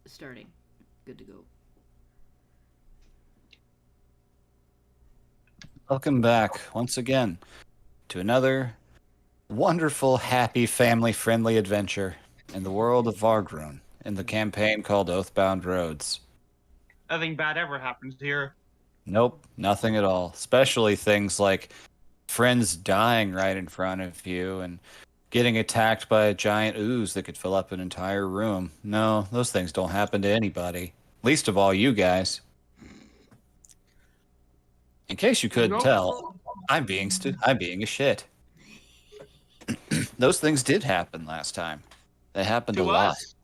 starting. Good to go. Welcome back once again to another wonderful, happy, family-friendly adventure in the world of Vargrun in the campaign called Oathbound Roads. Nothing bad ever happens here. Nope, nothing at all. Especially things like friends dying right in front of you and getting attacked by a giant ooze that could fill up an entire room. No, those things don't happen to anybody. Least of all you guys. In case you couldn't tell, I'm being a shit. Those things did happen last time. They happened a To lot. us.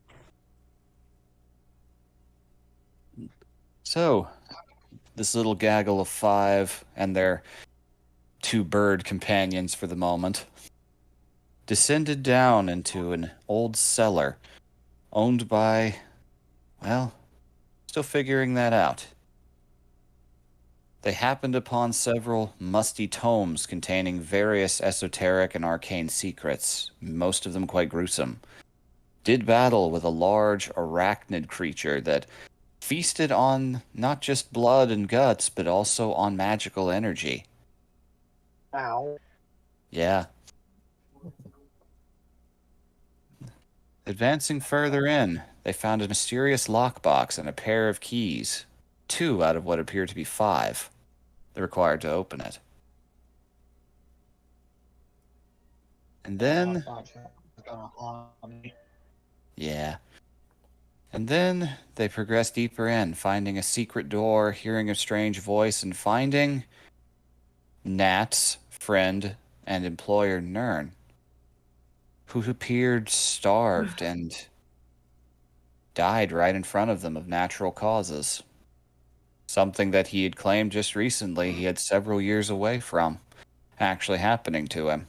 So, this little gaggle of five and their two bird companions for the moment descended down into an old cellar owned by, well, still figuring that out. They happened upon several musty tomes containing various esoteric and arcane secrets, most of them quite gruesome. Did battle with a large arachnid creature that feasted on not just blood and guts, but also on magical energy. Ow. Yeah. Advancing further in, they found a mysterious lockbox and a pair of keys, two out of what appeared to be five. They're required to open it. And then, yeah. And then they progress deeper in, finding a secret door, hearing a strange voice, and finding Nat's friend and employer Nern, who appeared starved and died right in front of them of natural causes. Something that he had claimed just recently he had several years away from actually happening to him.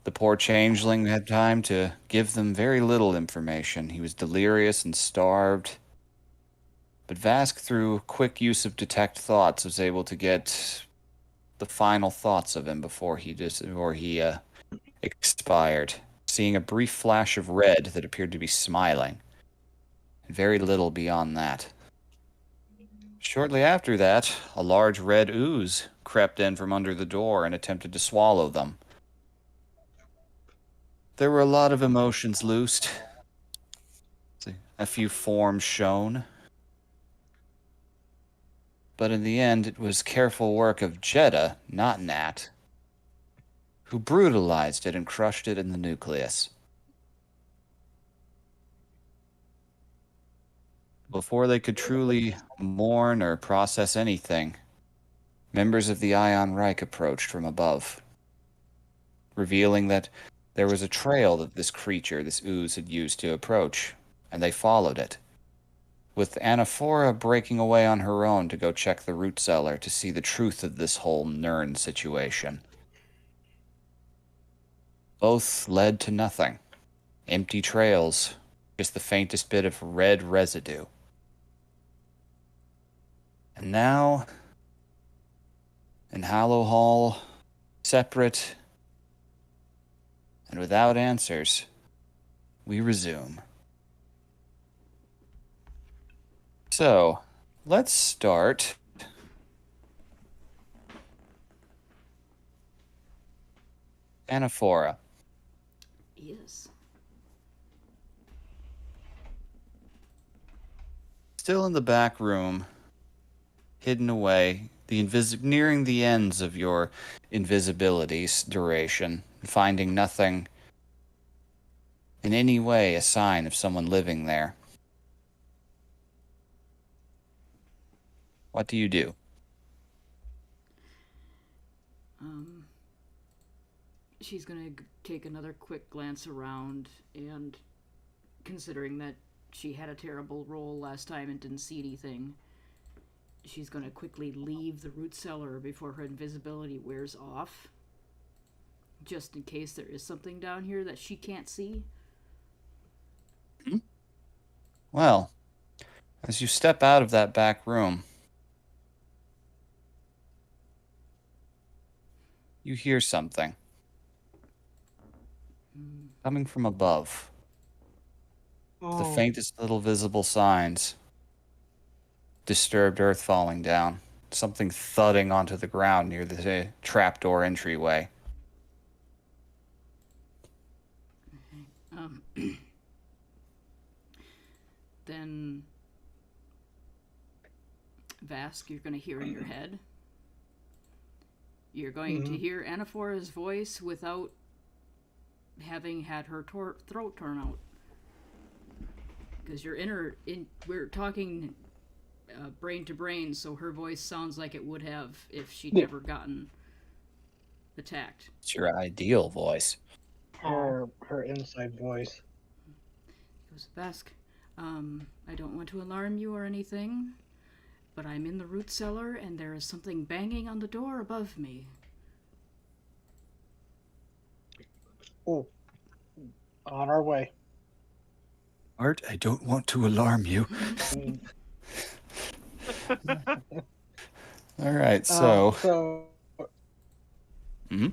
The poor changeling had time to give them very little information. He was delirious and starved. But Vask, through quick use of detect thoughts, was able to get the final thoughts of him before he expired, seeing a brief flash of red that appeared to be smiling, and very little beyond that. Shortly after that, a large red ooze crept in from under the door and attempted to swallow them. There were a lot of emotions loosed, a few forms shown. But in the end, it was careful work of Jeddah, not Nat, who brutalized it and crushed it in the nucleus. Before they could truly mourn or process anything, members of the Ion Reich approached from above, revealing that there was a trail that this creature, this ooze, had used to approach, and they followed it, with Anaphora breaking away on her own to go check the root cellar to see the truth of this whole Nern situation. Both led to nothing. Empty trails, just the faintest bit of red residue. And now, in Hallow Hall, separate and without answers, we resume. So, let's start. Anaphora. Yes. Still in the back room, hidden away, nearing the ends of your invisibility's duration, finding nothing in any way a sign of someone living there. What do you do? She's gonna take another quick glance around, and considering that she had a terrible roll last time and didn't see anything, she's gonna quickly leave the root cellar before her invisibility wears off, just in case there is something down here that she can't see. Well, as you step out of that back room, you hear something coming from above. The Oh, faintest little visible signs. Disturbed earth falling down. Something thudding onto the ground near the trapdoor entryway. Um, then, Vask, you're going to hear in your head. You're going to hear Anaphora's voice without having had her throat torn out. Because we're talking brain to brain, so her voice sounds like it would have if she'd never gotten attacked. It's your ideal voice. Her inside voice. He goes, Vask, I don't want to alarm you or anything, but I'm in the root cellar and there is something banging on the door above me. Oh, on our way. Art, I don't want to alarm you. All right, so. Mhm.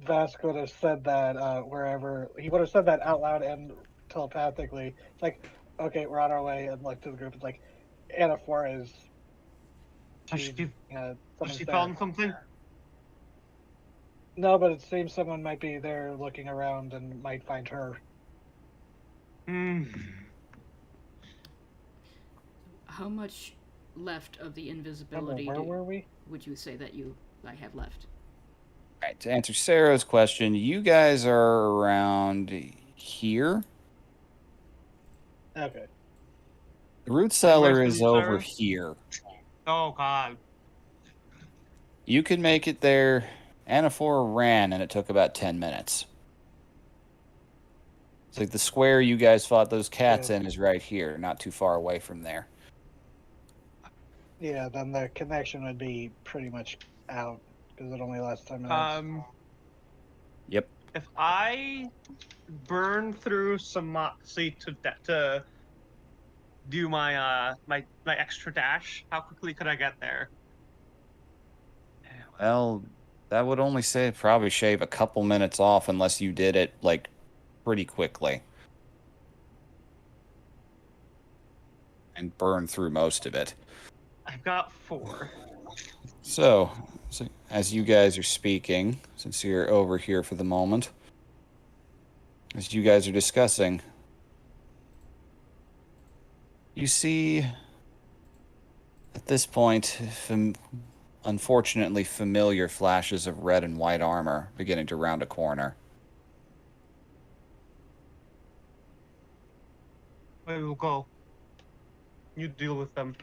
Vask would have said that wherever he would have said that out loud and telepathically. It's like, okay, we're on our way, and look to the group. It's like, Anaphora is. has she, has someone's she there. found something? No, but it seems someone might be there looking around and might find her. Hmm. How much left of the invisibility Where were we? would you say that I have left? All right, to answer Sarah's question, you guys are around here. Okay. The root cellar where's is the over cellar? here. Oh God. You can make it there. Anaphora ran, and it took about 10 minutes. It's like the square you guys fought those cats in is right here, not too far away from there. Yeah, then the connection would be pretty much out because it only lasts 10 minutes. Yep. If I burn through some moxie to do my my extra dash, how quickly could I get there? Well, that would only say probably shave a couple minutes off unless you did it like pretty quickly and burn through most of it. I've got 4. So as you guys are speaking, since you're over here for the moment, as you guys are discussing, you see at this point, unfortunately, familiar flashes of red and white armor beginning to round a corner. I will go. You deal with them.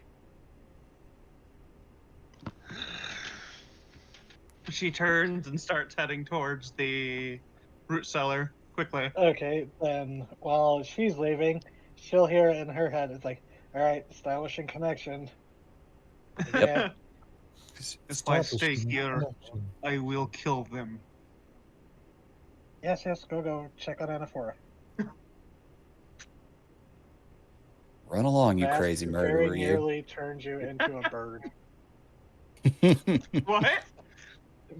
She turns and starts heading towards the root cellar quickly. Okay, then while she's leaving, she'll hear in her head, it's like, all right, establishing connection. Yeah. If I stay Establishing here, connection. I will kill them. Yes, go check on Anaphora. Run along, you Vask crazy murderer, very you. nearly turned you into a bird. What?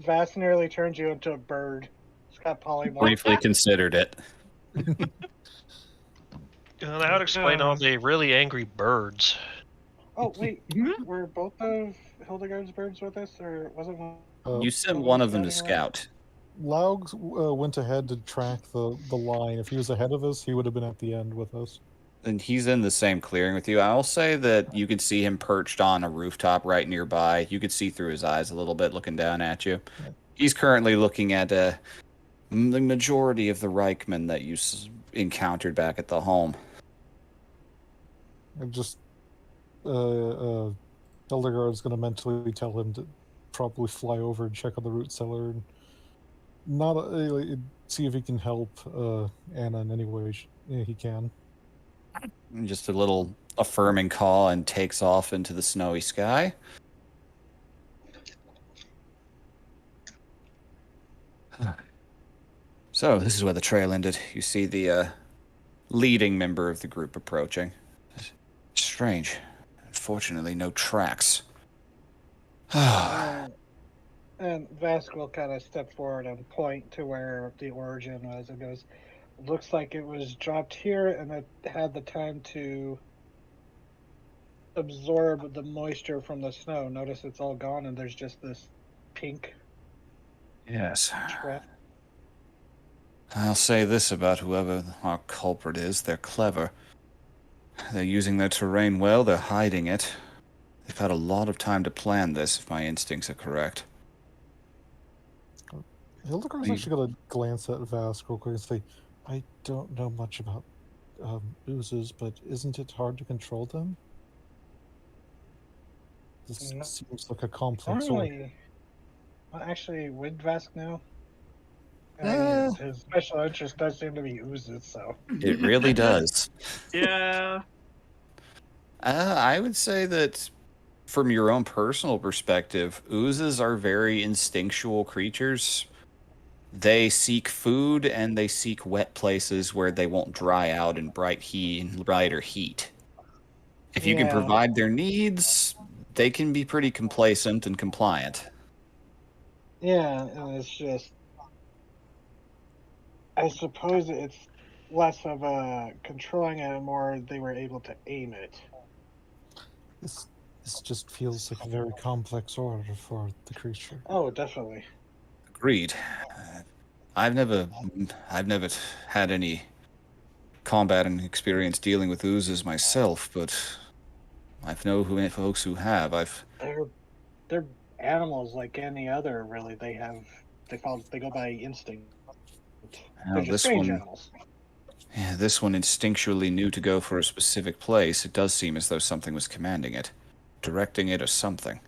Vask nearly turned you into a bird. It's got polymorph. Briefly considered it. That would explain all the really angry birds. Oh, wait. Were both of Hildegard's birds with us, or wasn't one? You sent one of them to scout. Laug went ahead to track the line. If he was ahead of us, he would have been at the end with us. And he's in the same clearing with you. I'll say that you could see him perched on a rooftop right nearby. You could see through his eyes a little bit looking down at you. Yeah. He's currently looking at the majority of the Reichman that you encountered back at the home. And just Hildegard's going to mentally tell him to probably fly over and check on the root cellar and not see if he can help Anna in any way he can. And just a little affirming call and takes off into the snowy sky. So, this is where the trail ended. You see the leading member of the group approaching. Strange. Unfortunately, no tracks. And Vask will kind of step forward and point to where the origin was and goes, looks like it was dropped here and it had the time to absorb the moisture from the snow. Notice it's all gone and there's just this pink Yes. trail. I'll say this about whoever our culprit is. They're clever. They're using their terrain well. They're hiding it. They've had a lot of time to plan this, if my instincts are correct. Hildegar's actually going to glance at Vask real quick and say, I don't know much about oozes, but isn't it hard to control them? This No. seems like a complex order. Normally, well, actually, would Vask know? I Eh. mean, his special interest does seem to be oozes, so. It really does. Yeah. I would say that from your own personal perspective, oozes are very instinctual creatures. They seek food and they seek wet places where they won't dry out in brighter heat. If you can Yeah. provide their needs, they can be pretty complacent and compliant. Yeah, and it's just. I suppose it's less of a controlling it and more they were able to aim it. This just feels like a very complex order for the creature. Oh, definitely. Agreed. I've never had any combat and experience dealing with oozes myself, but I've know who folks who have. They're animals like any other. Really, they go by instinct. They're Well, just this strange one, animals. yeah, this one instinctually knew to go for a specific place. It does seem as though something was commanding it, directing it, or something.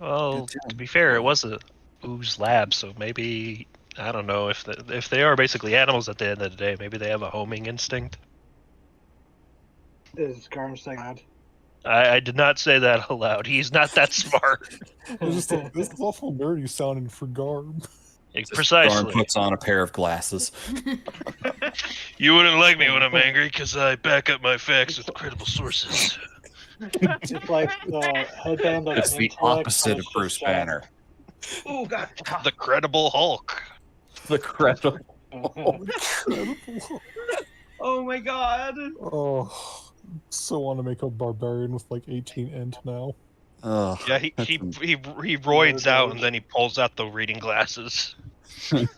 Well, to be fair, it was a ooze lab, so maybe I don't know if they are basically animals at the end of the day. Maybe they have a homing instinct. Is Garm saying that? I did not say that aloud. He's not that smart. I was just like, this is awful nerdy sounding for Garb. Garm Precisely. puts on a pair of glasses. You wouldn't like me when I'm angry because I back up my facts with credible sources. It's like the headband of It's the intellect, opposite but of it's Bruce just giant. Banner. Oh god. The credible Hulk. The credible. Incredible. Oh my god. Oh, so want to make a barbarian with like 18 int now. Oh, Yeah, he roids out and then he pulls out the reading glasses. It's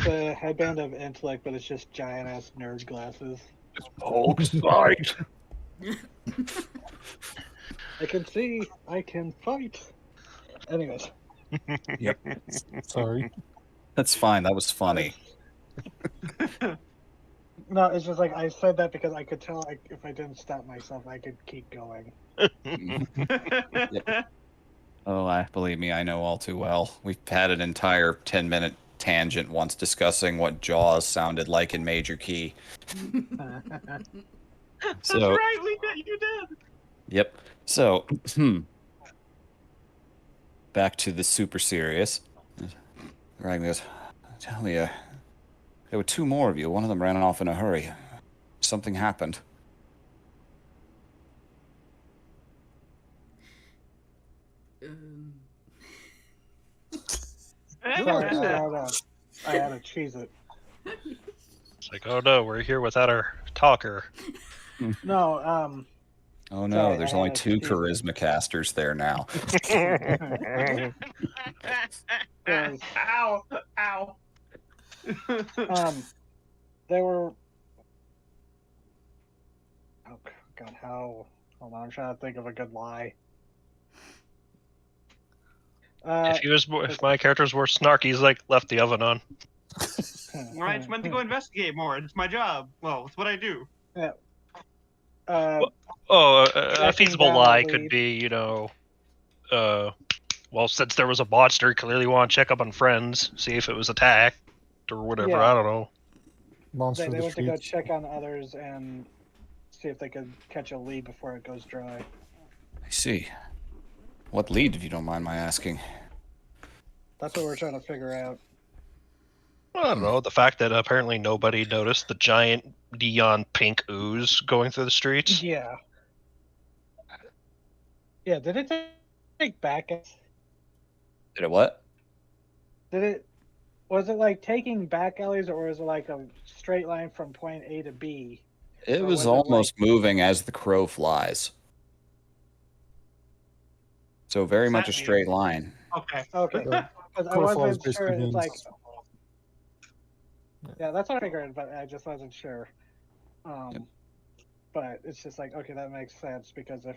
a headband of intellect, but it's just giant ass nerd glasses. Hulk sight. I can see. I can fight. Anyways. Yep. Sorry. That's fine. That was funny. No, it's just like I said that because I could tell like, if I didn't stop myself, I could keep going. Oh, believe me, I know all too well. We've had an entire 10-minute tangent once discussing what Jaws sounded like in major key. That's So- right, you did. Yep. So, back to the super serious. Ragnar goes, tell you, there were two more of you. One of them ran off in a hurry. Something happened. Sorry, I had to cheese it. It's like, oh no, we're here without our talker. No, Oh no, Sorry, there's I only had to two cheese it. charisma casters there now. Ow! Ow! they were. Oh God, how? Hold on, I'm trying to think of a good lie. If my character was more snarky, he's like left the oven on. I just meant to go investigate more. It's my job. Well, it's what I do. Oh, a Tracking feasible down the lie could lead. be, well, since there was a monster, you clearly want to check up on friends, see if it was attacked or whatever. Yeah. I don't know. Monster They of the went to go streets. check on others and see if they could catch a lead before it goes dry. I see. What lead, if you don't mind my asking? That's what we're trying to figure out. I don't know. The fact that apparently nobody noticed the giant neon pink ooze going through the streets. Yeah. Yeah, did it take back? Did it what? Was it like taking back alleys, or was it like a straight line from point A to B? It Or was was it almost moving as the crow flies. So very What's much that a mean? straight line. Okay. Okay, Uh, because I crow flies wasn't sure. basically It's like, means yeah, that's what I figured, but I just wasn't sure. Yep. But it's just like, okay, that makes sense, because if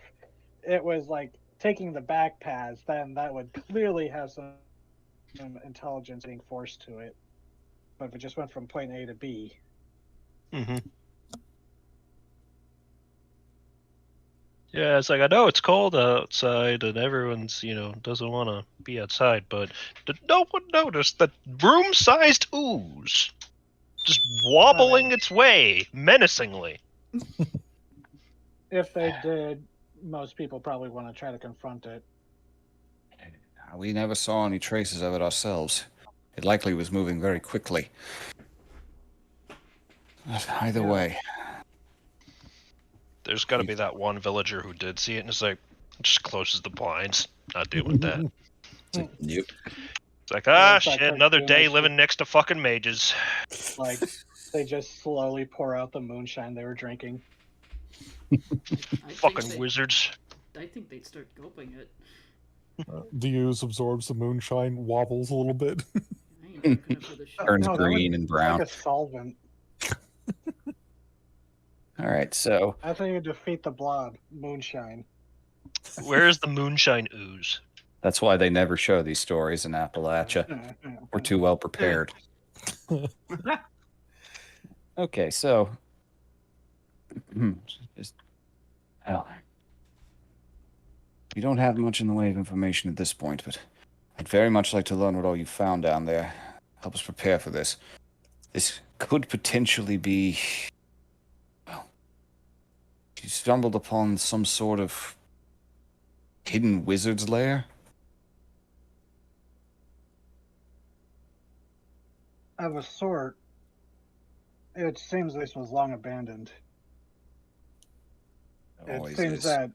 it was like taking the back paths, then that would clearly have some intelligence being forced to it. But if it just went from point A to B, Mm-hmm. Yeah, it's like I know it's cold outside and everyone's doesn't want to be outside, but did no one notice that room-sized ooze just wobbling its way menacingly? if they did, most people probably want to try to confront it. We never saw any traces of it ourselves. It likely was moving very quickly. But either Yeah. way, There's got to be that one villager who did see it and is like, just closes the blinds. Not dealing with that. yep. It's like, Yeah, ah, it's like shit, another cartoonish. day living next to fucking mages. Like, they just slowly pour out the moonshine they were drinking. Fucking wizards. I think they'd start gulping it. the ooze absorbs the moonshine, wobbles a little bit. I ain't drinking it for the show. Turns No, that green would- and it's brown. like a solvent. All right, so That's how you defeat the blob. Moonshine. Where's the moonshine ooze? that's why they never show these stories in Appalachia. We're too well prepared. Okay, so well, you don't have much in the way of information at this point, but I'd very much like to learn what all you found down there. Help us prepare for this. This could potentially be, well, you stumbled upon some sort of hidden wizard's lair. Of a sort. It seems this was long abandoned. It Always seems is. that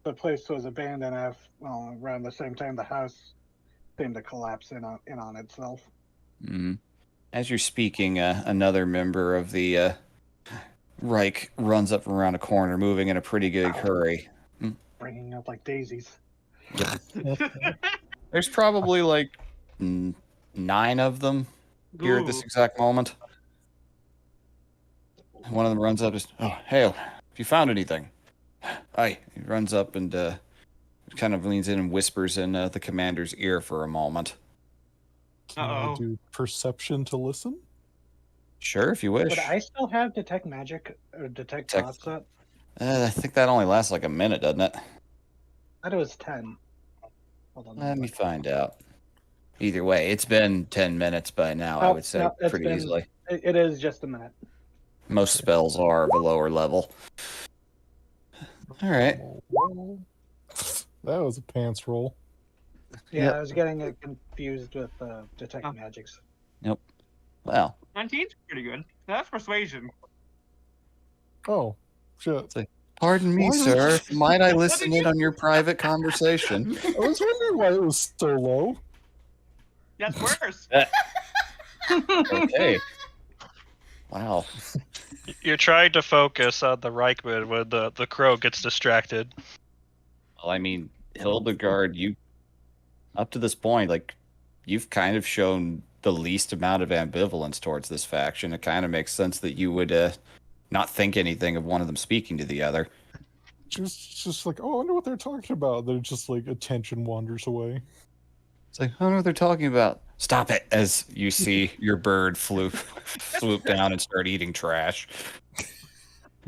the place was abandoned around the same time the house seemed to collapse in on itself. Mhm. As you're speaking, another member of the Reich runs up around a corner, moving in a pretty good hurry. Bringing up like daisies. There's probably like 9 of them here at this exact moment. One of them runs up and says, "Oh, Hale, have you found anything?" Aye. He runs up and kind of leans in and whispers in the commander's ear for a moment. Can I Uh-oh. do perception to listen? Sure, if you wish. But I still have detect magic or detect thoughts up. I think that only lasts like a minute, doesn't it? I thought it was 10. Hold on. Let me find out. Either way, it's been 10 minutes by now, I Oh, would say, no, it's pretty been- easily. It is just a minute. Most spells are of a lower level. All right. That was a pants roll. Yeah, Yep. I was getting it confused with detect magics. Well, 19's pretty good. That's persuasion. Oh, shit. pardon me, Why sir. does- Might I listen in on your private conversation? I was wondering why it was so low. That's worse. Okay. Wow. You're trying to focus on the Reichman when the crow gets distracted. Well, I mean, Hildegard, you, up to this point, like, you've kind of shown the least amount of ambivalence towards this faction. It kind of makes sense that you would not think anything of one of them speaking to the other. Just like, oh, I wonder what they're talking about. Then just like attention wanders away. It's like, I don't know what they're talking about. Stop it! As you see your bird swoop down and start eating trash.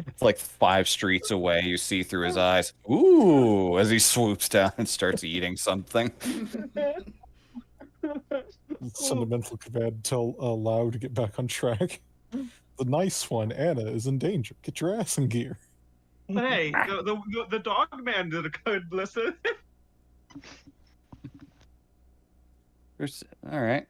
It's like 5 streets away. You see through his eyes. Ooh, as he swoops down and starts eating something. Send a mental command, tell Lau to get back on track. The nice one, Anna, is in danger. Get your ass in gear. But hey, the dog man did a good listen. All right.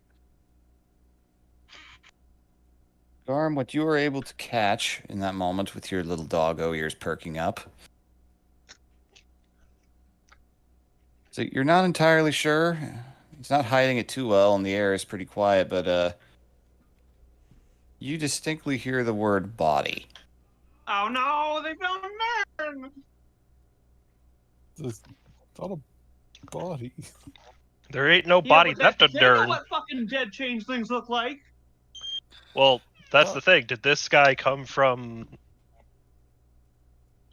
Garm, what you were able to catch in that moment with your little doggo ears perking up. So you're not entirely sure He's not hiding it too well, and the air is pretty quiet, but you distinctly hear the word body. Oh no, they found Mern! It's not a body. There ain't no Yeah, body but left to they know Dern. what fucking dead changelings look like. Well, that's Uh, the thing. Did this guy come from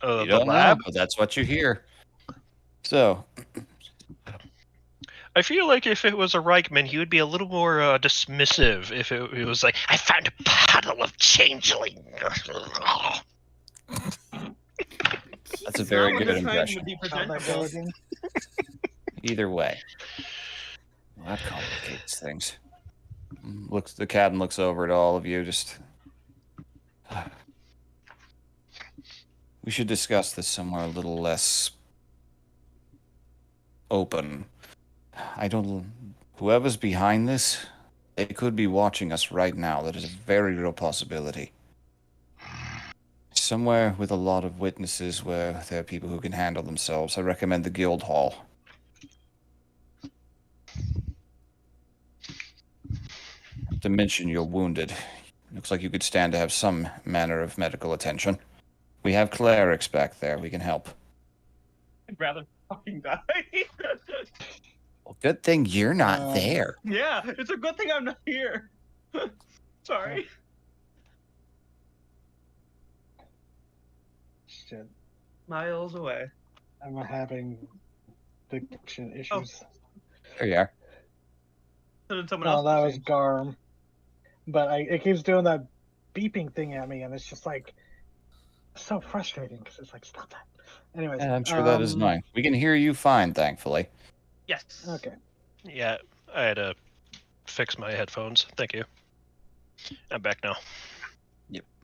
You the don't know, lab? but that's what you hear. So, I feel like if it was a Reichman, he would be a little more dismissive if it was like, I found a puddle of changeling. that's a It's very not what good they're trying impression. to be How'd that go presentable. again? Either way. Well, that complicates things. The captain looks over at all of you, just... We should discuss this somewhere a little less open. I don't... Whoever's behind this, they could be watching us right now. That is a very real possibility. Somewhere with a lot of witnesses where there are people who can handle themselves. I recommend the guild hall. Not to mention you're wounded. Looks like you could stand to have some manner of medical attention. We have clerics back there. We can help. I'd rather fucking die. Well, good thing you're not Um, there. Yeah, it's a good thing I'm not here. Sorry. Shit, Miles away. I'm having diction issues. There you are. So then someone No, else. that can was change. Garm. But it keeps doing that beeping thing at me, and it's just like so frustrating because it's like, stop that. Anyways, Yeah, I'm sure that is annoying. We can hear you fine, thankfully. Yes. Okay. Yeah, I had to fix my headphones. Thank you. I'm back now.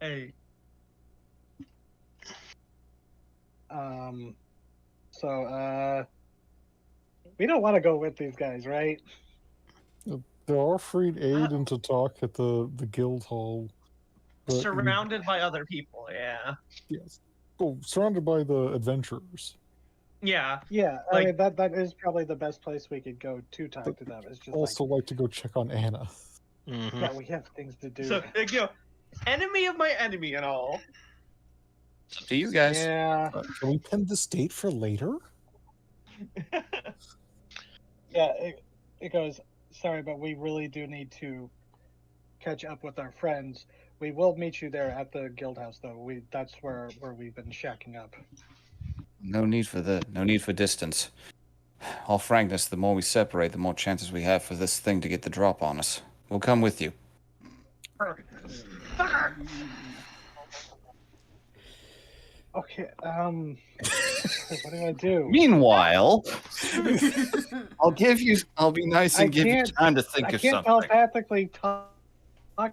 Hey. So we don't want to go with these guys, right? There are free aid and to talk at the guild hall. but we- Surrounded by other people, yeah. Yes. Oh, surrounded by the adventurers. Yeah. Yeah, Like- I mean that is probably the best place we could go to talk to them. It's just Also like to go check on Anna. Mm-hmm. yeah, we have things to do. So, like, you know, enemy of my enemy and all. It's up to you guys. Yeah, Can we pin this date for later? yeah. It goes. Sorry, but we really do need to catch up with our friends. We will meet you there at the guild house, though. That's where we've been shacking up. No need for distance. All frankness, the more we separate, the more chances we have for this thing to get the drop on us. We'll come with you. Fucker! Okay. What do I do? Meanwhile, I'll be nice and I give you can't- time to think I of can't something. telepathically talk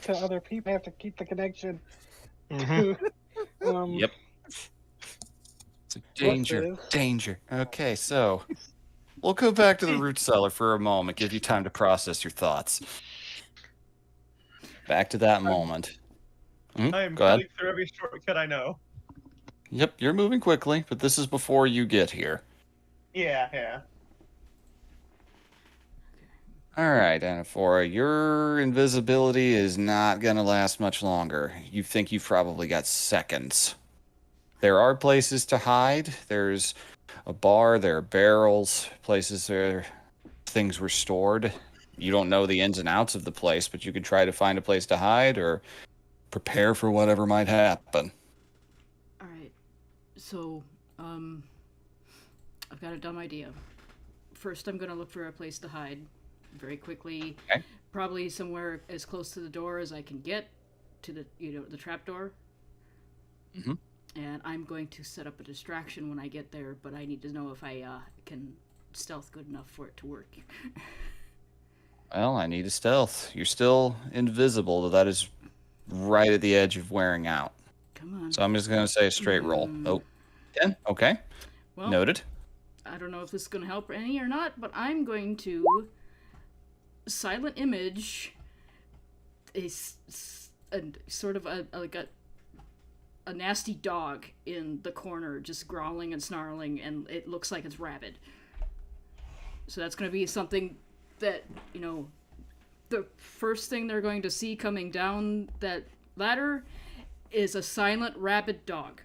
to other people. I have to keep the connection. Mm-hmm. To, Yep. It's a danger. this? Danger. Okay, so we'll go back to the root cellar for a moment, give you time to process your thoughts. Back to that moment. I am Go ahead. cutting through every shortcut I know. Yep, you're moving quickly, but this is before you get here. Yeah. Alright, Anaphora, your invisibility is not gonna last much longer. You think you've probably got seconds. There are places to hide. There's a bar, there are barrels, places where things were stored. You don't know the ins and outs of the place, but you could try to find a place to hide or prepare for whatever might happen. Alright. So, I've got a dumb idea. First, I'm gonna look for a place to hide very quickly. Okay. Probably somewhere as close to the door as I can get to the trap door. Mhm. And I'm going to set up a distraction when I get there, but I need to know if I can stealth good enough for it to work. Well, I need a stealth. You're still invisible, though that is right at the edge of wearing out. Come on. So I'm just gonna say a straight roll. Oh, 10? Okay. Well, Noted. I don't know if this is going to help any or not, but I'm going to silent image a sort of a nasty dog in the corner, just growling and snarling, and it looks like it's rabid. So that's going to be something that, the first thing they're going to see coming down that ladder is a silent rabid dog.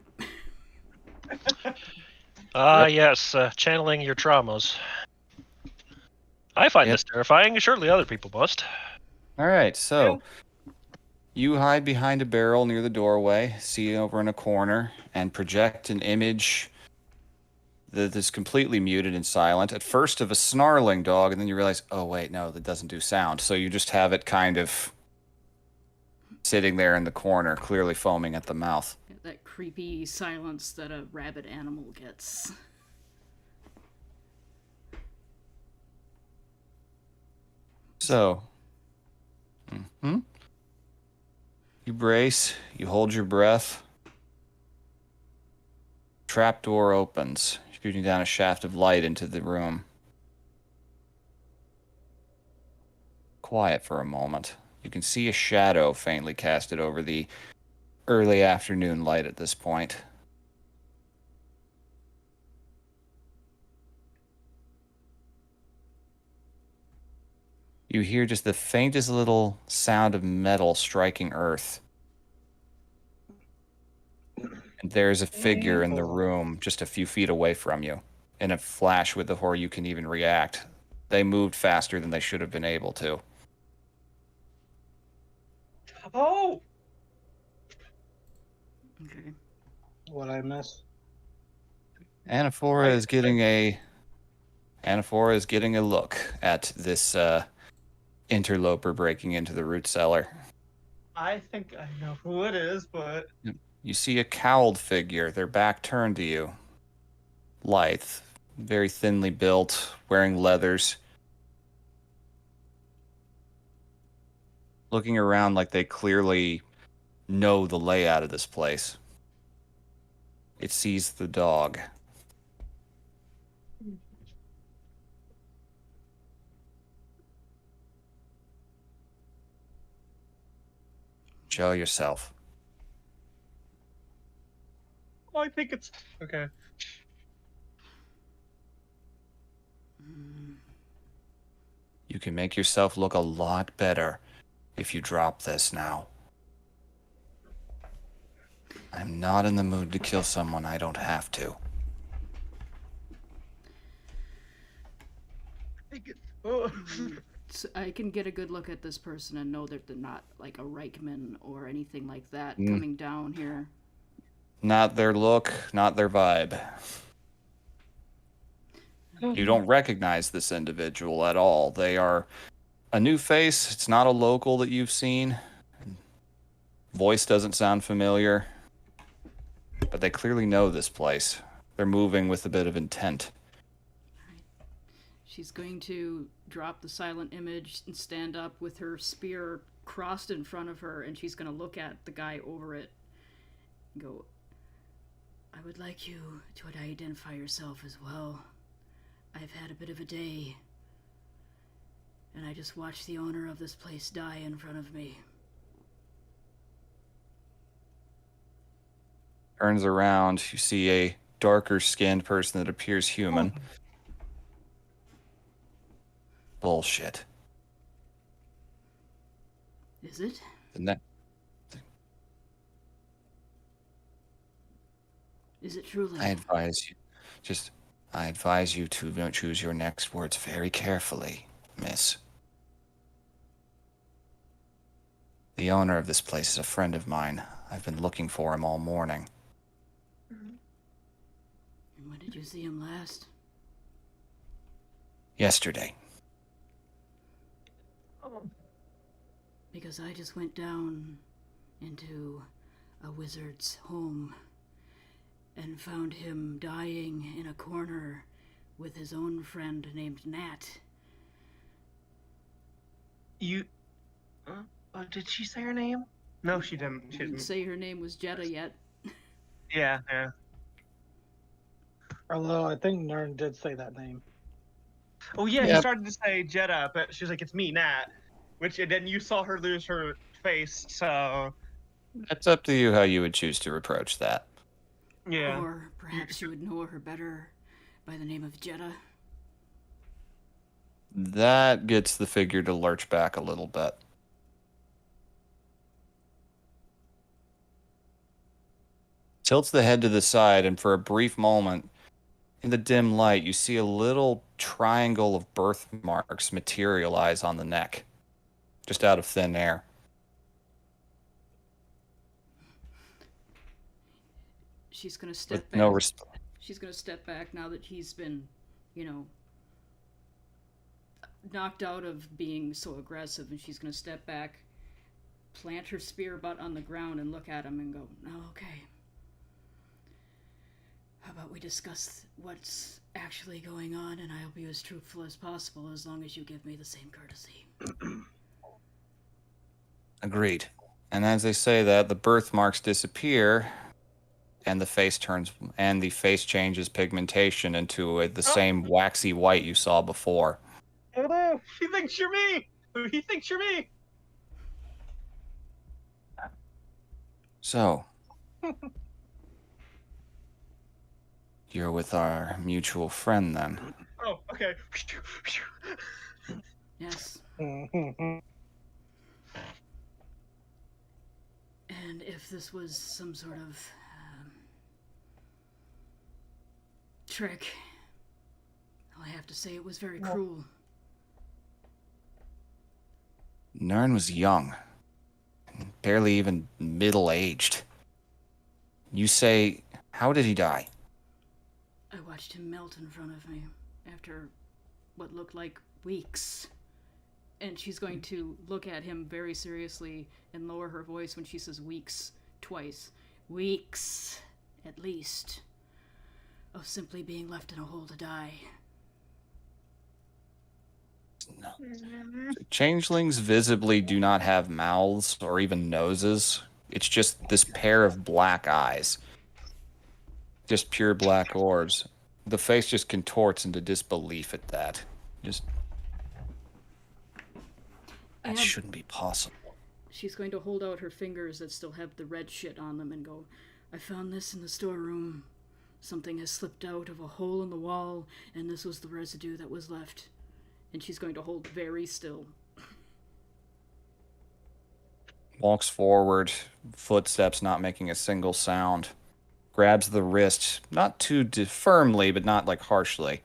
Yes, channeling your traumas. I find Yep. this terrifying. Surely other people must. All right, so you hide behind a barrel near the doorway, see over in a corner, and project an image that is completely muted and silent. At first of a snarling dog, and then you realize, oh wait, no, that doesn't do sound. So you just have it kind of sitting there in the corner, clearly foaming at the mouth. That creepy silence that a rabid animal gets. So, you brace, you hold your breath. Trapdoor opens, shooting down a shaft of light into the room. Quiet for a moment. You can see a shadow faintly casted over the early afternoon light at this point. You hear just the faintest little sound of metal striking earth. And there's a figure in the room just a few feet away from you. In a flash with the horror, you can even react. They moved faster than they should have been able to. Oh! Okay. What I miss? Anaphora is getting a look at this interloper breaking into the root cellar. I think I know who it is, but You see a cowled figure, their back turned to you. Lithe, very thinly built, wearing leathers. Looking around like they clearly know the layout of this place. It sees the dog. Show yourself. I think it's okay. You can make yourself look a lot better if you drop this now. I'm not in the mood to kill someone I don't have to. I think it's. Oh. So I can get a good look at this person and know that they're not like a Reichman or anything like that coming down here. Not their look, not their vibe. You don't recognize this individual at all. They are a new face. It's not a local that you've seen. Voice doesn't sound familiar. But they clearly know this place. They're moving with a bit of intent. She's going to drop the silent image and stand up with her spear crossed in front of her, and she's going to look at the guy over it and go, I would like you to identify yourself as well. I've had a bit of a day, and I just watched the owner of this place die in front of me. Turns around, you see a darker skinned person that appears human. Bullshit. Is it? Is it truly? I advise you to choose your next words very carefully, miss. The owner of this place is a friend of mine. I've been looking for him all morning. And when did you see him last? Yesterday. Because I just went down into a wizard's home and found him dying in a corner with his own friend named Nat. You. Did she say her name? No, she didn't. She Didn't didn't. say her name was Jetta yet. Yeah, yeah. Although I think Nern did say that name. Oh yeah, he Yep. started to say Jetta, but she was like, "It's me, Nat." Which, and then you saw her lose her face, so It's up to you how you would choose to approach that. yeah. Or perhaps you would know her better by the name of Jetta. That gets the figure to lurch back a little bit. Tilts the head to the side, and for a brief moment, in the dim light, you see a little triangle of birthmarks materialize on the neck, just out of thin air. She's gonna step With back. no She's gonna step back now that he's been, you know, knocked out of being so aggressive, and she's gonna step back, plant her spear butt on the ground, and look at him and go, "No, okay. How about we discuss what's actually going on, and I'll be as truthful as possible as long as you give me the same courtesy." Agreed. And as they say that, the birthmarks disappear, and the face changes pigmentation into the same waxy white you saw before. Oh no! He thinks you're me! He thinks you're me! So, you're with our mutual friend then. Oh, okay. Yes. And if this was some sort of trick, I have to say it was very cruel. Nern was young, barely even middle-aged. You say, how did he die? I watched him melt in front of me after what looked like weeks. And she's going to look at him very seriously and lower her voice when she says weeks twice. Weeks, at least, of simply being left in a hole to die. No. Changelings visibly do not have mouths or even noses. It's just this pair of black eyes. Just pure black orbs. The face just contorts into disbelief at that. That shouldn't be possible. She's going to hold out her fingers that still have the red shit on them and go, "I found this in the storeroom. Something has slipped out of a hole in the wall, and this was the residue that was left." And she's going to hold very still. Walks forward, footsteps not making a single sound. Grabs the wrist, not too firmly, but not like harshly.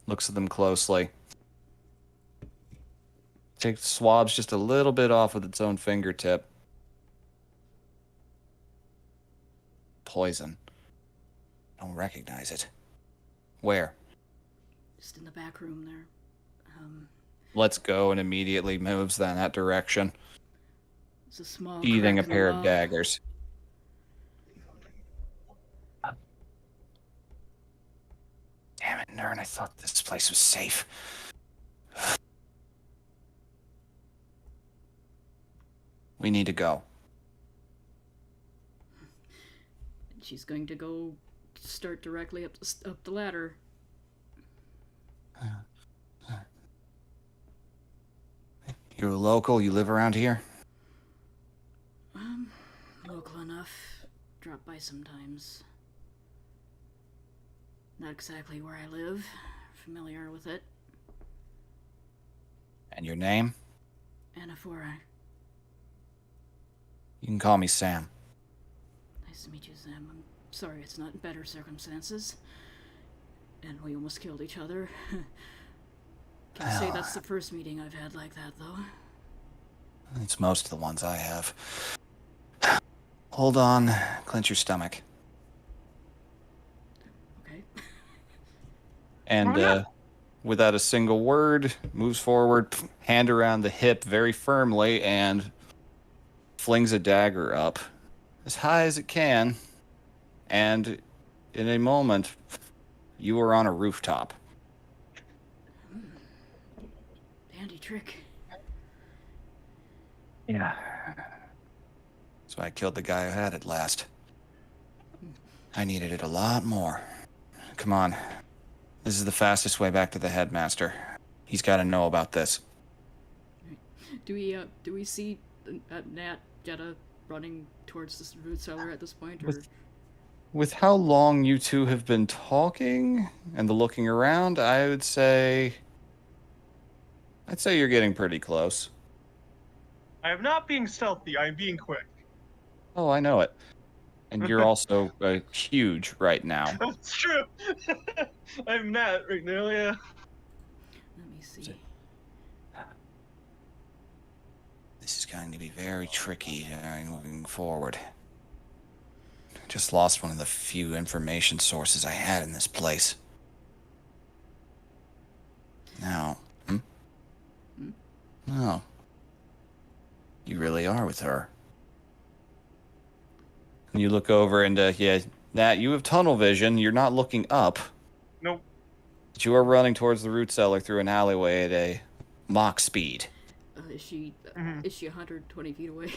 Looks at them closely. Swabs just a little bit off with its own fingertip. Poison. Don't recognize it. Where? Just in the back room there. Let's go, and immediately moves in that direction. It's a small Eating a crack in the pair of wall. daggers. Damn it, Nern, I thought this place was safe. We need to go. She's going to go start directly up the ladder. You're a local? You live around here? Local enough. Drop by sometimes. Not exactly where I live. Familiar with it. And your name? Anaphora. You can call me Sam. Nice to meet you, Sam. I'm sorry it's not in better circumstances. And we almost killed each other. Can't say that's the first meeting I've had like that, though. It's most of the ones I have. Hold on. Clench your stomach. Okay. And without a single word, moves forward, hand around the hip very firmly, and flings a dagger up as high as it can. And in a moment, you are on a rooftop. Handy trick. Yeah. So I killed the guy who had it last. I needed it a lot more. Come on. This is the fastest way back to the headmaster. He's got to know about this. Do we see Nat Jetta running towards this root cellar at this point, or? With how long you two have been talking and the looking around, I would say I'd say you're getting pretty close. I am not being stealthy. I am being quick. Oh, I know it. And you're also huge right now. That's true. I'm not right now. Yeah. Let me see. This is going to be very tricky moving forward. I just lost one of the few information sources I had in this place. Now, Oh. You really are with her. And you look over and, Nat, you have tunnel vision. You're not looking up. Nope. But you are running towards the root cellar through an alleyway at a Mach speed. Is she 120 feet away?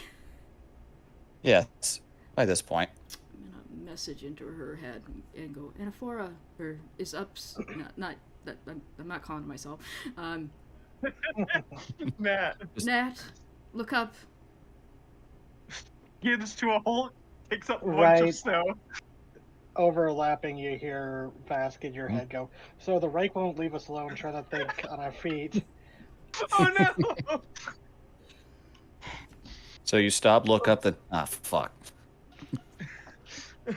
Yes, by this point. I'm gonna message into her head and go, Anaphora, or is up, not that, I'm not calling to myself. Matt. Nat, look up. Gives to a hole, picks up a bunch Right. of snow. Overlapping, you hear Vask in your head go, so the Reich won't leave us alone, try to think on our feet. Oh no! So you stop, look up the... Ah, fuck.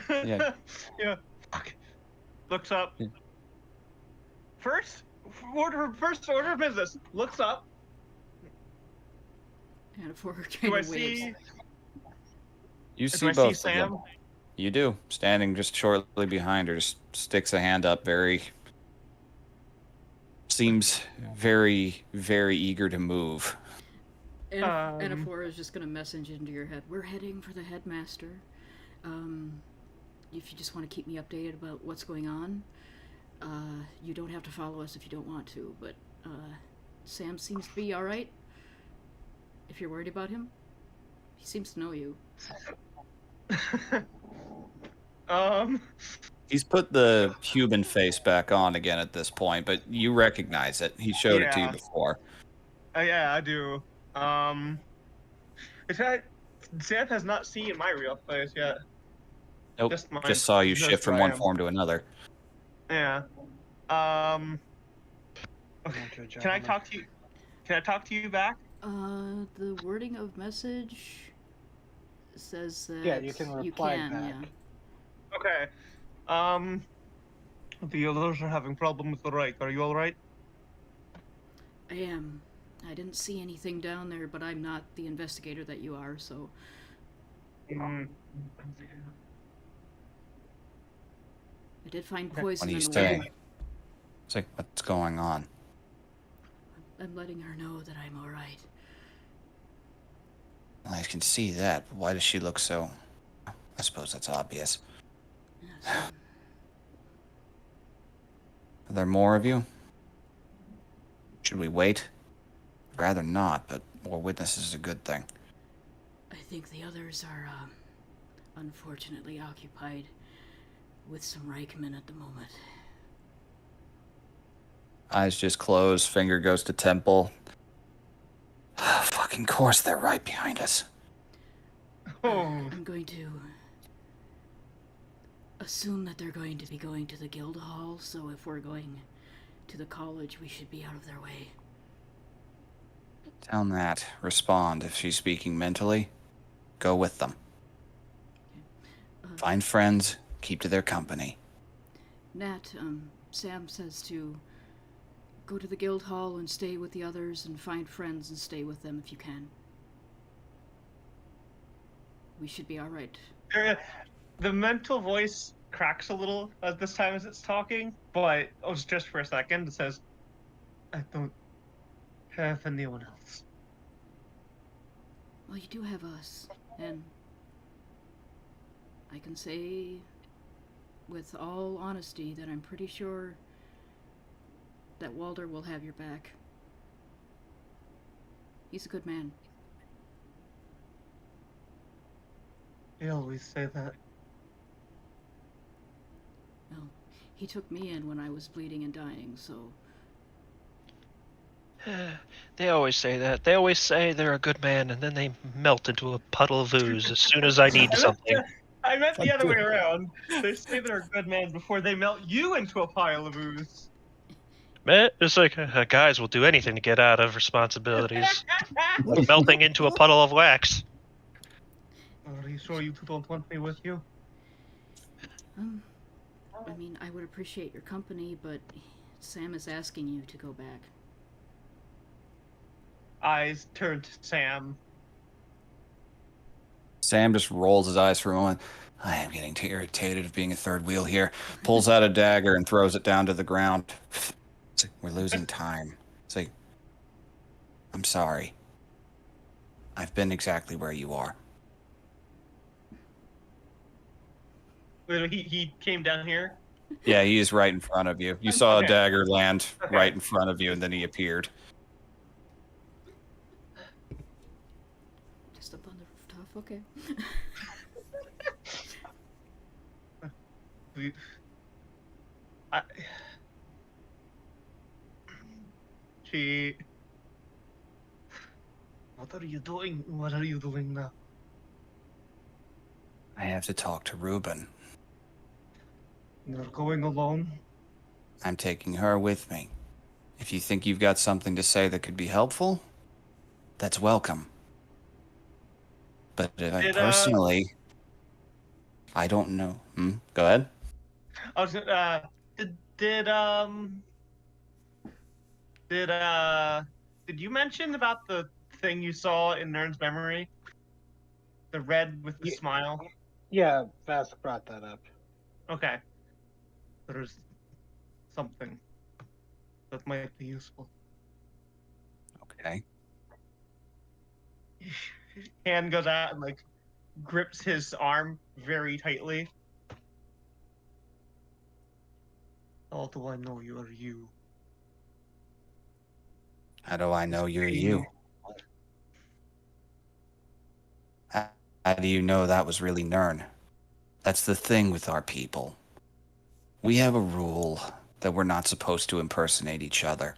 Yeah. Yeah. Fuck. Looks up. Yeah. First order of business. Looks up. Anaphora Do kind I of waves. see? You Do see I both see of Sam? them. You do. Standing just shortly behind her, just sticks a hand up, seems very, very eager to move. Anaphora is just gonna message into your head. We're heading for the headmaster. If you just want to keep me updated about what's going on, you don't have to follow us if you don't want to. But Sam seems to be all right. If you're worried about him, he seems to know you. He's put the human face back on again at this point, but you recognize it. He showed it to you Yeah. before. Yeah, I do. In fact, Sam has not seen my real face yet. Nope. Just mine. Just saw you Just shift from who I one am. form to another. Yeah. Okay, Can I talk to you? Can I talk to you back? The wording of message says that Yeah, you can reply back. yeah. Okay. The others are having problems with the Reich. Are you all right? I am. I didn't see anything down there, but I'm not the investigator that you are, so Mm. I did find Okay. poison What are in you the saying? water. It's like, what's going on? I'm letting her know that I'm all right. Well, I can see that. But why does she look so... I suppose that's obvious. Yes. Are there more of you? Should we wait? Rather not, but more witnesses is a good thing. I think the others are, unfortunately occupied with some Reichman at the moment. Eyes just closed, finger goes to temple. Fucking course, they're right behind us. Oh. I'm going to assume that they're going to be going to the guild hall, so if we're going to the college, we should be out of their way. Tell Nat, respond if she's speaking mentally. Go with them. Find friends, keep to their company. Nat, Sam says to go to the guild hall and stay with the others and find friends and stay with them if you can. We should be alright. The mental voice cracks a little at this time as it's talking, but just for a second, it says, I don't have anyone else. Well, you do have us, and I can say with all honesty that I'm pretty sure that Walder will have your back. He's a good man. They always say that. Well, he took me in when I was bleeding and dying, so They always say that. They always say they're a good man, and then they melt into a puddle of ooze as soon as I need something. I meant the I other do. way around. They say they're a good man before they melt you into a pile of ooze. Man, it's like guys will do anything to get out of responsibilities. Like melting into a puddle of wax. Are you sure you two don't want me with you? I mean, I would appreciate your company, but Sam is asking you to go back. Eyes turn to Sam. Sam just rolls his eyes for a moment. I am getting too irritated of being a third wheel here. Pulls out a dagger and throws it down to the ground. It's like, we're losing time. It's like, I'm sorry. I've been exactly where you are. Wait, he came down here. Yeah, he is right in front of you. You saw Okay. a dagger land Okay. right in front of you, and then he appeared. Just up on the rooftop, okay. She. What are you doing? What are you doing now? I have to talk to Reuben. You're going alone? I'm taking her with me. If you think you've got something to say that could be helpful, that's welcome. But personally, I don't know. Go ahead. I was did you mention about the thing you saw in Nern's memory? The red with the smile? Yeah, Vask brought that up. Okay. There's something that might be useful. Okay. Hand goes out and like grips his arm very tightly. How do I know you are you? How do I know you're you? How do you know that was really Nern? That's the thing with our people. We have a rule that we're not supposed to impersonate each other.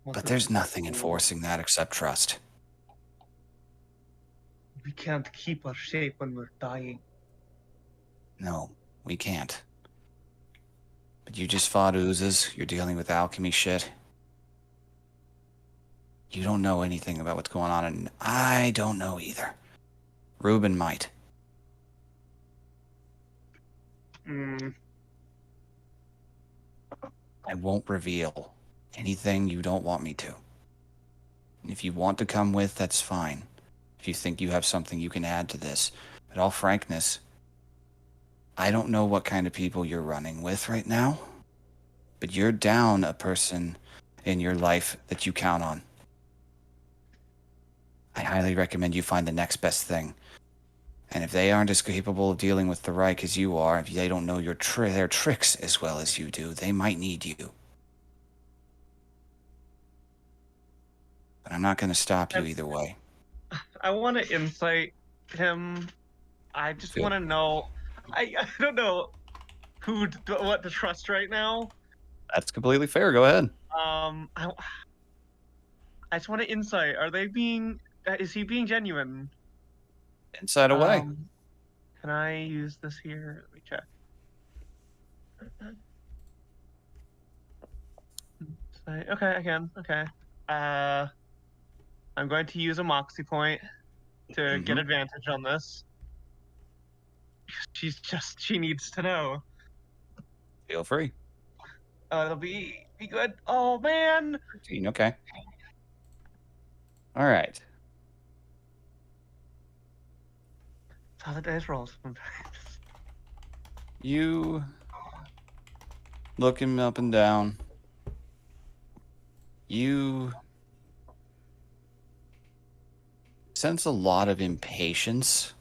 But there's nothing enforcing that except trust. We can't keep our shape when we're dying. No, we can't. But you just fought oozes. You're dealing with alchemy shit. You don't know anything about what's going on, and I don't know either. Reuben might. I won't reveal anything you don't want me to. If you want to come with, that's fine. If you think you have something you can add to this. But all frankness, I don't know what kind of people you're running with right now, but you're down a person in your life that you count on. I highly recommend you find the next best thing. And if they aren't as capable of dealing with the Reich as you are, if they don't know their tricks as well as you do, they might need you. But I'm not going to stop you either way. I want to insight him. I just want to know. I don't know what to trust right now. That's completely fair. Go ahead. I just want to insight. Are they being? Is he being genuine? Insight away. Can I use this here? Let me check. Okay, I can. Okay. I'm going to use a moxie point to get advantage on this. She needs to know. Feel free. It'll be good. Oh man. 13, okay. All right. That's how the dice rolls sometimes. You look him up and down. You sense a lot of impatience.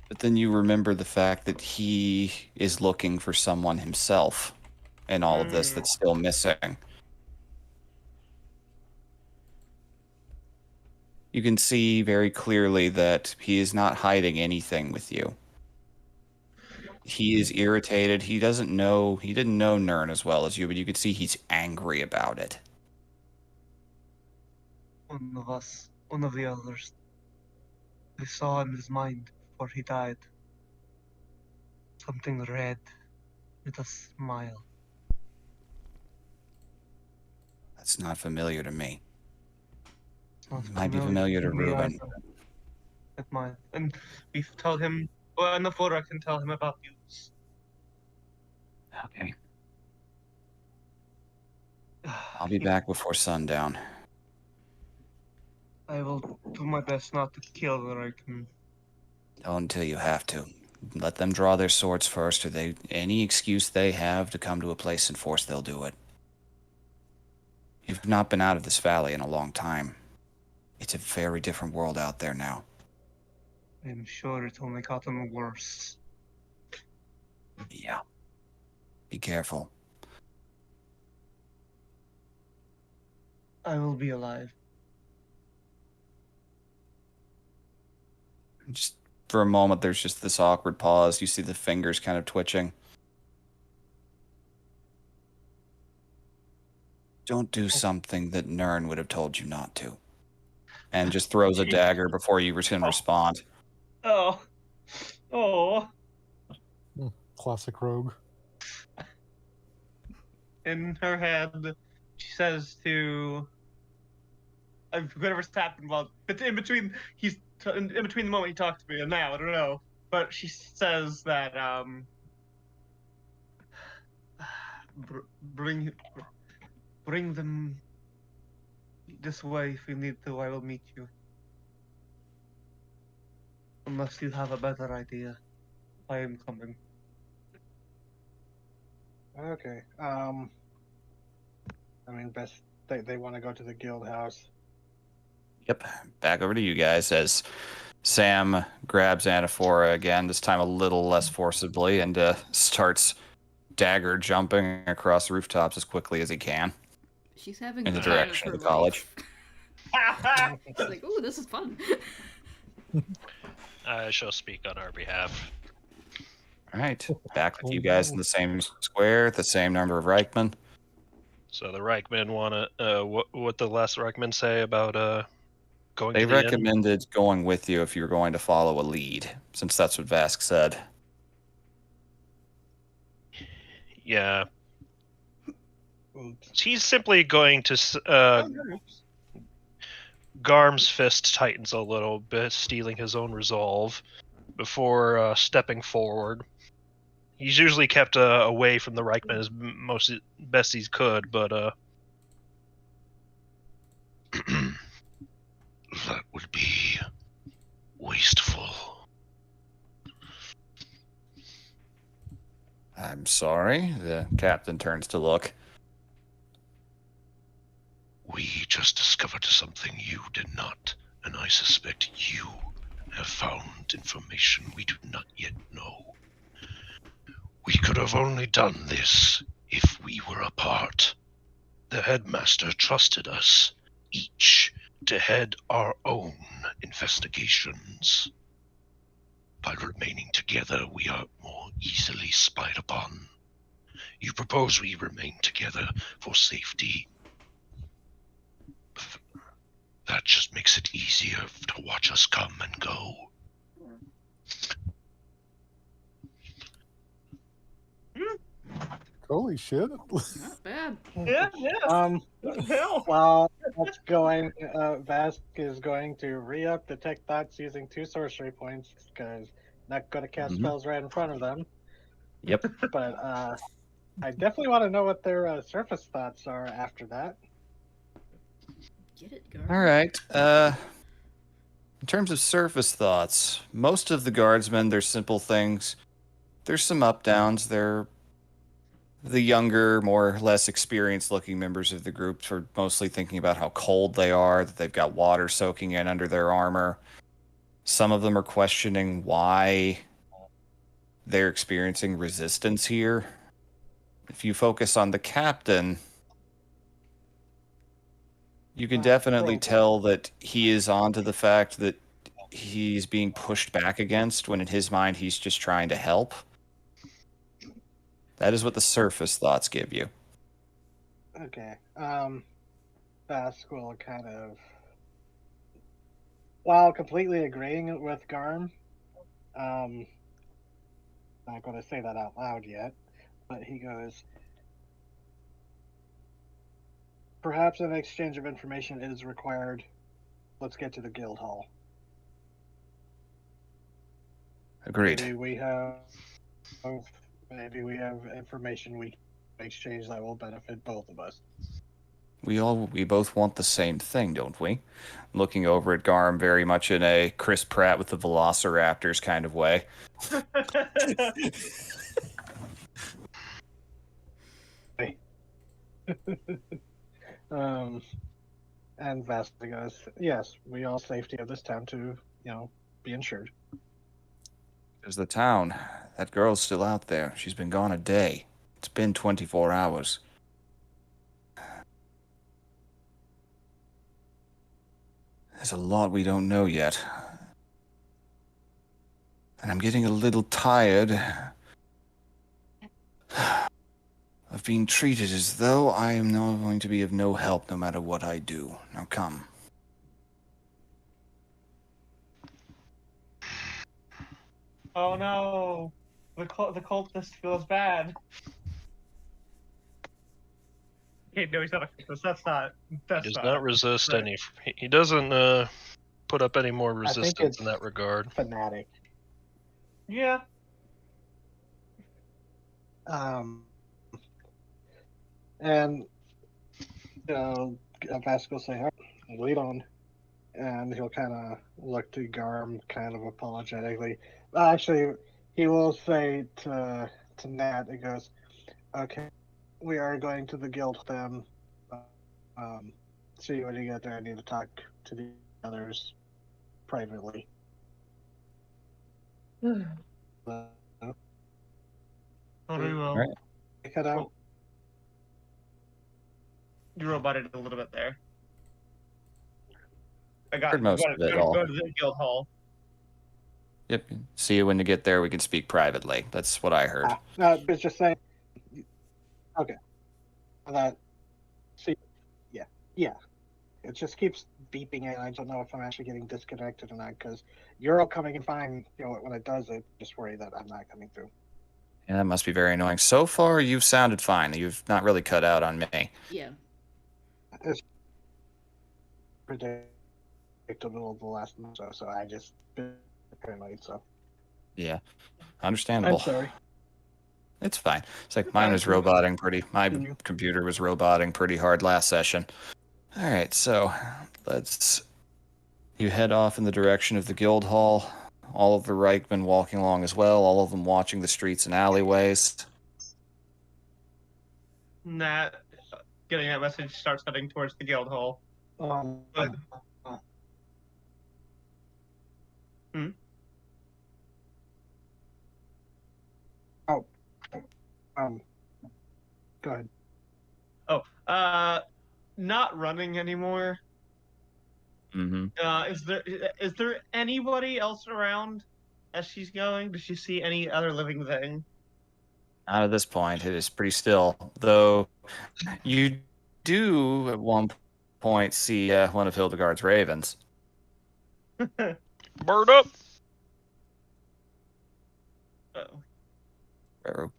But then you remember the fact that he is looking for someone himself in all of this that's still missing. You can see very clearly that he is not hiding anything with you. He is irritated. He didn't know Nern as well as you, but you could see he's angry about it. One of the others. I saw in his mind before he died. Something red with a smile. That's not familiar to me. It's not Might be familiar to me Reuben. either. It might. And we've told him, well, enough I can tell him about you. Okay. I'll be back before sundown. I will do my best not to kill what I can. Don't until you have to. Let them draw their swords first, or any excuse they have to come to a place in force, they'll do it. You've not been out of this valley in a long time. It's a very different world out there now. I'm sure it's only gotten worse. Yeah. Be careful. I will be alive. Just for a moment, there's just this awkward pause. You see the fingers kind of twitching. Don't do something that Nern would have told you not to. And just throws a dagger before you can respond. Oh. Oh. Classic rogue. In her head, she says to. Whatever's happened, well, but in between, in between the moment he talked to me and now, I don't know. But she says that, bring them this way if you need to. I will meet you. Unless you have a better idea, I am coming. Okay. I mean, best they want to go to the guild house. Yep. Back over to you guys as Sam grabs Anaphora again, this time a little less forcibly, and starts dagger jumping across rooftops as quickly as he can She's having in the the time direction of of her the college. life. It's like, ooh, this is fun. I shall speak on our behalf. All right. Back with you guys in the same square, the same number of Reichman. So the Reichman want to. What the last Reichman say about going They to the inn? recommended going with you if you were going to follow a lead, since that's what Vask said. Yeah, Oops. he's simply going to. Garm's fist tightens a little bit, stealing his own resolve before stepping forward. He's usually kept away from the Reichman as best he could, but that would be wasteful. I'm sorry. The captain turns to look. We just discovered something you did not, and I suspect you have found information we do not yet know. We could have only done this if we were apart. The headmaster trusted us, each, to head our own investigations. By remaining together, we are more easily spied upon. You propose we remain together for safety. That just makes it easier to watch us come and go. Holy shit. Not bad. Yeah. Hell. While that's going, Vask is going to re-up detect thoughts using 2 sorcery points because not going to cast Mhm. spells right in front of them. Yep. But I definitely want to know what their surface thoughts are after that. Get it, Gar. All right. In terms of surface thoughts, most of the guardsmen, they're simple things. There's some up downs. They're the younger, more or less experienced looking members of the group are mostly thinking about how cold they are, that they've got water soaking in under their armor. Some of them are questioning why they're experiencing resistance here. If you focus on the captain, you can definitely Thank you. tell that he is onto the fact that he's being pushed back against when in his mind he's just trying to help. That is what the surface thoughts give you. Okay. Vask will kind of, while completely agreeing with Garm, not going to say that out loud yet, but he goes, perhaps an exchange of information is required. Let's get to the guild hall. Agreed. Maybe we have information we can exchange that will benefit both of us. We both want the same thing, don't we? Looking over at Garm very much in a Chris Pratt with the Velociraptors kind of way. And Vasta goes, yes, we all safety of this town to, be insured. There's the town. That girl's still out there. She's been gone a day. It's been 24 hours. There's a lot we don't know yet. And I'm getting a little tired of being treated as though I am not going to be of no help no matter what I do. Now come. Oh no, the cultist feels bad. Okay, no, he's not a cultist. That's He does not. not resist right. any. He doesn't put up any more I think resistance it's in that regard. fanatic. Yeah. And Vasco will say, all right, lead on. And he'll kind of look to Garm kind of apologetically. Actually, he will say to Nat, he goes, okay, we are going to the guild then. See when you get there, I need to talk to the others privately. Totally will. Right. Cut out. You roboted a little bit there. I got Heard most of it all. Go to the guild hall. Yep. See you when you get there. We can speak privately. That's what I heard. No, it's just saying. Okay. That. See. Yeah. It just keeps beeping, and I don't know if I'm actually getting disconnected or not because you're all coming in fine. When it does it, just worry that I'm not coming through. Yeah, that must be very annoying. So far, you've sounded fine. You've not really cut out on me. Yeah. It's predictable the last month or so. I just been paranoid. So. Yeah, understandable. I'm sorry. It's fine. It's like mine was roboting pretty. My computer was roboting pretty hard last session. All right, so you head off in the direction of the guild hall. All of the Reichman walking along as well. All of them watching the streets and alleyways. Nat, getting that message, starts heading towards the guild hall. But Go ahead. Not running anymore. Mm-hmm. Is there anybody else around as she's going? Does she see any other living thing? Not at this point. It is pretty still. Though you do at one point see one of Hildegard's ravens. Bird up. Oh.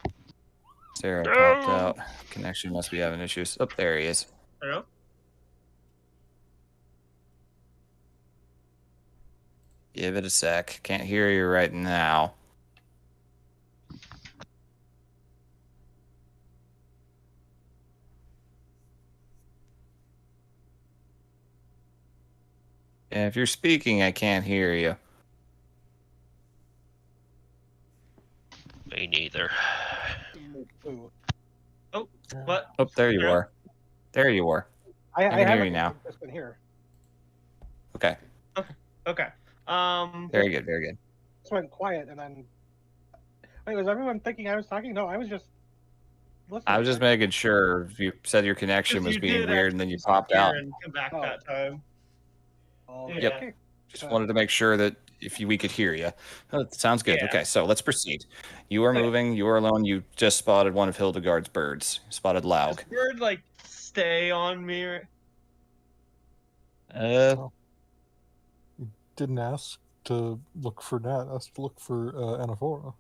Sarah popped out. Connection must be having issues. Oh, there he is. Hello? Give it a sec. Can't hear you right now. Yeah, if you're speaking, I can't hear you. Me neither. Damn. Oh, what? Oh, there you are. There you are. I can hear haven't you now. just been here. Okay. Okay. Very good. Very good. Just went quiet, and then. Wait, was everyone thinking I was talking? No, I was just. Listening. I was just making sure. You said your connection was You being did weird, and then you actually popped disappear out. and come back Oh. that time. Yep. Okay. Just wanted to make sure that we could hear you. Oh, that sounds good. Yeah. Okay, so let's proceed. You are Okay. moving. You are alone. You just spotted one of Hildegard's birds. You spotted Laug. Does bird stay on me? Didn't ask to look for Nat. Asked to look for Anaphora.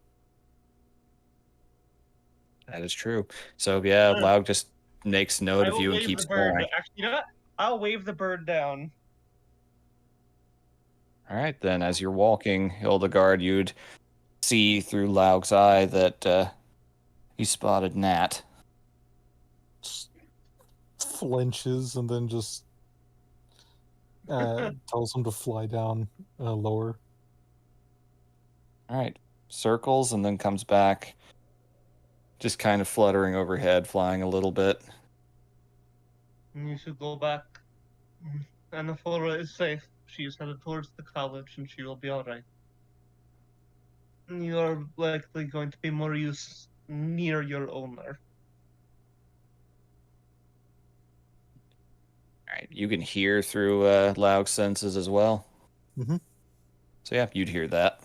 That is true. So yeah, Laug just makes note I of will you and wave keeps the bird. going. Actually, you know what? I'll wave the bird down. All right, then, as you're walking, Hildegard, you'd see through Laug's eye that you spotted Nat. Just flinches and then just tells him to fly down lower. All right, circles and then comes back, just kind of fluttering overhead, flying a little bit. You should go back. Anaphora is safe. She is headed towards the college, and she will be all right. You are likely going to be more use near your owner. All right, you can hear through Laug's senses as well. Mm-hmm. So yeah, you'd hear that.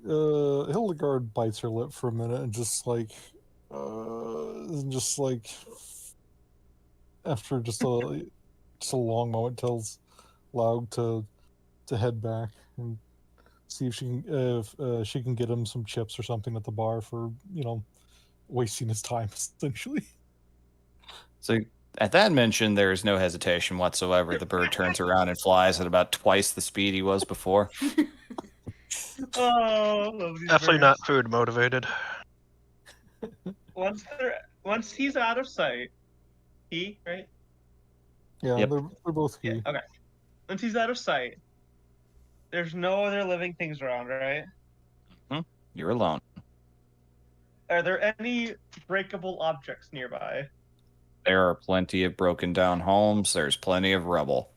Hildegard bites her lip for a minute and just like after just a long moment tells Laug to head back and see if she can get him some chips or something at the bar for wasting his time essentially. So at that mention, there is no hesitation whatsoever. The bird turns around and flies at about twice the speed he was before. Oh, love these Definitely birds. not food motivated. Once he's out of sight, right? Yeah, Yep. they're both he. Yeah. Okay. Once he's out of sight, there's no other living things around, right? You're alone. Are there any breakable objects nearby? There are plenty of broken down homes. There's plenty of rubble.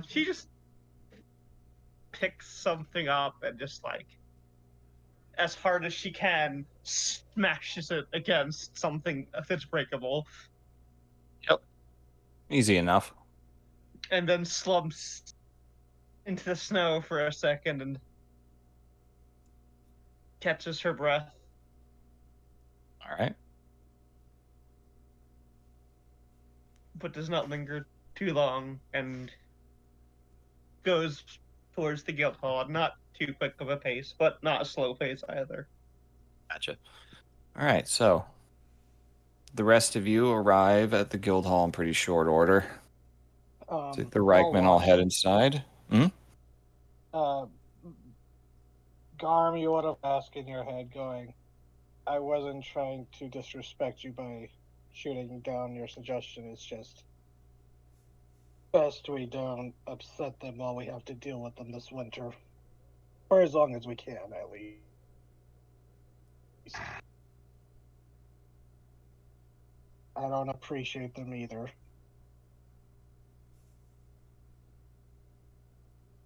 She just picks something up and just like, as hard as she can, smashes it against something that's breakable, Easy enough. and then slumps into the snow for a second and catches her breath. All right. But does not linger too long and goes towards the guild hall. Not too quick of a pace, but not a slow pace either. Gotcha. All right, so the rest of you arrive at the guild hall in pretty short order. So the Reichman all head inside. Garm, you would have asked in your head going, I wasn't trying to disrespect you by shooting down your suggestion. It's just best we don't upset them while we have to deal with them this winter. For as long as we can, at least. I don't appreciate them either.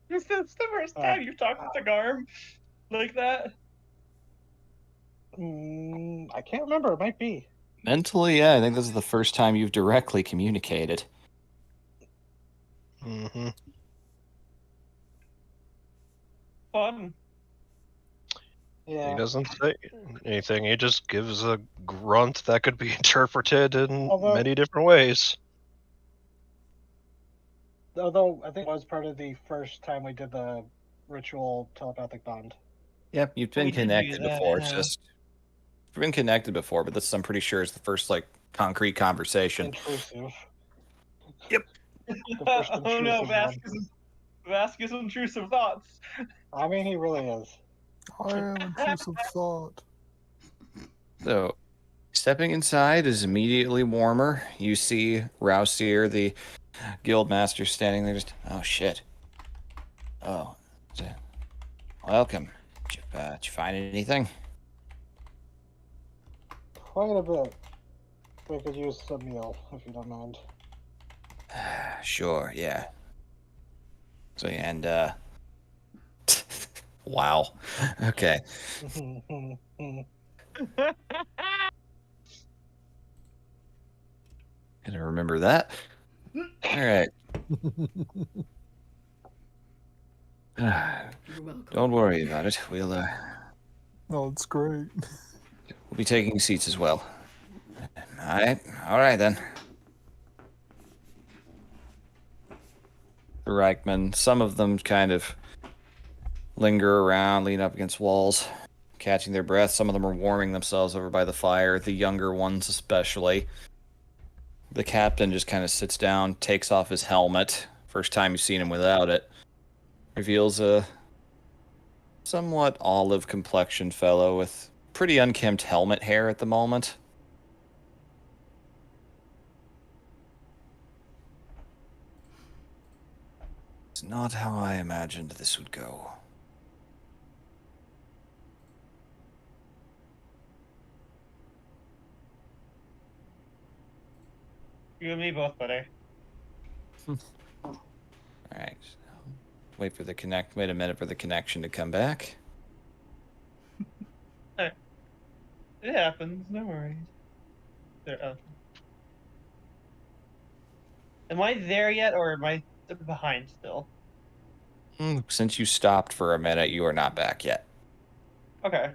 It's the first time you've talked to Garm like that. I can't remember. It might be. Mentally, yeah, I think this is the first time you've directly communicated. Mm-hmm. Fun. Yeah. He doesn't say anything. He just gives a grunt that could be interpreted in many different ways. Although I think it was part of the first time we did the ritual telepathic bond. Yep, you've been We did do connected that, before. It's yeah. just you've been connected before, but this I'm pretty sure is the first like concrete conversation. Intrusive. Yep. The first Oh no, intrusive Vasquez intrusive thoughts. I mean, he really is. I am intrusive thought. So, stepping inside is immediately warmer. You see Rousier, the guild master, standing there just, oh shit. Oh, welcome. Did you find anything? Quite a bit. We could use some meal, if you don't mind. Sure, yeah. So, and, wow. Okay. Gonna remember that. All right. You're welcome. Don't worry about it. We'll It's great. be taking seats as well. All right then. The Reichman, some of them kind of linger around, lean up against walls, catching their breath. Some of them are warming themselves over by the fire, the younger ones especially. The captain just kind of sits down, takes off his helmet. First time you've seen him without it. Reveals a somewhat olive complexioned fellow with pretty unkempt helmet hair at the moment. It's not how I imagined this would go. You and me both, buddy. Alright. Wait a minute for the connection to come back. It happens, no worries. There, am I there yet, or am I behind still? Since you stopped for a minute, you are not back yet. Okay.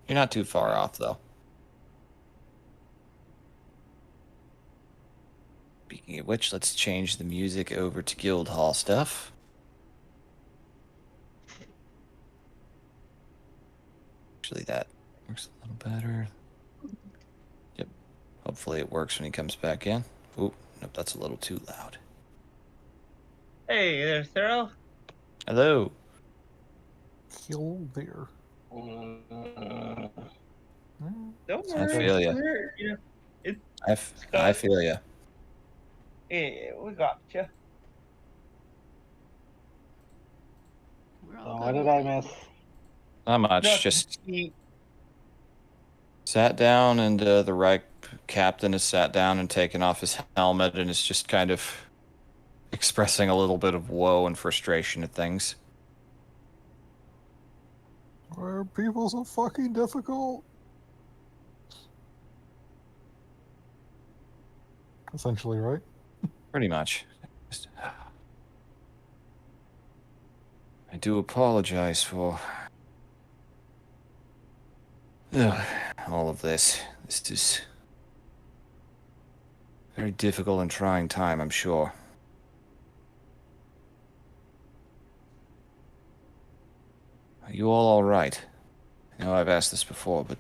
You're not too far off, though. Speaking of which, let's change the music over to Guildhall stuff. Actually, that works a little better. Yep. Hopefully it works when he comes back in. Oop, nope, that's a little too loud. Hey there, Cyril. Hello. Kill there. Don't I worry. feel ya. I feel ya. Yeah, we got you. We're Oh, all what good did I with it. miss? Not much, No, just he- sat down, and the Reich captain has sat down and taken off his helmet and is just kind of expressing a little bit of woe and frustration at things. Why are people so fucking difficult? Essentially, right? Pretty much. I do apologize for all of this. This is a very difficult and trying time, I'm sure. Are you all right? I know I've asked this before, but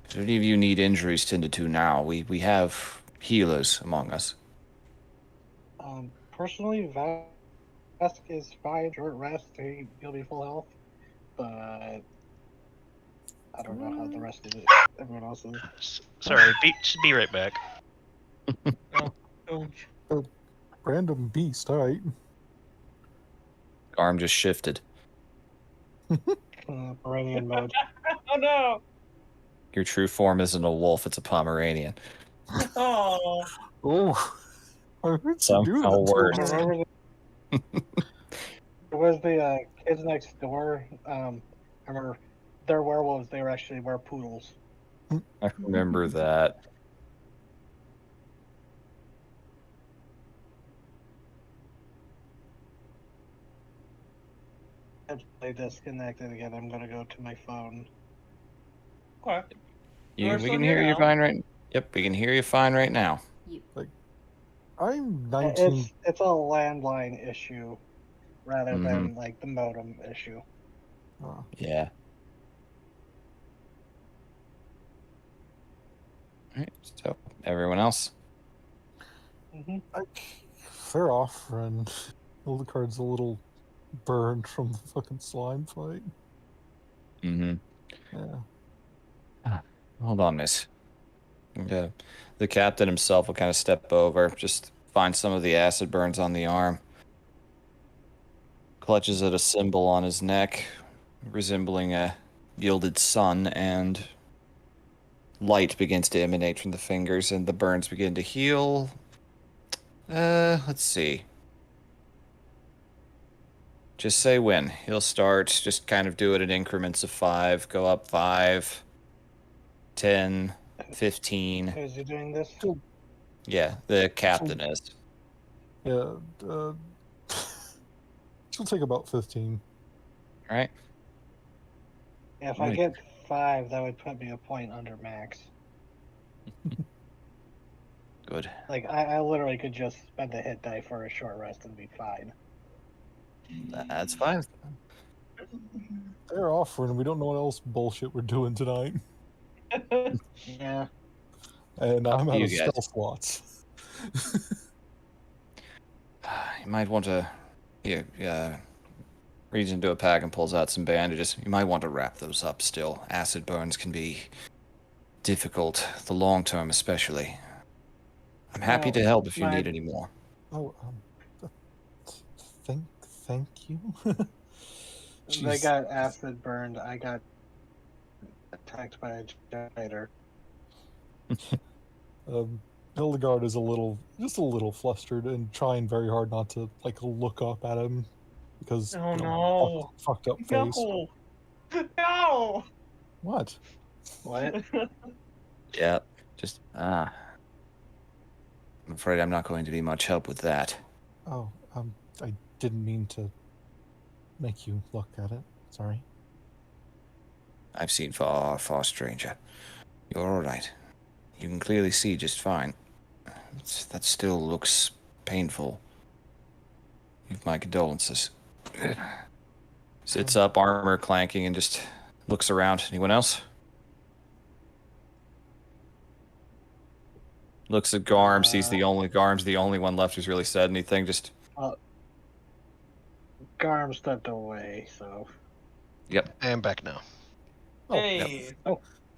if any of you need injuries tended to now, we have healers among us. Personally, Vesk is fine. Short rest, he'll be full health. But I don't know how the rest of everyone else is. Sorry, be right back. Oh, Random beast, alright. Arm just shifted. Iranian mode. oh no! Your true form isn't a wolf, it's a Pomeranian. Oh. Oh, I heard you do Somehow that worse. to him. Remember it was the kids next door. I remember they're werewolves. They were actually werpoodles. I remember that. If they disconnected again, I'm gonna go to my phone. Okay. We We're still can here hear you now. fine right. Yep, we can hear you fine right now. I'm 19. It's a landline issue rather Mhm. than like the modem issue. Yeah. All right. So everyone else. Mm-hmm. They're off, and Ildicard's a little burned from the fucking slime fight. Mm-hmm. Yeah. Hold on, miss. Yeah. The captain himself will kind of step over, just find some of the acid burns on the arm. Clutches at a symbol on his neck, resembling a gilded sun, and light begins to emanate from the fingers, and the burns begin to heal. Let's see. Just say when. He'll start, just kind of do it in increments of 5. Go up 5, 10, 15. Is he doing this? Yeah, the captain is. Yeah. She'll take about 15. All right. Yeah, if I Right. get 5, that would put me a point under max. Good. Like I literally could just spend a hit die for a short rest and be fine. That's fine. They're offering. We don't know what else bullshit we're doing tonight. Yeah. And I'm out You of guys. spell slots. You might want to. Reads into a pack and pulls out some bandages. You might want to wrap those up still. Acid burns can be difficult, the long term especially. I'm happy Well, to help if you my- need any more. Oh, thank you. They Jeez. got acid burned. I got attacked by a generator. Hildegard is just a little flustered and trying very hard not to look up at him because Oh no! fucked up face. No! No! What? What? Yeah, just I'm afraid I'm not going to be much help with that. Oh, I didn't mean to make you look at it. Sorry. I've seen far, far stranger. You're all right. You can clearly see just fine. That still looks painful. Give my condolences. Sits up, armor clanking, and just looks around. Anyone else? Looks at Garm, sees Garm's the only one left who's really said anything. Just Garm stepped away, so. yep. I'm back now. Hey!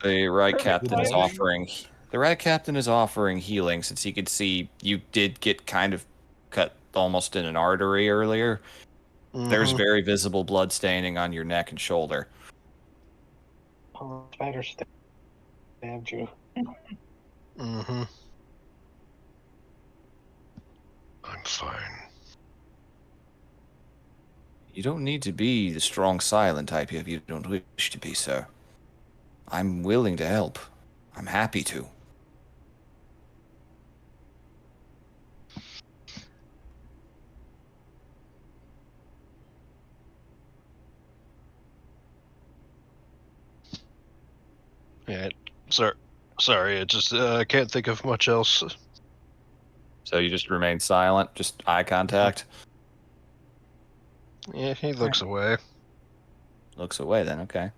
The right Perfect captain is timing. offering. The right captain is offering healing since he could see you did get kind of cut almost in an artery earlier. There's Mhm. very visible blood staining on your neck and shoulder. Oh, spider stabbed you. Mhm. I'm fine. You don't need to be the strong silent type if you don't wish to be, sir. I'm willing to help. I'm happy to. Yeah. Sorry. I just I can't think of much else. So you just remain silent, just eye contact. Yeah, he looks away. Looks away then, okay.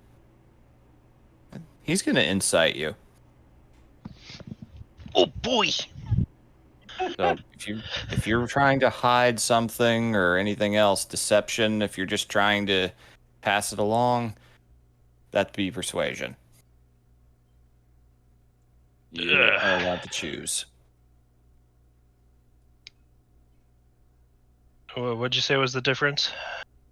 He's gonna incite you. Oh boy. So if you're trying to hide something or anything else, deception, if you're just trying to pass it along, that'd be persuasion. You are allowed to choose. What'd you say was the difference?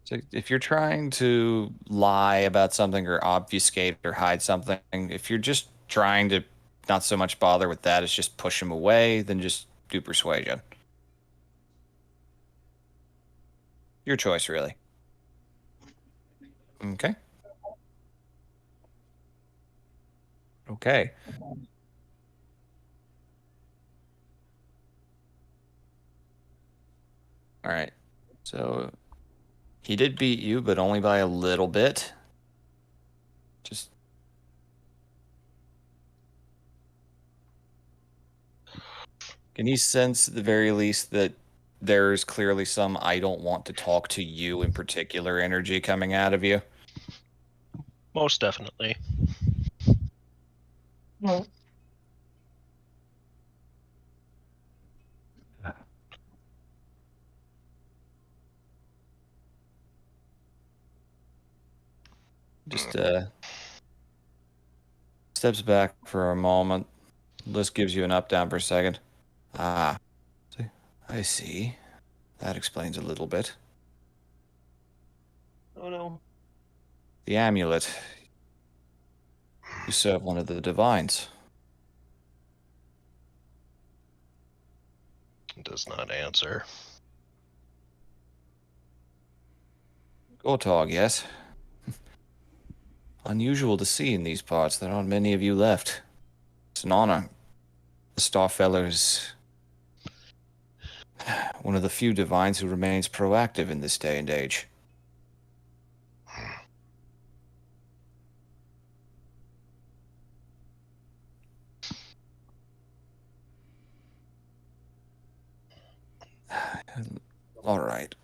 So if you're trying to lie about something or obfuscate or hide something, if you're just trying to not so much bother with that, it's just push him away, then just do persuasion. Your choice, really. Okay. Okay. All right. So he did beat you, but only by a little bit. Just can you sense at the very least that there's clearly some I don't want to talk to you in particular energy coming out of you? Most definitely. Just steps back for a moment. List gives you an up down for a second. Ah, I see. That explains a little bit. Oh no. The amulet. You serve one of the divines. Does not answer. Gortog, yes. Unusual to see in these parts. There aren't many of you left. It's an honor. The Starfeller is one of the few divines who remains proactive in this day and age. All right.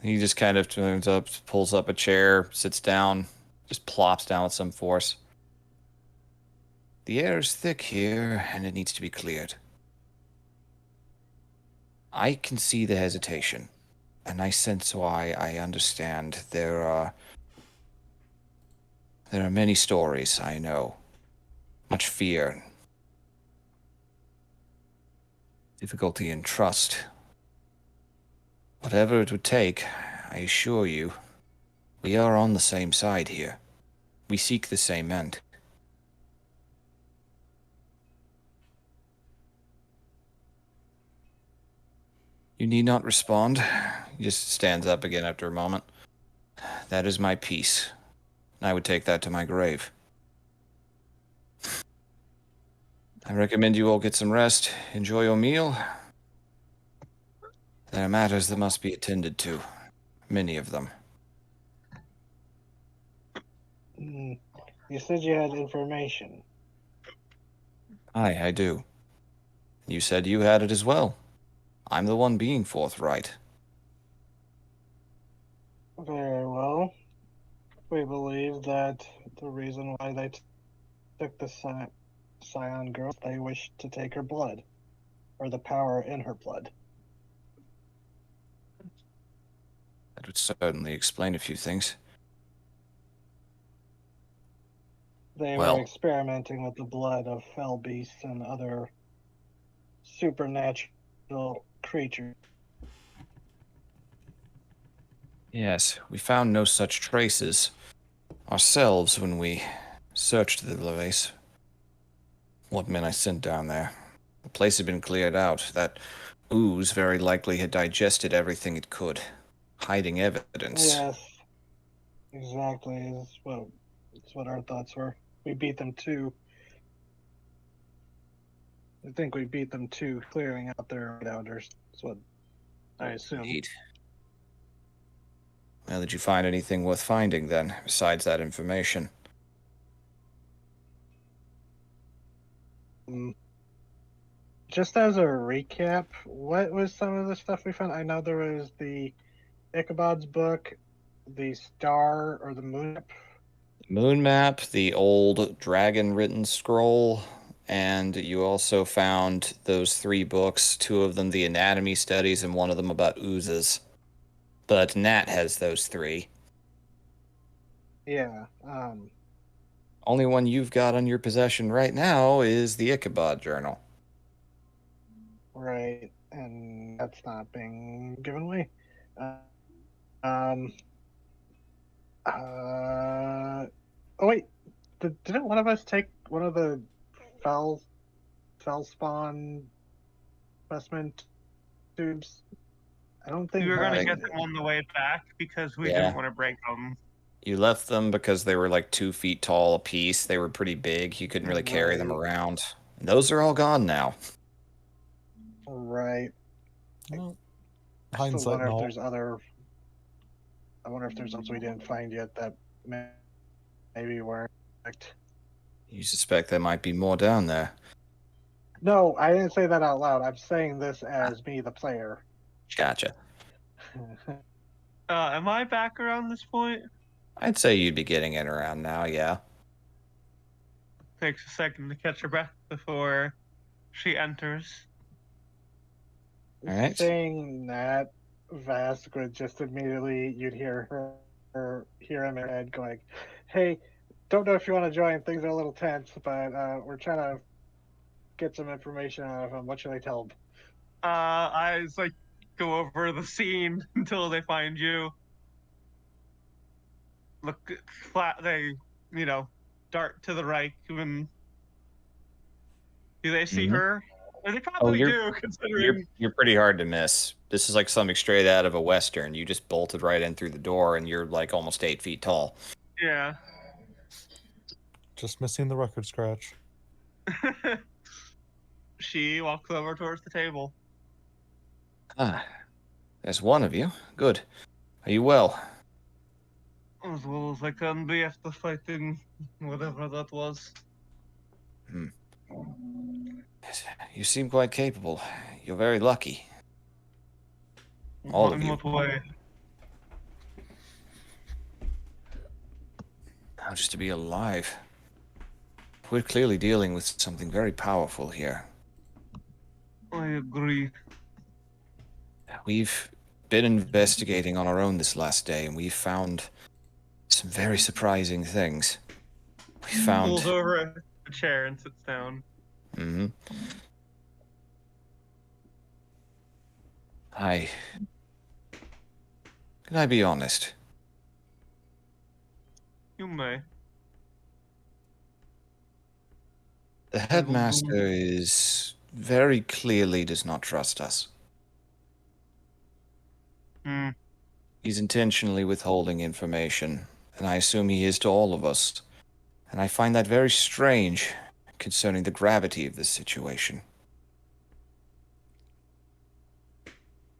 He just kind of turns up, pulls up a chair, sits down, just plops down with some force. The air is thick here, and it needs to be cleared. I can see the hesitation, and I sense why. I understand. There are many stories, I know. Much fear. Difficulty in trust. Whatever it would take, I assure you, we are on the same side here. We seek the same end. You need not respond. He just stands up again after a moment. That is my peace. I would take that to my grave. I recommend you all get some rest, enjoy your meal. There are matters that must be attended to. Many of them. You said you had information. Aye, I do. You said you had it as well. I'm the one being forthright. Very well. We believe that the reason why they took the Scion girl, they wished to take her blood, or the power in her blood. That would certainly explain a few things. They Well. were experimenting with the blood of fell beasts and other supernatural creatures. Yes, we found no such traces ourselves when we searched the place. What men I sent down there. The place had been cleared out. That ooze very likely had digested everything it could, hiding evidence. Yes, exactly. Is what our thoughts were. We beat them too. I think we beat them too, clearing out their outers. That's what I assume. Indeed. Well, did you find anything worth finding then, besides that information? Just as a recap, what was some of the stuff we found? I know there was the Ichabod's book, the star or the moon map. Moon map, the old dragon-written scroll, and you also found those 3 books, 2 of them the anatomy studies and one of them about oozes. But Nat has those 3. Yeah. Only one you've got on your possession right now is the Ichabod journal. Right, and that's not being given away. Oh wait, didn't one of us take one of the fell spawn specimen tubes? I don't think We were going to Right. get them on the way back because we Yeah. didn't want to break them. You left them because they were like 2 feet tall a piece. They were pretty big. You couldn't really carry them Right. around. Those are all gone now. Right. Well, I still hindsight wonder and if all. there's other. I wonder if there's ones we didn't find yet that maybe weren't. You suspect there might be more down there. No, I didn't say that out loud. I'm saying this as me, the player. Gotcha. Am I back around this point? I'd say you'd be getting in around now, yeah. Takes a second to catch her breath before she enters. All right. Saying that, Vask would just immediately, you'd hear hear him in her head going, "Hey, don't know if you want to join. Things are a little tense, but we're trying to get some information out of him. What should I tell him?" I just like go over the scene until they find you. Look flat. They, dart to the right. When do they see Mhm. her? Or they probably you're- do, considering. You're pretty hard to miss. This is like something straight out of a Western. You just bolted right in through the door and you're like almost 8 feet tall. Yeah. Just missing the record scratch. She walks over towards the table. Ah, there's one of you. Good. Are you well? As well as I can be after fighting whatever that was. You seem quite capable. You're very lucky. All of In you. what way? just to be alive. We're clearly dealing with something very powerful here. I agree. We've been investigating on our own this last day, and we've found some very surprising things. We Pulls found... over a chair and sits down. Mm-hmm. Can I be honest? You may. The headmaster is very clearly does not trust us. Hmm. He's intentionally withholding information, and I assume he is to all of us. And I find that very strange, concerning the gravity of this situation.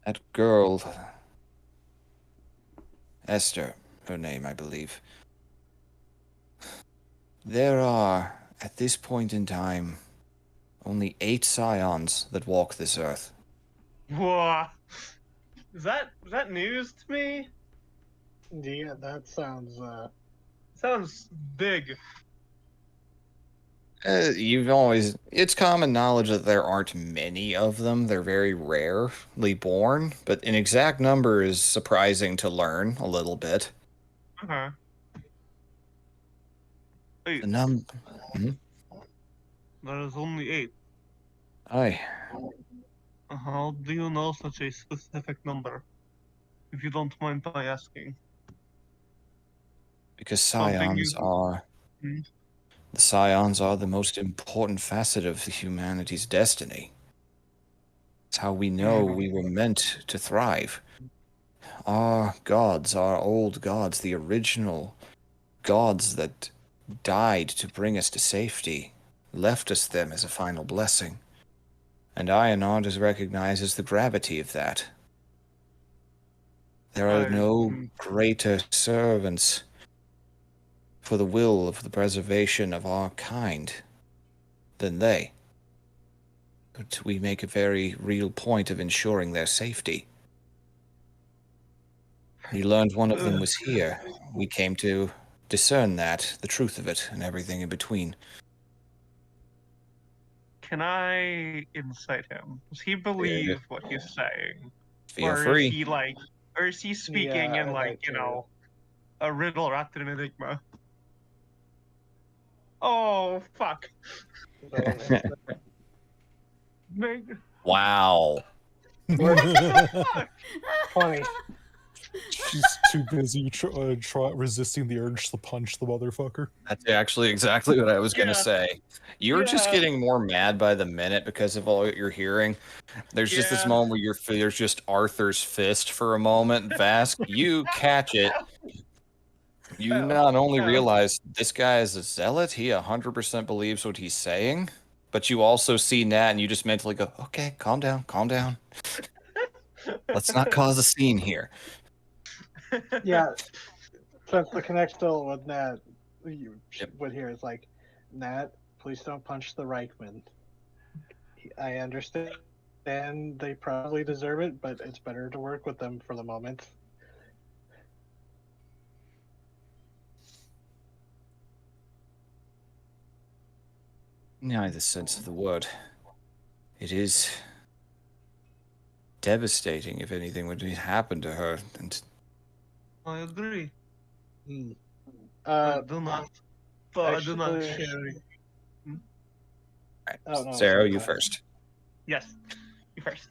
That girl, Esther, her name, I believe. There are, at this point in time, only 8 scions that walk this earth. Whoa. Is that news to me? Yeah, that sounds. Sounds big. It's common knowledge that there aren't many of them. They're very rarely born, but an exact number is surprising to learn a little bit. Uh-huh. Wait, Hmm? there is only 8. Aye, How do you know such a specific number? If you don't mind my asking. because Something scions you- are... Hmm? The scions are the most important facet of humanity's destiny. It's how we know we were meant to thrive. Our gods, our old gods, the original gods that died to bring us to safety, left us them as a final blessing. And Ionard recognizes the gravity of that. There are no greater servants for the will of the preservation of our kind than they. But we make a very real point of ensuring their safety. We learned one of them was here. We came to discern that, the truth of it, and everything in between. Can I incite him? Does he believe what he's saying? Feel Or free. is he speaking Yeah, in I'd like, like you to. know, a riddle wrapped in an enigma? Oh fuck. Make- Wow. Funny. She's too busy resisting the urge to punch the motherfucker. That's actually exactly what I was going to Yeah. say. You're just Yeah. getting more mad by the minute because of all that you're hearing. There's just this Yeah. moment where there's just Arthur's fist for a moment. Vask, you catch it. You not only realize this guy is a zealot, he 100% believes what he's saying, but you also see Nat and you just mentally go, okay, calm down, calm down. Let's not cause a scene here. Yeah, since the connect still with Nat, you Yep. would hear it's like, Nat, please don't punch the Reichman. I understand they probably deserve it, but it's better to work with them for the moment. Neither sense of the word. It is devastating if anything would happen to her. And I agree. Hmm. I do not actually- share. right, Oh, no, Sarah, sorry, you go ahead. first. Yes. You first.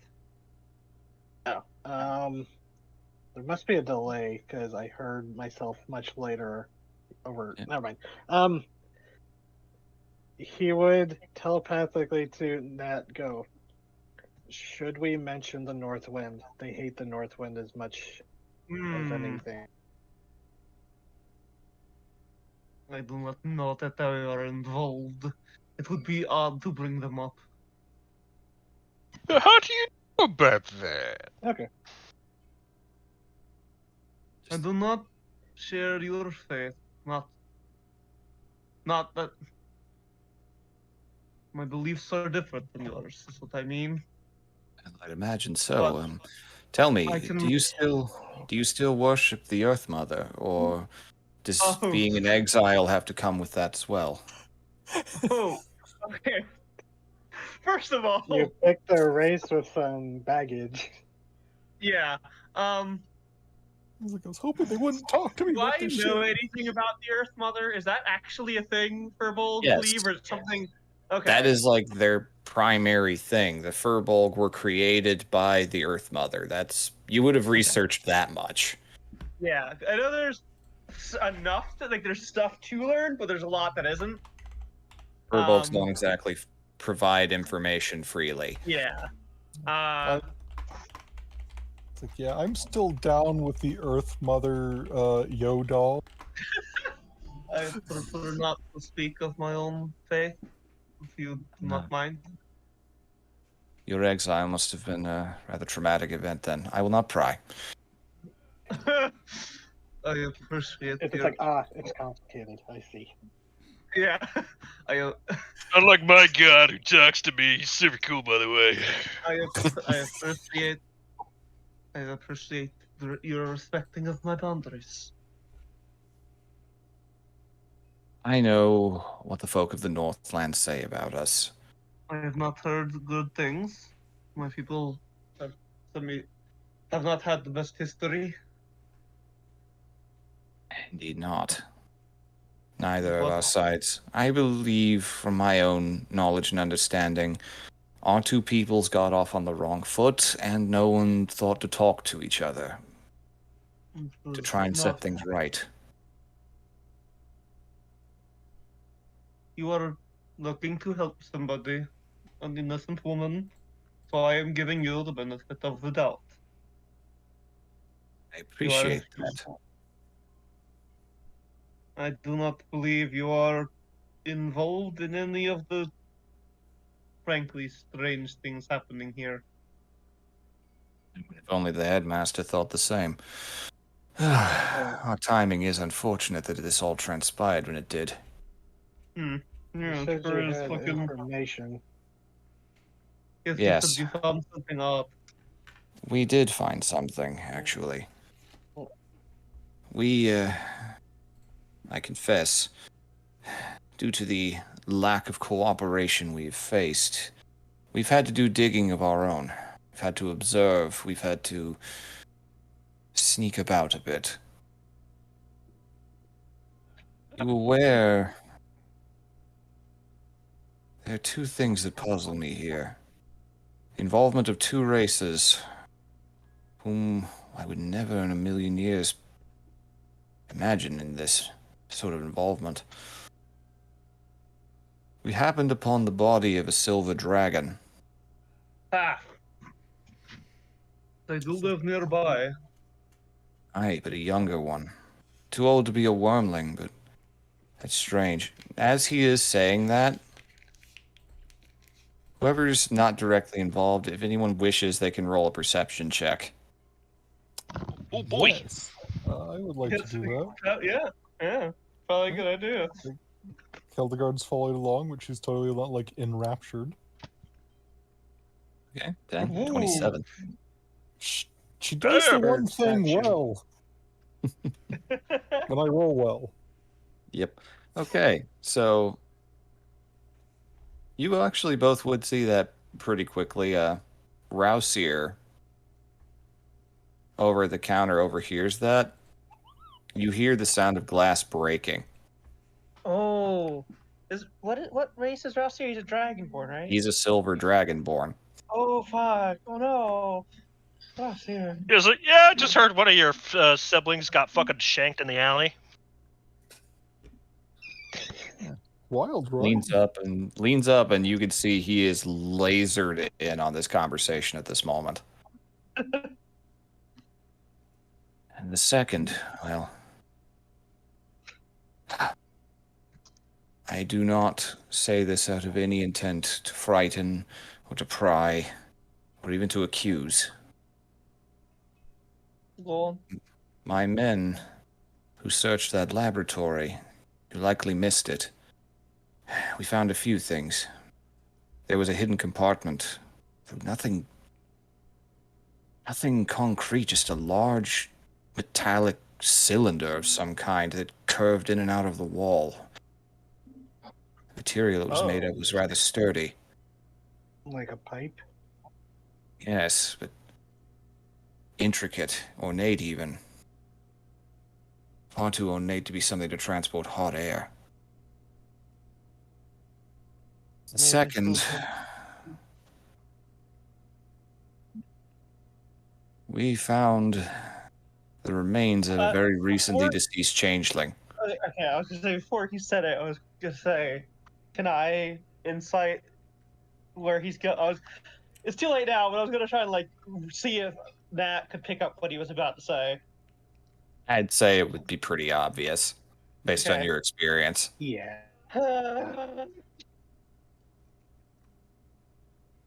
There must be a delay because I heard myself much later over. Yeah. Never mind. He would telepathically to Nat go, should we mention the North Wind? They hate the North Wind as much as anything. I do not know that they are involved. It would be odd to bring them up. How do you know about that? Okay. I do not share your faith. Not that my beliefs are different than yours. Is what I mean. I'd imagine so. But Tell me, I can- do you still worship the Earth Mother, or Does Oh. being in exile have to come with that as well? Oh, okay. First of all, You picked a race with some baggage. yeah. I was hoping they wouldn't talk to me Do about I this know shit. anything about the Earth Mother? Is that actually a thing for Bold Yes. Cleave or something? Okay. That is like their primary thing. The Furbolg were created by the Earth Mother. You would have researched that much. Yeah, I know there's enough that there's stuff to learn, but there's a lot that isn't. Furbolgs don't exactly provide information freely. Yeah. It's like, yeah, I'm still down with the Earth Mother Yo doll. I prefer not to speak of my own faith, if you do not mind. Your exile must have been a rather traumatic event then. I will not pry. I appreciate It's your... like, it's complicated. I see. Yeah. I Unlike my god who talks to me, he's super cool, by the way. I appreciate your respecting of my boundaries. I know what the folk of the Northland say about us. I have not heard good things. My people have not had the best history. Indeed not. Neither of our sides. I believe, from my own knowledge and understanding, our two peoples got off on the wrong foot, and no one thought to talk to each other to try and set things right. You are looking to help somebody, an innocent woman, so I am giving you the benefit of the doubt. I appreciate that. I do not believe you are involved in any of the frankly strange things happening here. If only the headmaster thought the same. Our timing is unfortunate that this all transpired when it did. Yeah, Said sure you is had fucking... information. Yes, Yes. you said you found something up. We did find something, actually. I confess, due to the lack of cooperation we've faced, we've had to do digging of our own. We've had to observe. We've had to sneak about a bit. You aware? There are two things that puzzle me here. The involvement of two races, whom I would never in a million years imagine in this sort of involvement. We happened upon the body of a silver dragon. Ah! They do live nearby. Aye, but a younger one. Too old to be a wormling, but that's strange. As he is saying that, whoever's not directly involved, if anyone wishes, they can roll a perception check. Oh boy! Yes. I would like to do that. Yeah. Probably a good idea. Hildegard's followed along, but she's totally not like enraptured. Okay, 10, Ooh. 27. She does the one thing Perception. well. And I roll well. Yep. Okay, so you actually both would see that pretty quickly. Rousier over at the counter overhears that. You hear the sound of glass breaking. Oh, what race is Ross here? He's a dragonborn, right? He's a silver dragonborn. Oh fuck! Oh no! Ross here. He was like, yeah, I just heard one of your siblings got fucking shanked in the alley. Wild, right? Leans up, and you can see he is lasered in on this conversation at this moment. And the second, well, I do not say this out of any intent to frighten or to pry or even to accuse. Go on. My men who searched that laboratory, you likely missed it. We found a few things. There was a hidden compartment. Nothing concrete, just a large metallic cylinder of some kind that curved in and out of the wall. The material it was made of was rather sturdy. Like a pipe. Yes, but intricate, ornate even. Far too ornate to be something to transport hot air. The second, we found the remains of a very recently deceased changeling. Okay, I was gonna say before he said it, I was gonna say, can I insight where he's going? It's too late now, but I was gonna try and like see if Nat could pick up what he was about to say. I'd say it would be pretty obvious, based on Okay. your experience. Yeah.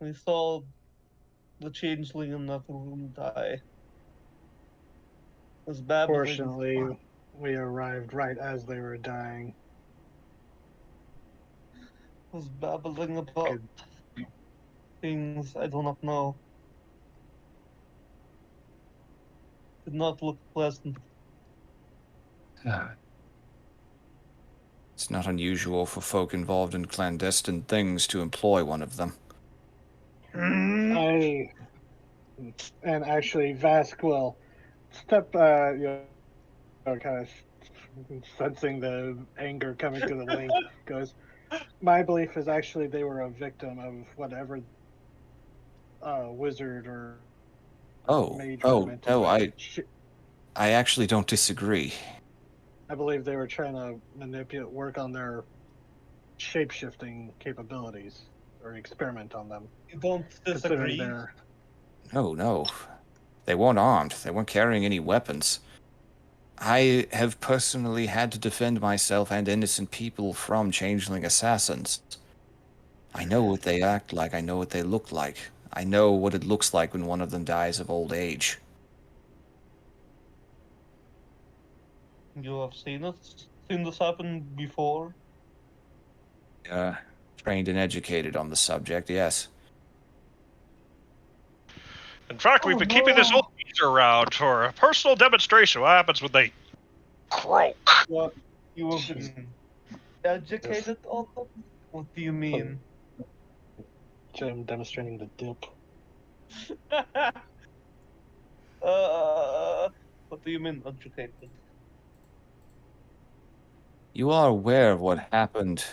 We saw the changeling in that room die. It was babbling. Fortunately, we arrived right as they were dying. Was babbling about Good. things I do not know. Did not look pleasant. It's not unusual for folk involved in clandestine things to employ one of them. And actually, Vask will step, kind of sensing the anger coming through the link, goes, my belief is actually they were a victim of whatever wizard or mage no, I actually don't disagree. I believe they were trying to work on their shape-shifting capabilities, or experiment on them. You don't disagree? No. They weren't armed. They weren't carrying any weapons. I have personally had to defend myself and innocent people from changeling assassins. I know what they act like. I know what they look like. I know what it looks like when one of them dies of old age. You have seen this happen before? Trained and educated on the subject, yes. In fact, we've been keeping this old geezer around for a personal demonstration. What happens when they croak? What? You have been educated on them? What do you mean? Jim demonstrating the dip. What do you mean educated? You are aware of what happened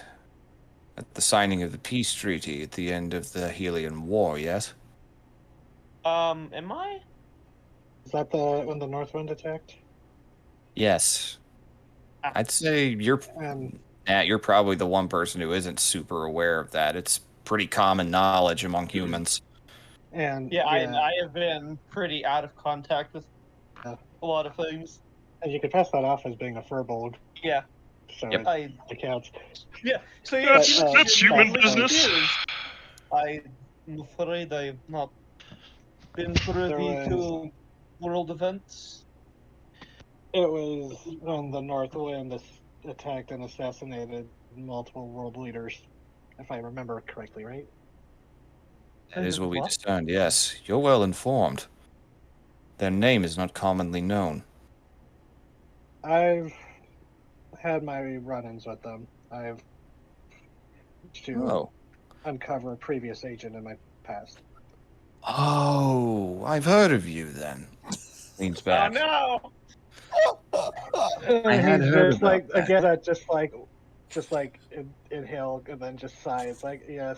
at the signing of the peace treaty at the end of the Helian War, yes? Am I? Is that when the Northwind attacked? Yes. I'd say you're probably the one person who isn't super aware of that. It's pretty common knowledge among humans. And I have been pretty out of contact with a lot of things. And you could pass that off as being a furbolg. Yeah. So Yep. it counts. Yeah. So That's human business. I'm afraid I've not been privy to world events. It was when the Northwind attacked and assassinated multiple world leaders, if I remember correctly, right? That is what we discerned, yes. You're well informed. Their name is not commonly known. I've had my run-ins with them. I've to uncover a previous agent in my past. Oh, I've heard of you then. Leans back. Oh no! I had heard about that. Again, I just inhale and then just sigh. It's like, yes,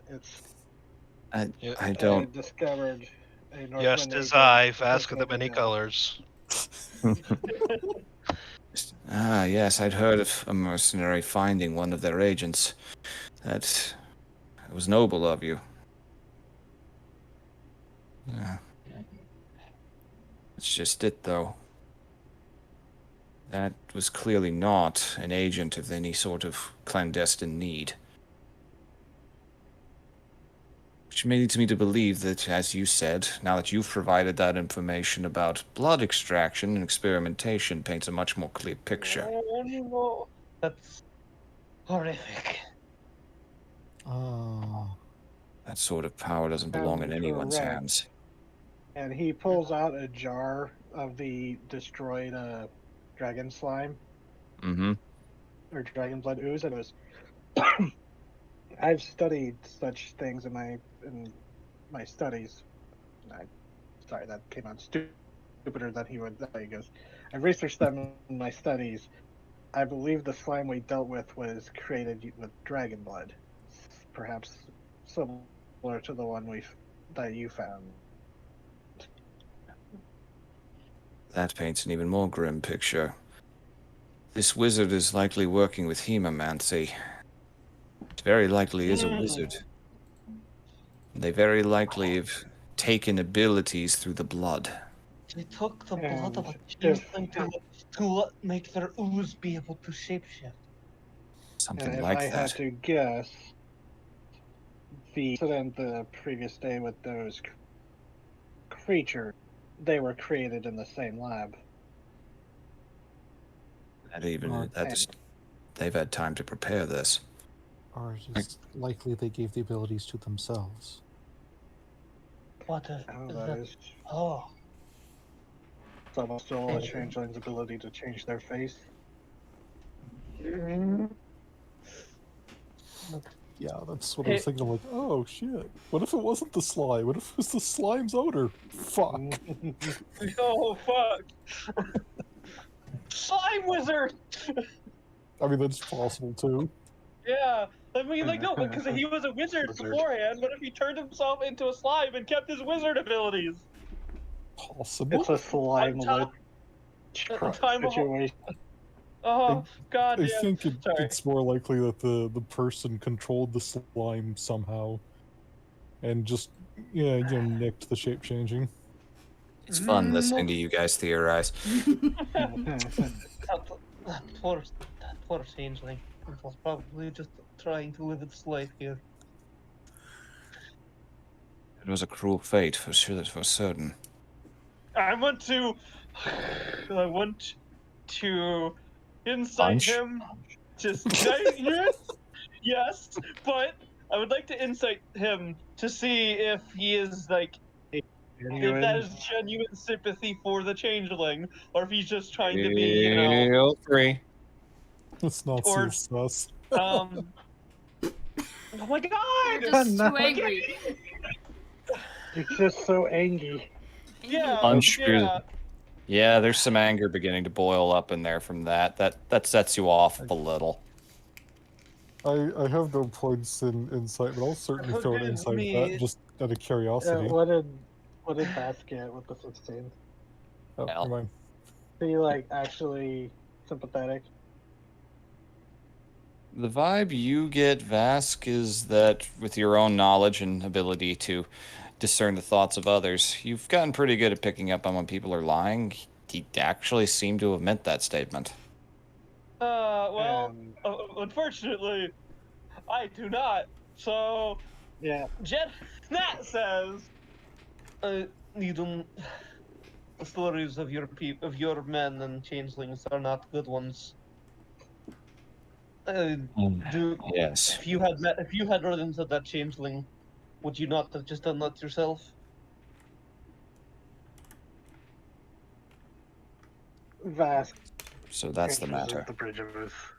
it's. I don't. I discovered a Northwind Yes, tis I, Vask of the many colors. Yes, I'd heard of a mercenary finding one of their agents. That was noble of you. That's just it, though. That was clearly not an agent of any sort of clandestine need. Which leads me to believe that, as you said, now that you've provided that information about blood extraction and experimentation, paints a much more clear picture. Oh no, that's horrific. That sort of power doesn't belong in anyone's Correct. hands. And he pulls out a jar of the destroyed dragon slime Mm-hmm. or dragon blood ooze, and it was. I've studied such things in my studies. I, sorry, that came out stupider than he would. There he goes. I've researched them in my studies. I believe the slime we dealt with was created with dragon blood, perhaps similar to the one that you found. That paints an even more grim picture. This wizard is likely working with hemomancy. It very likely is a wizard. They very likely have taken abilities through the blood. They took the blood of a And changeling to make their ooze be able to shapeshift. Something if like I that. had to guess, the incident the previous day with those creatures, they were created in the same lab. That is, they've had time to prepare this. Or just likely they gave the abilities to themselves. What if Oh, is that that? is Oh, someone stole a changeling's ability to change their face. Yeah, that's what I was thinking. I'm like, oh shit. What if it wasn't the slime? What if it was the slime's odor? Fuck. oh fuck! Slime wizard. I mean, that's possible too. Yeah, I mean, like no, because he was a wizard beforehand. What if he turned himself into a slime and kept his wizard abilities? Possible. It's a slime On time of situation. oh god, I yeah. think Sorry. it's more likely that the person controlled the slime somehow, and just nicked the shape changing. It's fun listening to you guys theorize. That poor changeling. It was probably just trying to live its life here. It was a cruel fate, for sure, for certain. I want to incite Punch? him. Just yes, but I would like to incite him to see if he is like if that is genuine sympathy for the changeling, or if he's just trying to be, Three. It's not or sus. oh my god! You're just too angry. It's just so angry. Yeah, Unscrew. yeah. Yeah, there's some anger beginning to boil up in there from that. That sets you off a little. I have no points in insight, but I'll certainly throw an insight at that, just out of curiosity. What did Bass get with the 16? Oh, Hell. never mind. Are you actually sympathetic? The vibe you get, Vask, is that with your own knowledge and ability to discern the thoughts of others, you've gotten pretty good at picking up on when people are lying. He actually seemed to have meant that statement. Well, unfortunately, I do not. So, yeah. Jet Nat says, you don't. The stories of your men and changelings are not good ones. Yes. If you had run into that changeling, would you not have just done that yourself? Vast. So that's the matter. The bridge of Earth.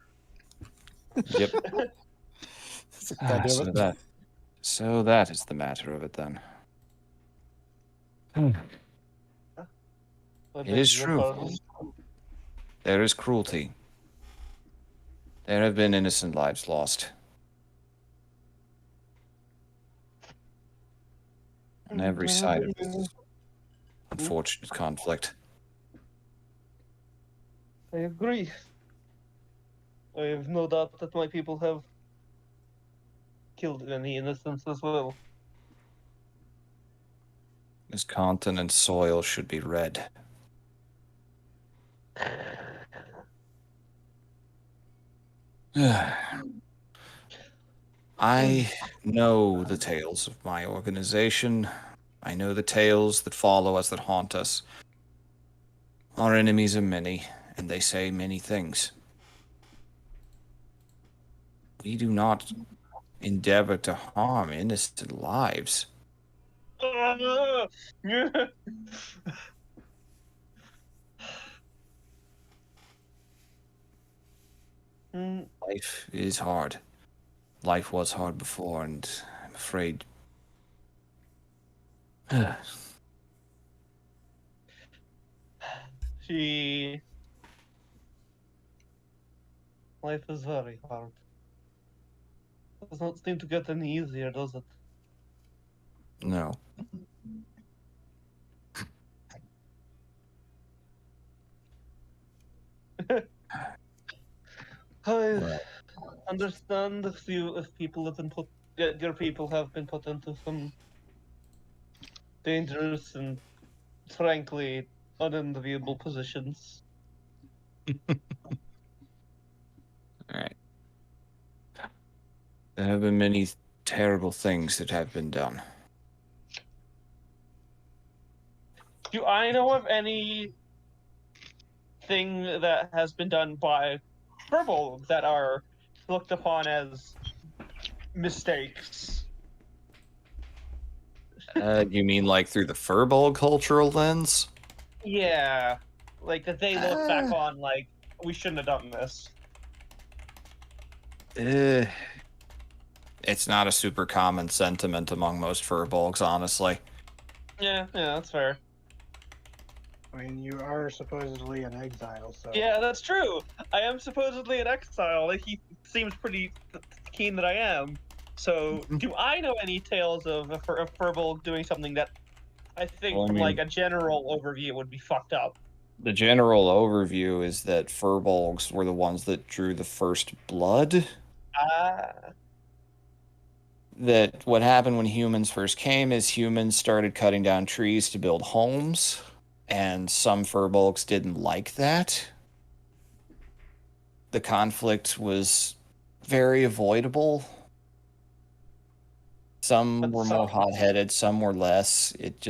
Yep. God damn it. So that is the matter of it then. It is true. There is cruelty. There have been innocent lives lost. On every side of this unfortunate conflict. I agree. I have no doubt that my people have killed many innocents as well. This continent's soil should be red. I know the tales of my organization. I know the tales that follow us, that haunt us. Our enemies are many, and they say many things. We do not endeavor to harm innocent lives. Mm, Life is hard. Life was hard before, and I'm afraid. she. Life is very hard. Does not seem to get any easier, does it? No. I Well, understand if people have been put, your people have been put into some dangerous and frankly unenviable positions. alright. There have been many terrible things that have been done. Do I know of any thing that has been done by verbal that are looked upon as mistakes? You mean like through the furball cultural lens? Yeah, like that they look back Uh, on like we shouldn't have done this. It's not a super common sentiment among most furbolgs, honestly. Yeah, that's fair. I mean, you are supposedly in exile, so Yeah, that's true. I am supposedly in exile. Like he seems pretty keen that I am. So, do I know any tales of a Furbolg doing something that I think, Well, I from like mean- a general overview, would be fucked up? The general overview is that furbolgs were the ones that drew the first blood. Ah, That what happened when humans first came is humans started cutting down trees to build homes, and some furbolgs didn't like that. The conflict was very avoidable. Some That were more sucks. hot-headed, some were less. It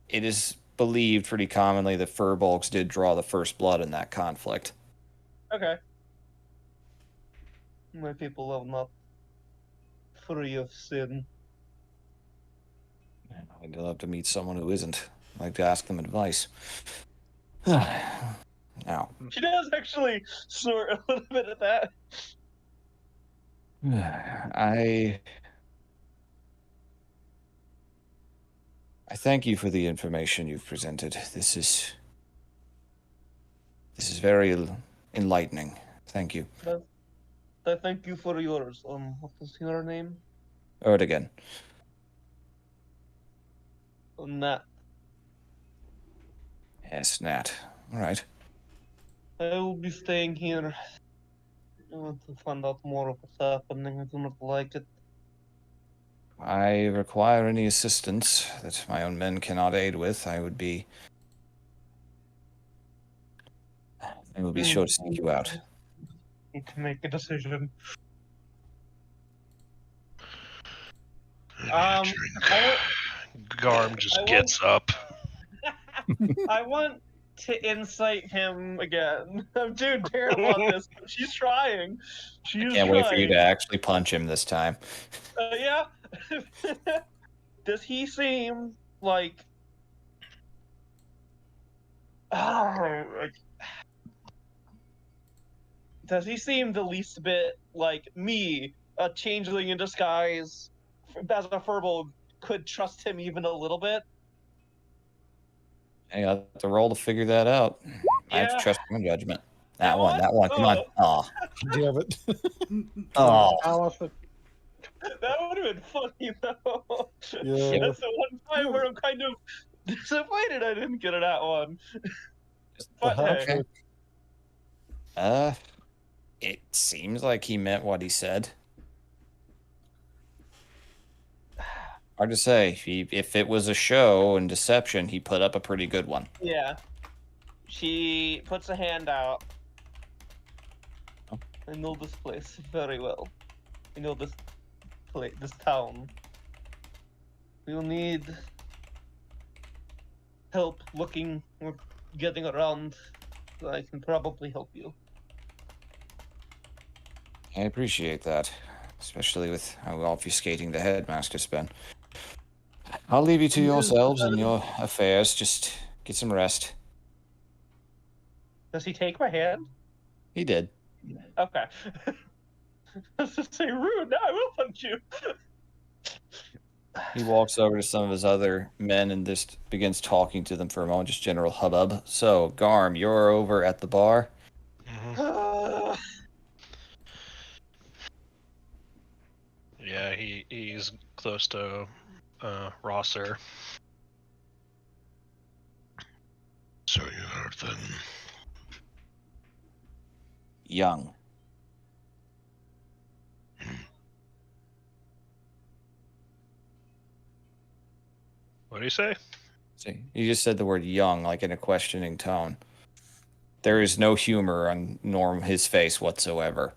is believed pretty commonly that furbolgs did draw the first blood in that conflict. Okay. My people are not free of sin. I'd love to meet someone who isn't. I'd like to ask them advice. Now, She does actually snort a little bit at that. I thank you for the information you've presented. This is very enlightening. Thank you. I thank you for yours. What is your name? Erdogan. Nat. Yes, Nat. All right. I will be staying here. I want to find out more of what's happening. I do not like it. I require any assistance that my own men cannot aid with. I will be sure to seek you out. Need to make a decision. Let me Um, drink. I Garm just I gets up. I want to incite him again. I'm doing terrible at this, but she's trying. She is Can't trying. wait for you to actually punch him this time. Yeah. Does he seem like? Like, does he seem the least bit like me, a changeling in disguise, as a Furbolg, could trust him even a little bit? I got to roll to figure that out. I have to Yeah. trust my judgment. That That one. Come on. Oh. Damn it. Oh. Alice would That would have been funny though. Yeah. That's the one time where I'm kind of disappointed I didn't get it at one. But hat hey, trick. It seems like he meant what he said. Hard to say. If it was a show and deception, he put up a pretty good one. yeah. She puts a hand out. Oh. I know this place very well. I know this town. We'll need help looking or getting around. I can probably help you. I appreciate that, especially with how obfuscating the headmaster's been. I'll leave you to yourselves and your affairs. Just get some rest. Does he take my hand? He did. Okay. Let's just say rude. Now I will punch you. He walks over to some of his other men and just begins talking to them for a moment, just general hubbub. So, Garm, you're over at the bar. Mhm. Yeah, he's close to Rosser. So you heard then. Young. What do you say? See, you just said the word young, like in a questioning tone. There is no humor on his face whatsoever.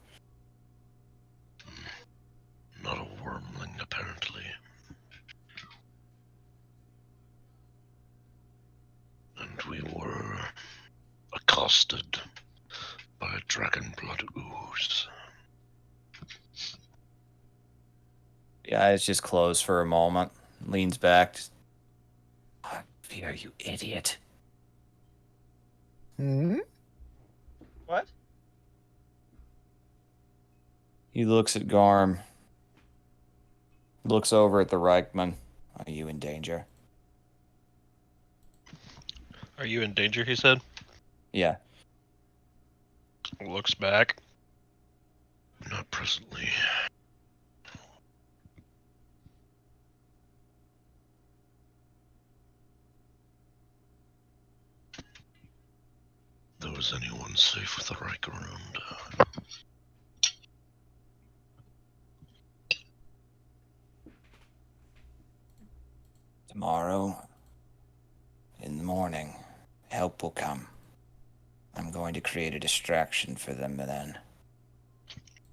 Not a wormling, apparently. And we were accosted by a dragon blood ooze. Yeah, it's just closed for a moment. Leans back. What fear, you idiot. Hmm? What? He looks at Garm. Looks over at the Reichman. Are you in danger? Are you in danger? He said. Yeah. Looks back. Not presently. Though is anyone safe with the Reich around? Tomorrow, in the morning, help will come. I'm going to create a distraction for them then.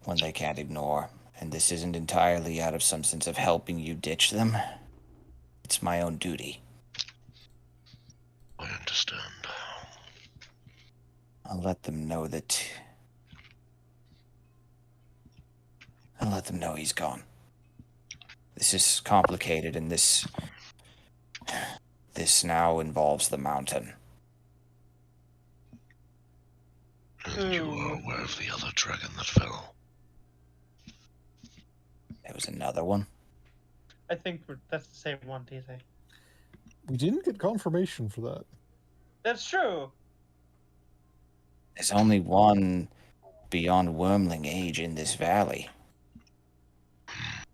One they can't ignore. And this isn't entirely out of some sense of helping you ditch them. It's my own duty. I understand. I'll let them know that... I'll let them know he's gone. This is complicated, and this now involves the mountain. And you are aware of the other dragon that fell? There was another one? I think that's the same one, TJ. We didn't get confirmation for that. That's true. There's only one beyond wormling age in this valley.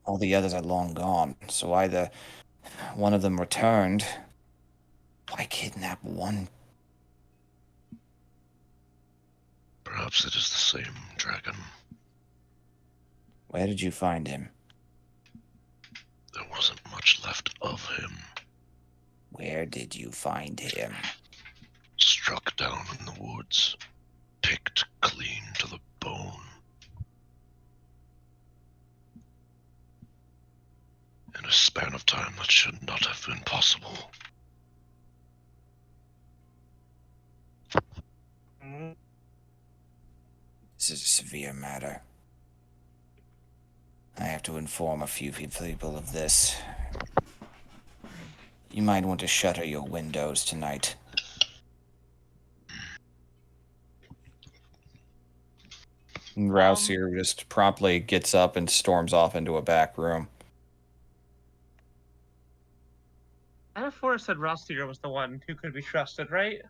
All the others are long gone, so either one of them returned. Why kidnap one? Perhaps it is the same dragon. Where did you find him? There wasn't much left of him. Where did you find him? Struck down in the woods. Picked clean to the bone. In a span of time that should not have been possible. This is a severe matter. I have to inform a few people of this. You might want to shutter your windows tonight. And Rousier just promptly gets up and storms off into a back room. Anaphora said Rostier was the one who could be trusted, right?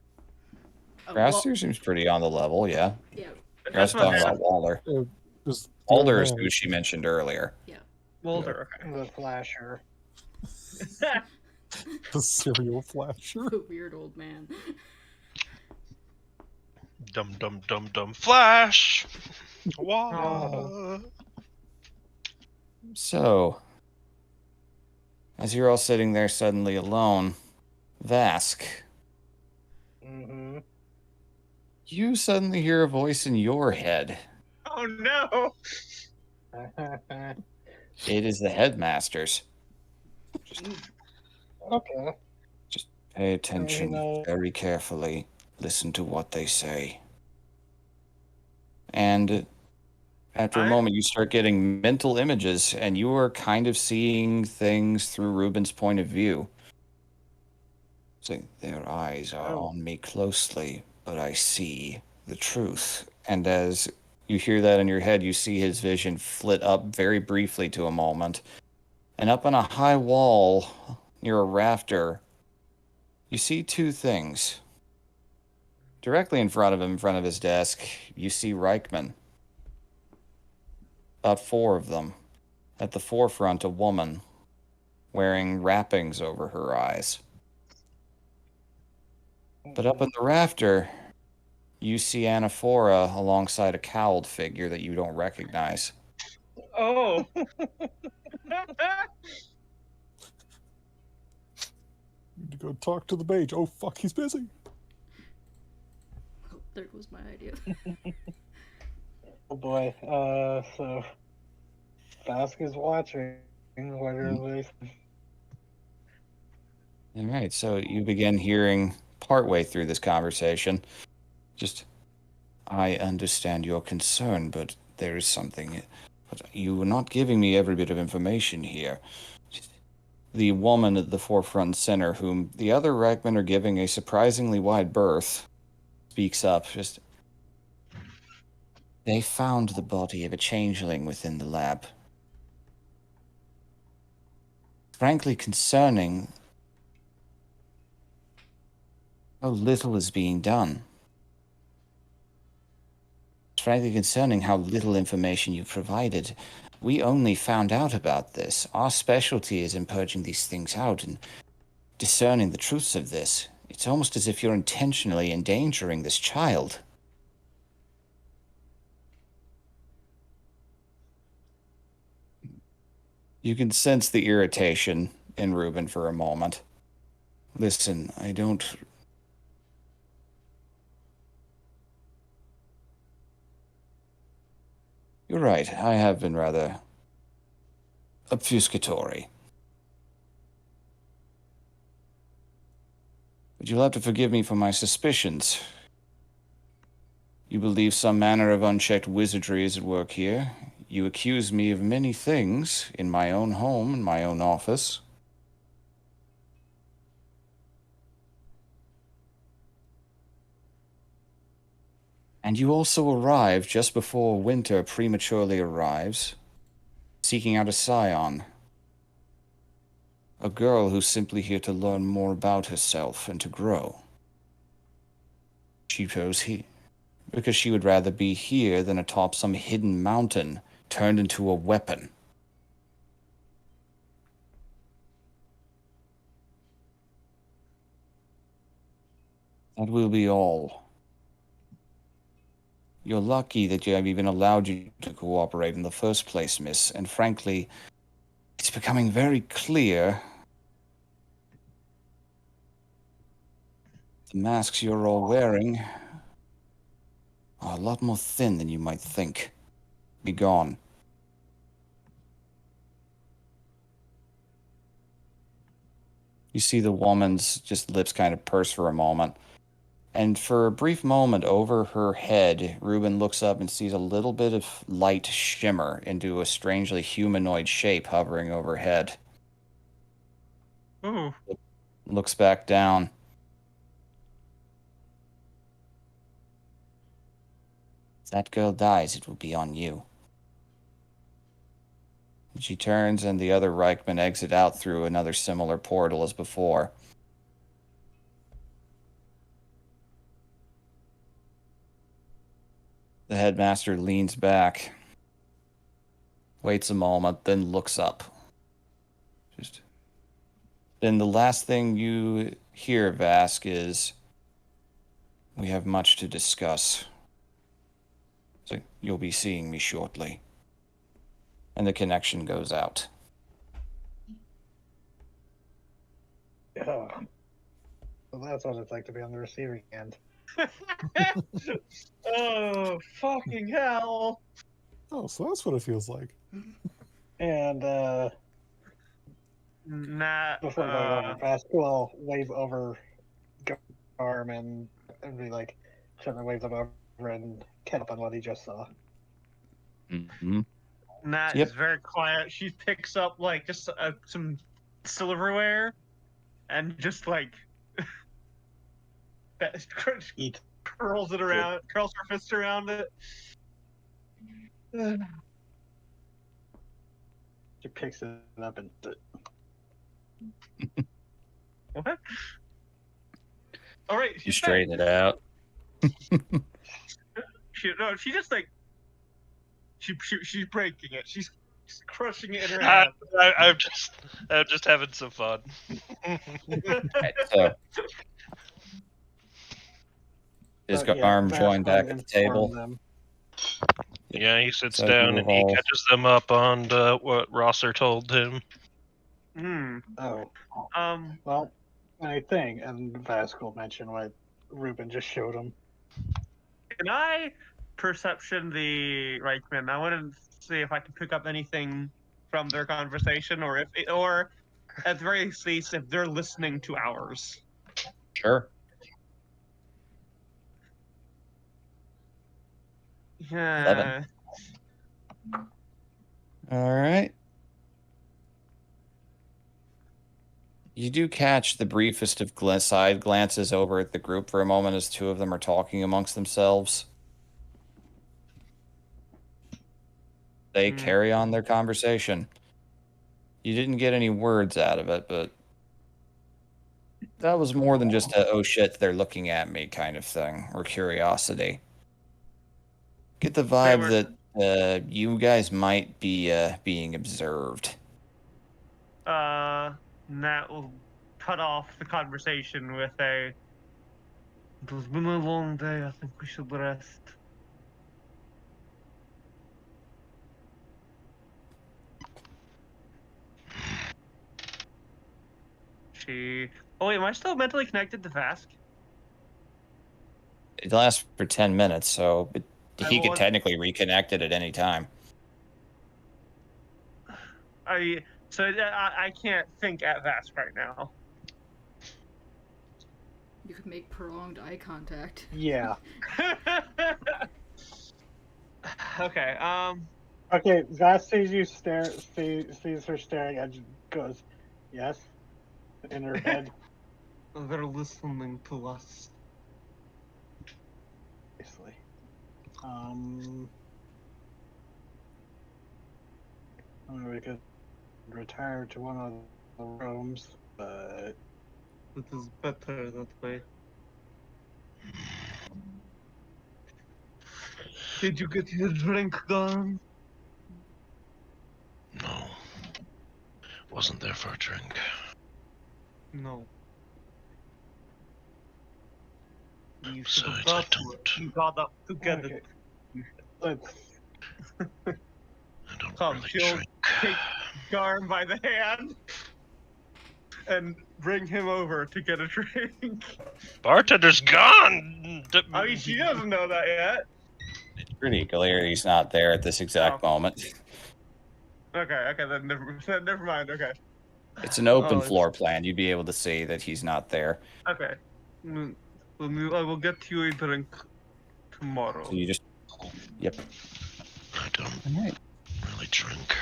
Rousier seems pretty on the level, yeah. Yeah. I was talking about Walder. Just Walder is who she mentioned earlier. Mulder. The Flasher. the serial flasher. Weird old man. Dum dum dum dum flash. Wow. So, as you're all sitting there suddenly alone, Vask, Mm-hmm. you suddenly hear a voice in your head. Oh no! It is the headmaster's. Okay. Just pay attention know. very carefully. Listen to what they say. And after a moment, you start getting mental images, and you are kind of seeing things through Ruben's point of view. It's like, their eyes are on me closely, but I see the truth. And as you hear that in your head, you see his vision flit up very briefly to a moment. And up on a high wall near a rafter, you see two things. Directly in front of him, in front of his desk, you see Reichman. About 4 of them. At the forefront, a woman wearing wrappings over her eyes. But up in the rafter, you see Anaphora alongside a cowled figure that you don't recognize. Oh. Need to go talk to the mage. Oh fuck, he's busy. Oh, there goes my idea. Oh boy. So Bask is watching. What are they? All right, so you begin hearing partway through this conversation, just, I understand your concern, but there is something. But you are not giving me every bit of information here. The woman at the forefront and center, whom the other Reichman are giving a surprisingly wide berth, speaks up, just, they found the body of a changeling within the lab. Frankly concerning how little is being done. It's frankly concerning how little information you've provided. We only found out about this. Our specialty is in purging these things out and discerning the truths of this. It's almost as if you're intentionally endangering this child. You can sense the irritation in Reuben for a moment. Listen, I don't... You're right, I have been rather obfuscatory. But you'll have to forgive me for my suspicions. You believe some manner of unchecked wizardry is at work here. You accuse me of many things in my own home, in my own office. And you also arrive just before winter prematurely arrives, seeking out a scion. A girl who's simply here to learn more about herself and to grow. She chose here because she would rather be here than atop some hidden mountain turned into a weapon. That will be all. You're lucky that I've even allowed you to cooperate in the first place, miss, and frankly, it's becoming very clear the masks you're all wearing are a lot more thin than you might think. Be gone. You see the woman's just lips kind of purse for a moment. And for a brief moment over her head, Reuben looks up and sees a little bit of light shimmer into a strangely humanoid shape hovering overhead. Ooh. Looks back down. If that girl dies, it will be on you. She turns and the other Reichman exit out through another similar portal as before. The headmaster leans back, waits a moment, then looks up. Then the last thing you hear, Vask, is, we have much to discuss. So you'll be seeing me shortly. And the connection goes out. Yeah. So that's what it's like to be on the receiving end. Oh, fucking hell. Oh, so that's what it feels like. And Nah. before going over past, we'll wave over Garmin and be like, gently wave them over and catch up on what he just saw. Mm-hmm. Nat Yep. is very quiet. She picks up like just some silverware and just like Eat. curls it around, curls her fist around it. She picks it up and Okay. All right. You She's straighten it out. She just like she's breaking it. She's crushing it in her I, hand. I'm just having some fun. Right, so his arm joined back at the table. Them. Yeah, he sits So down you and he all- catches them up on what Rosser told him. Oh, Um. well, I think, and Vasco mentioned what Ruben just showed him. Can I perception the Reichman? I want to see if I can pick up anything from their conversation, or at the very least, if they're listening to ours. Sure. Yeah. All right. You do catch the briefest of side glances over at the group for a moment as two of them are talking amongst themselves. They carry on their conversation. You didn't get any words out of it, but that was more than just a, oh shit, they're looking at me kind of thing, or curiosity. Get the vibe that you guys might be being observed. Nat will cut off the conversation with a, "It has been a long day, I think we should rest." Oh wait, am I still mentally connected to Vask? It lasts for 10 minutes, so he could want- technically reconnect it at any time. I can't think at Vask right now. You could make prolonged eye contact. Yeah. Okay. Okay, Vass sees you sees her staring and goes, "Yes," in her head. They're listening to us. Obviously. We could retire to one of the rooms, but It is better that way. Did you get your drink done? No. Wasn't there for a drink. No. You should have Besides, I got to it. don't. You got up to get Okay. it. let's. I don't Come, really she'll drink. take Garm by the hand and bring him over to get a drink. Bartender's gone. I mean, she doesn't know that yet. It's pretty clear he's not there at this exact moment. Okay, then never mind. Okay. It's an open it's- floor plan. You'd be able to see that he's not there. Okay. I will get you a drink tomorrow. So you just... Yep. I don't All right. really drink.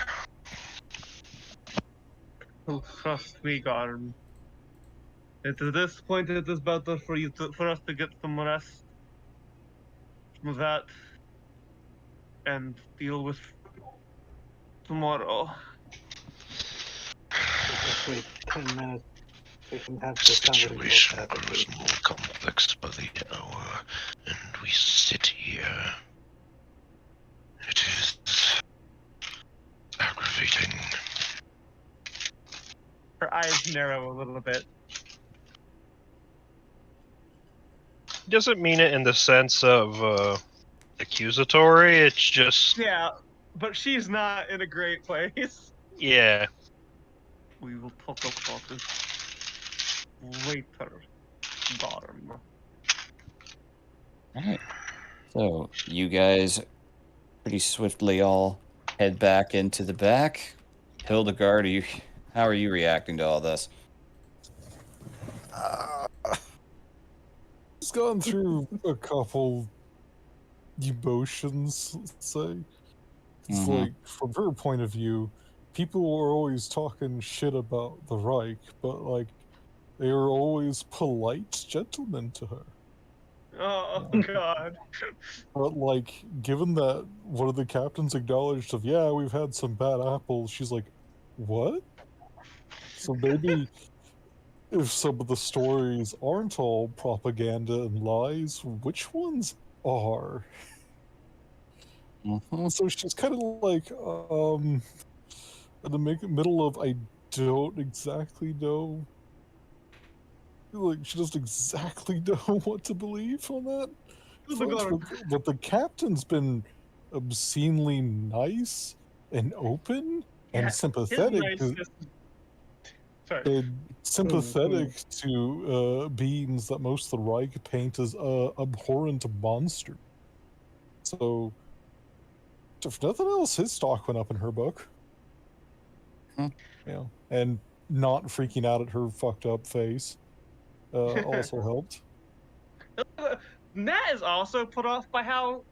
Oh, trust me, Garm. At this point, it is better for us to get some rest from that and deal with tomorrow. Just wait 10 minutes. We can have The this situation conversation. grows more complex by the hour, and we sit here. It is aggravating. Her eyes narrow a little bit. Doesn't mean it in the sense of accusatory. It's just Yeah, but she's not in a great place. yeah. We will talk about this later, Garm. All right. So you guys pretty swiftly all head back into the back. Hildegard, how are you reacting to all this? It's gone through a couple emotions, let's say. It's Mhm. like, from her point of view, people were always talking shit about the Reich, but, like, they were always polite gentlemen to her. Oh God. But like, given that one of the captains acknowledged of, yeah, we've had some bad apples, she's like, what? So maybe if some of the stories aren't all propaganda and lies, which ones are? Mhm. So she's kind of like, in the middle of, I don't exactly know. Like, she doesn't exactly know what to believe on that front, but the captain's been obscenely nice and open Yeah, and his sympathetic niceness. Sorry. and sympathetic to beings that most of the Reich paint as abhorrent monsters. So, if nothing else, his stock went up in her book. Hmm. You know, and not freaking out at her fucked up face also helped. Nat is also put off by how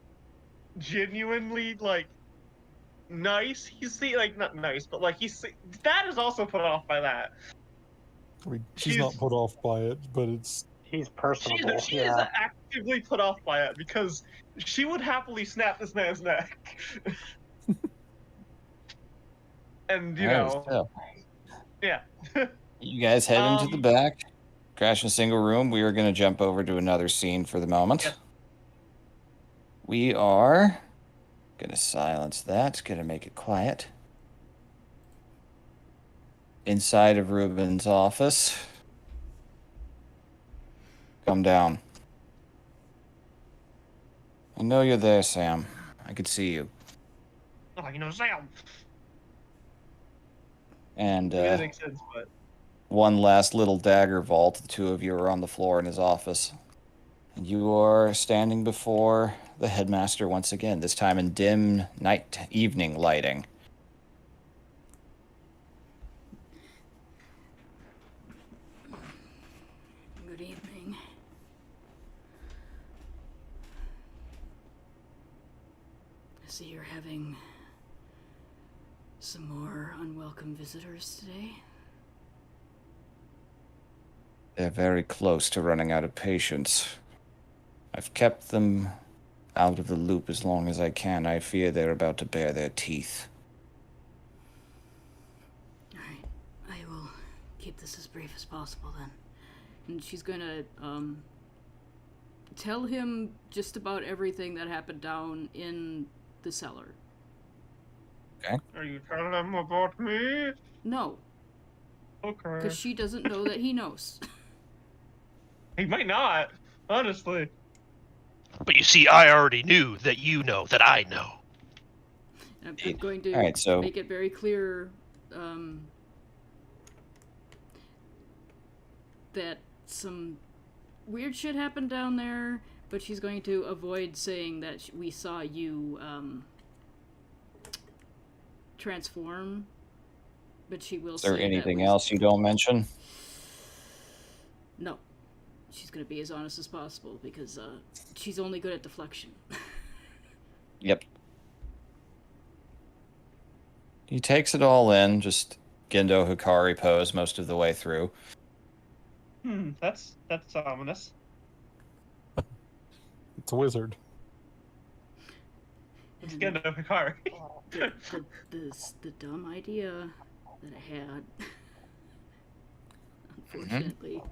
genuinely like nice he's like not nice, but like Nat is also put off by that. I mean, she's not put off by it, but it's He's personable. She is Yeah. actively put off by it because she would happily snap this man's neck. And you Alright, know, so yeah. you guys head into the back, crash in a single room. We are going to jump over to another scene for the moment. Yes. We are going to silence that, going to make it quiet. Inside of Ruben's office. Come down. I know you're there, Sam. I could see you. Oh, you know, Sam. And I mean, that makes sense, but one last little dagger vault. The two of you are on the floor in his office. And you are standing before the headmaster once again, this time in dim evening lighting. Good evening. I see you're having some more unwelcome visitors today. They're very close to running out of patience. I've kept them out of the loop as long as I can. I fear they're about to bare their teeth. Alright, I will keep this as brief as possible then. And she's gonna, tell him just about everything that happened down in the cellar. are you telling them about me? No, Okay. because she doesn't know that he knows. He might not, honestly. But you see, I already knew that you know that I know. I'm going to Alright, so make it very clear that some weird shit happened down there, but she's going to avoid saying that we saw you transform. But she will is say there that anything was... else you don't mention? No. She's going to be as honest as possible because she's only good at deflection. Yep. He takes it all in, just Gendo Hikari pose most of the way through. That's ominous. It's a wizard. It's And Gendo Hikari. the dumb idea that I had, unfortunately,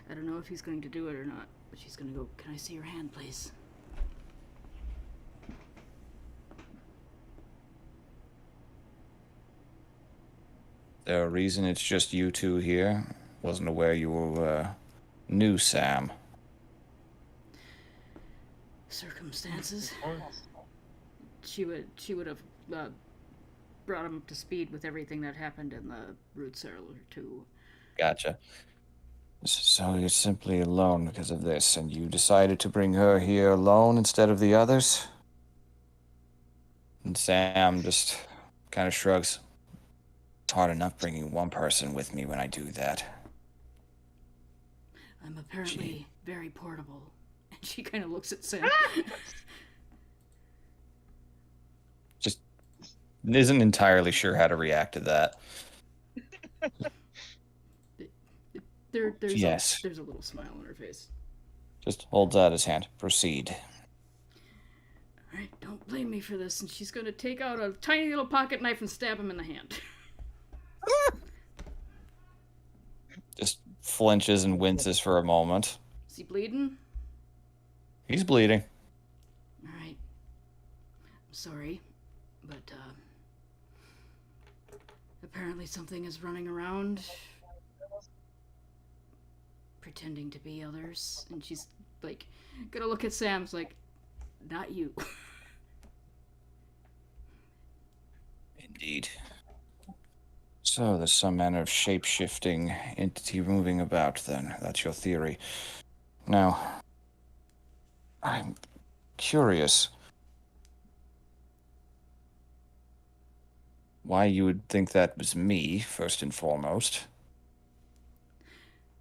I don't know if he's going to do it or not, but she's going to go, "Can I see your hand, please?" There a reason it's just you two here? Wasn't aware you were new, Sam. Circumstances. She would have brought him up to speed with everything that happened in the root cellar too. Gotcha. So you're simply alone because of this, and you decided to bring her here alone instead of the others? And Sam just kind of shrugs. It's hard enough bringing one person with me when I do that. I'm apparently very portable. And she kind of looks at Sam. Just isn't entirely sure how to react to that. Yes. There's a little smile on her face. Just holds out his hand. Proceed. All right, don't blame me for this. And she's gonna take out a tiny little pocket knife and stab him in the hand. Just flinches and winces for a moment. Is he bleeding? He's bleeding. All right. I'm sorry, but apparently something is running around, pretending to be others, and she's like gonna look at Sam's like, not you. Indeed. So there's some manner of shape-shifting entity moving about then. That's your theory. Now, I'm curious why you would think that was me, first and foremost.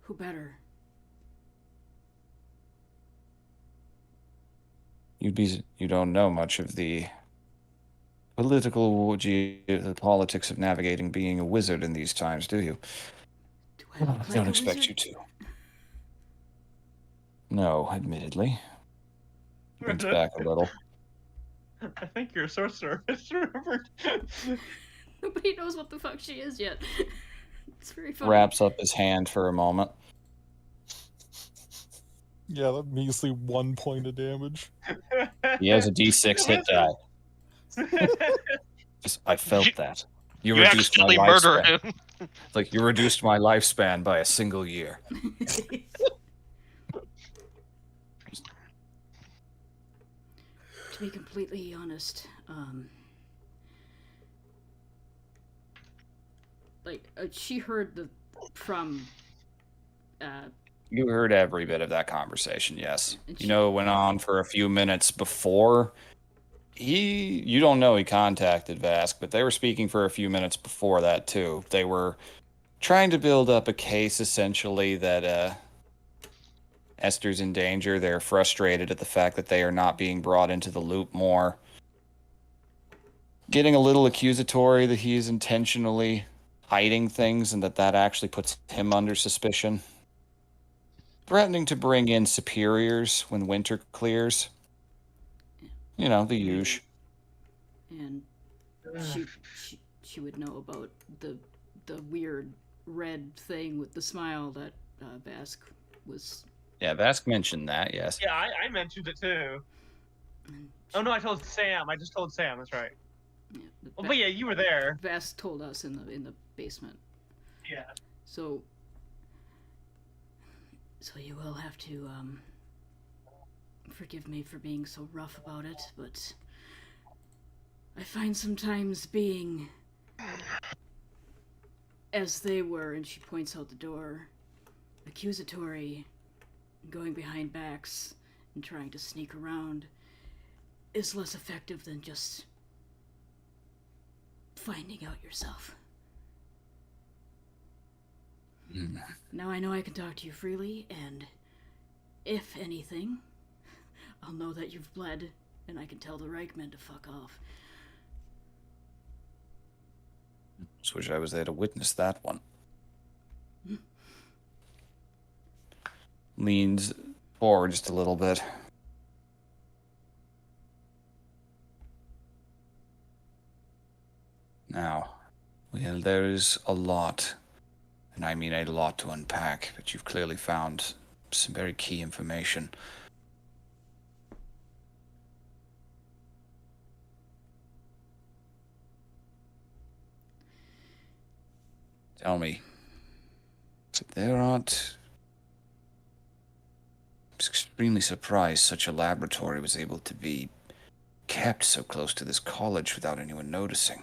Who better? You don't know much of the the politics of navigating being a wizard in these times, do you? Do I look like Don't a expect wizard? you to. No, admittedly. Leans back a little. I think you're a sorcerer. It's remembered. Nobody knows what the fuck she is yet. It's very funny. Wraps up his hand for a moment. Yeah, that measly 1 point of damage. He has a D6 hit die. I felt that. You reduced my accidentally murder lifespan. him. Like, you reduced my lifespan by a single year. To be completely honest, she heard from You heard every bit of that conversation, yes. And You know, it went on for a few minutes before. You don't know he contacted Vask, but they were speaking for a few minutes before that, too. They were trying to build up a case, essentially, that Esther's in danger. They're frustrated at the fact that they are not being brought into the loop more. Getting a little accusatory that he's intentionally hiding things and that actually puts him under suspicion. Threatening to bring in superiors when winter clears. You know, the usual. and she would know about the weird red thing with the smile that Vask was. Yeah, Vask mentioned that, yes. Yeah, I mentioned it too. Oh no, I told Sam. I just told Sam. That's right. Yeah, Oh, but yeah, you were there. Vask told us in the basement. Yeah. So you will have to forgive me for being so rough about it, but I find sometimes being as they were, and she points out the door, accusatory, going behind backs and trying to sneak around is less effective than just finding out yourself. Now I know I can talk to you freely, and if anything, I'll know that you've bled, and I can tell the Reichman to fuck off. Just wish I was there to witness that one. Leans forward just a little bit. Now, well, there is a lot, and I mean a lot to unpack, but you've clearly found some very key information. Tell me, there aren't... I was extremely surprised such a laboratory was able to be kept so close to this college without anyone noticing.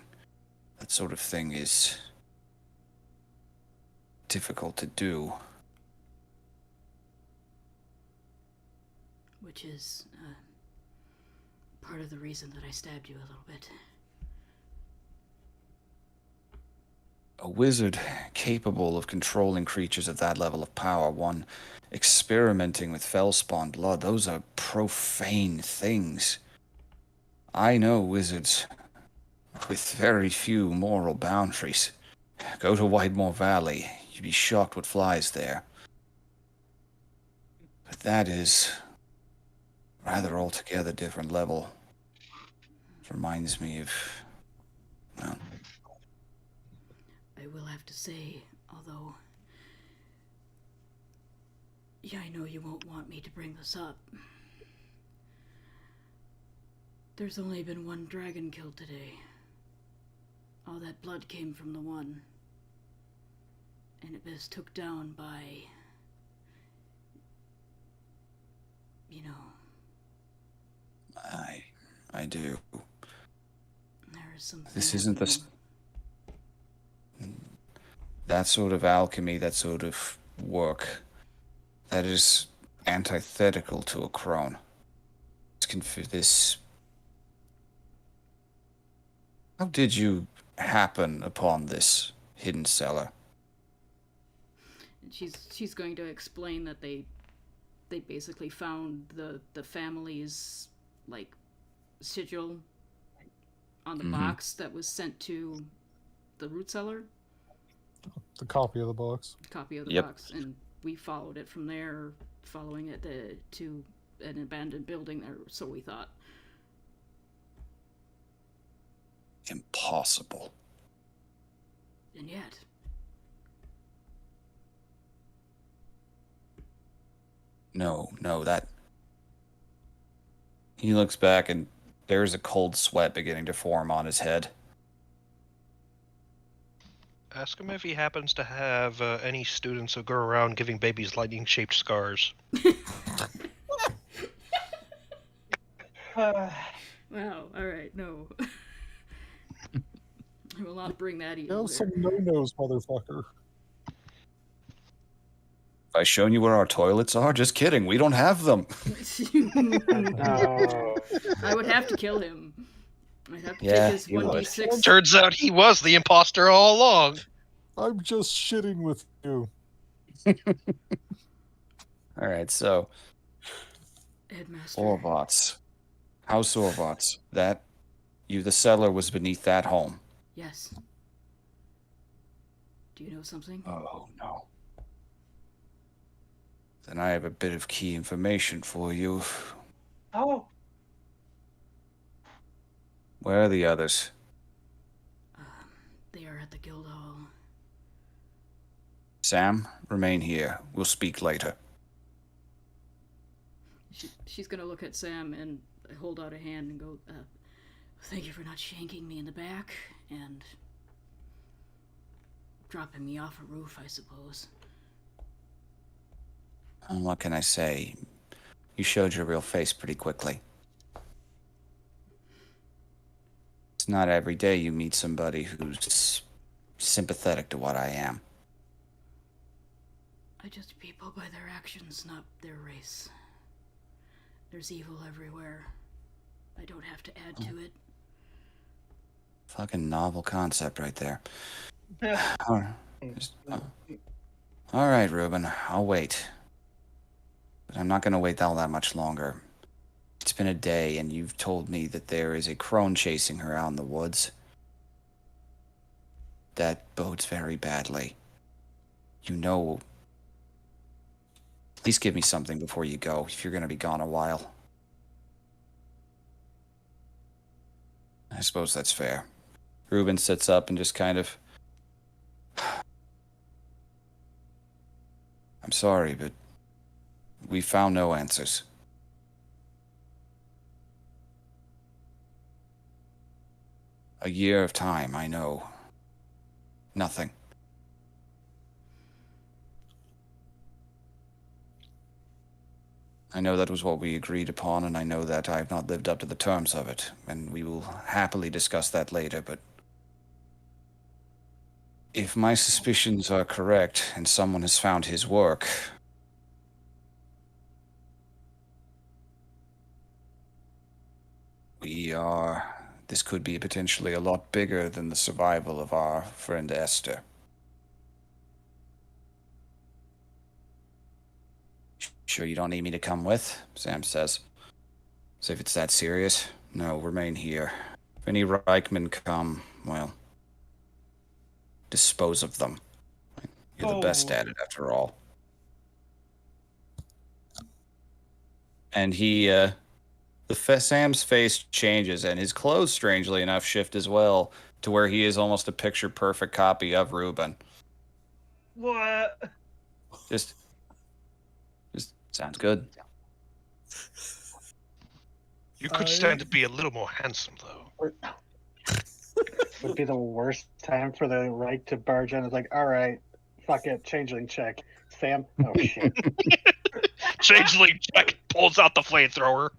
That sort of thing is difficult to do. Which is part of the reason that I stabbed you a little bit. A wizard capable of controlling creatures of that level of power, one experimenting with fellspawn blood, those are profane things. I know wizards with very few moral boundaries. Go to Whitemore Valley, you'd be shocked what flies there. But that is rather altogether different level. Reminds me of, well, I will have to say, although, yeah, I know you won't want me to bring this up. There's only been one dragon killed today. All that blood came from the one. And it was took down by, you know, I do. there is something. This isn't that sort of alchemy, that sort of work. That is antithetical to a crone. This. How did you happen upon this hidden cellar? She's going to explain that they basically found the family's like sigil on the box that was sent to the root cellar. The copy of the box. Copy of the Yep. box, and we followed it from there, following it to an abandoned building there. So we thought. Impossible. And yet, No, that... He looks back and there's a cold sweat beginning to form on his head. Ask him if he happens to have any students who go around giving babies lightning-shaped scars. wow, alright, no. I will not bring that You evil have some here. no-nos, motherfucker. Have I shown you where our toilets are? Just kidding, we don't have them. No. I would have to kill him. I'd have to Yeah, take his you would. 1d6. Turns out he was the imposter all along. I'm just shitting with you. Alright, so... Headmaster. Orbots. House Orbots. The cellar was beneath that home. Yes. Do you know something? Oh, no. Then I have a bit of key information for you. Oh, Where are the others? They are at the guild hall. Sam, remain here. We'll speak later. She's gonna look at Sam and hold out a hand and go, thank you for not shanking me in the back and dropping me off a roof, I suppose. What can I say? You showed your real face pretty quickly. It's not every day you meet somebody who's sympathetic to what I am. I judge people by their actions, not their race. There's evil everywhere. I don't have to add to it. Fucking novel concept right there. yeah. All right, Ruben, I'll wait. But I'm not going to wait all that much longer. It's been a day, and you've told me that there is a crone chasing her out in the woods. That bodes very badly. You know... Please give me something before you go, if you're going to be gone a while. I suppose that's fair. Ruben sits up and just kind of... I'm sorry, but we found no answers. A year of time, I know. Nothing. I know that was what we agreed upon, and I know that I have not lived up to the terms of it, and we will happily discuss that later, but... If my suspicions are correct, and someone has found his work... This could be potentially a lot bigger than the survival of our friend Esther. Sure you don't need me to come with? Sam says. So if it's that serious, no, remain here. If any Reichman come, well, dispose of them. You're the best at it, after all. And Sam's face changes, and his clothes, strangely enough, shift as well, to where he is almost a picture-perfect copy of Reuben. What? Just sounds good. You could stand to be a little more handsome, though. Would be the worst time for the right to barge in. It's like, all right, fuck it, changeling check. Sam, oh shit. Changeling check pulls out the flamethrower.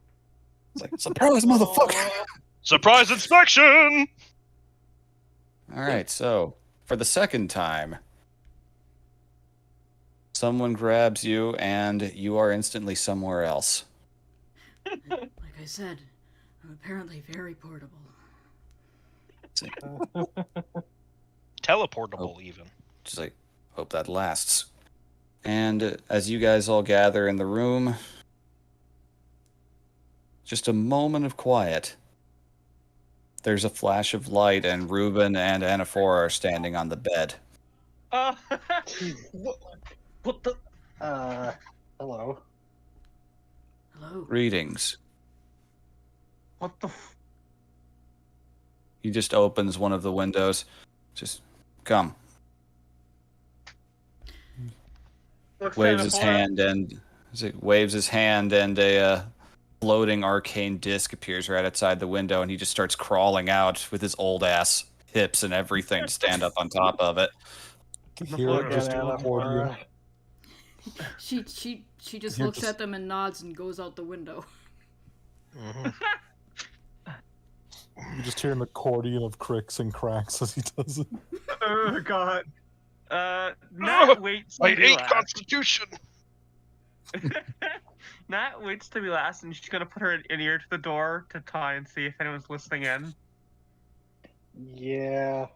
It's like, surprise, motherfucker! Surprise inspection! All right, so for the second time, someone grabs you, and you are instantly somewhere else. Like I said, I'm apparently very portable. Teleportable, even. Just like, hope that lasts. And as you guys all gather in the room, just a moment of quiet. There's a flash of light, and Reuben and Anaphora are standing on the bed. What the? Hello. Hello? Greetings. What the? He just opens one of the windows. Just come. Looks Waves kinda his foreign. hand, and a floating arcane disc appears right outside the window, and he just starts crawling out with his old ass hips and everything to stand up on top of it. Here, Look just at record you. Anaphora. She just You're looks just- at them and nods and goes out the window. Mm-hmm. You just hear an accordion of cricks and cracks as he does it. Oh god. Nat waits to I be hate last. Constitution. Nat waits to be last, and she's gonna put her ear to the door to try and see if anyone's listening in. Yeah.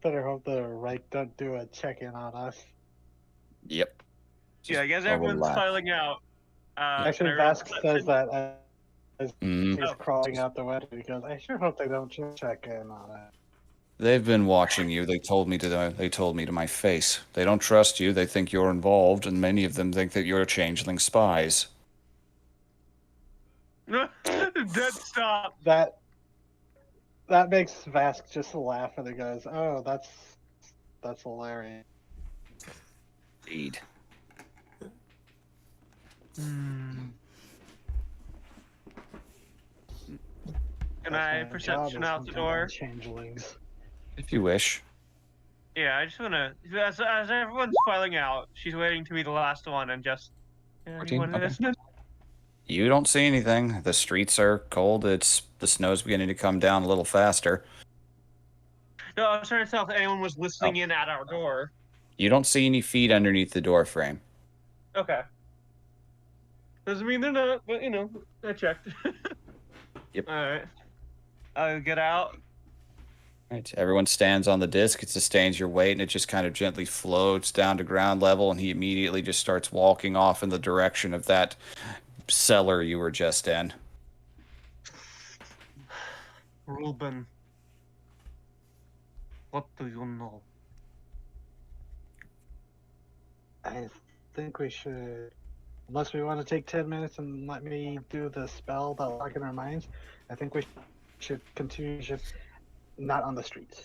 Better hope the right don't do a check-in on us. Yep. Yeah, I guess Just everyone's overlap. filing out. Actually, and everyone- Vask says that as Mhm. he's crawling out the window because I sure hope they don't check in on it. They've been watching you. They told me to my face. They don't trust you. They think you're involved, and many of them think that you're changeling spies. Dead stop. That makes Vask just laugh and he goes, "Oh, that's hilarious." Indeed. Can I That's my perception job, out is the hunting down door? Changelings. If you wish. Yeah, I just wanna. As everyone's filing out, she's waiting to be the last one and just. 14? Anyone Okay. listening? You don't see anything. The streets are cold. The snow's beginning to come down a little faster. No, I was trying to tell if anyone was listening in at our door. You don't see any feet underneath the door frame. Okay. Doesn't mean they're not, but I checked. Yep. Alright. I'll get out. Right. Everyone stands on the disc. It sustains your weight, and it just kind of gently floats down to ground level, and he immediately just starts walking off in the direction of that cellar you were just in. Reuben. What do you know? I think we should, unless we want to take 10 minutes and let me do the spell that lock in our minds, I think we should continue just not on the streets.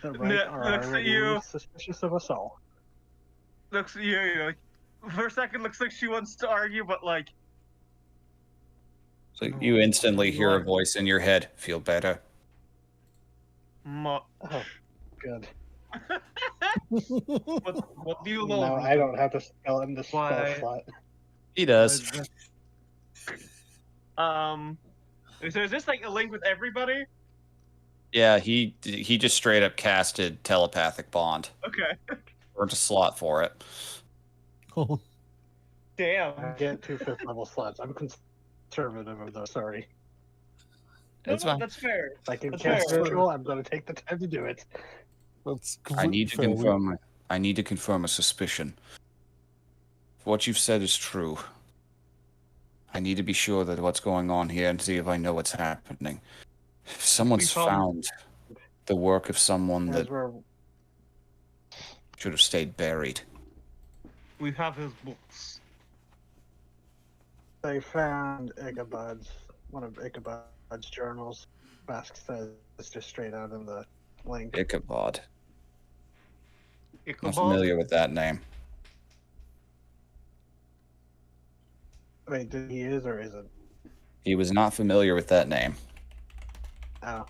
The right Nit are looks at already you. suspicious of us all. Looks at you, like, for a second looks like she wants to argue, but like, So you instantly hear a voice in your head. Feel better. what Oh, good. do you know? Now I don't have to spell in the spell Why? slot. He does. So is this like a link with everybody? Yeah, he just straight up casted telepathic bond. Okay. Earned a slot for it. Damn. I get 2 5th level slots. I'm conservative of those, sorry. It's fine. That's fair. If I can That's cast fair. ritual, I'm going to take the time to do it. That's I need to fair. confirm. I need to confirm a suspicion. If what you've said is true, I need to be sure that what's going on here and see if I know what's happening. If someone's found- found the work of someone As that we're should have stayed buried. We have his books. They found Ichabod's, one of Ichabod's journals. Bask says it's just straight out in the link. Ichabod. I'm Ichabod? familiar with that name. Wait, he is or isn't? He was not familiar with that name. Oh.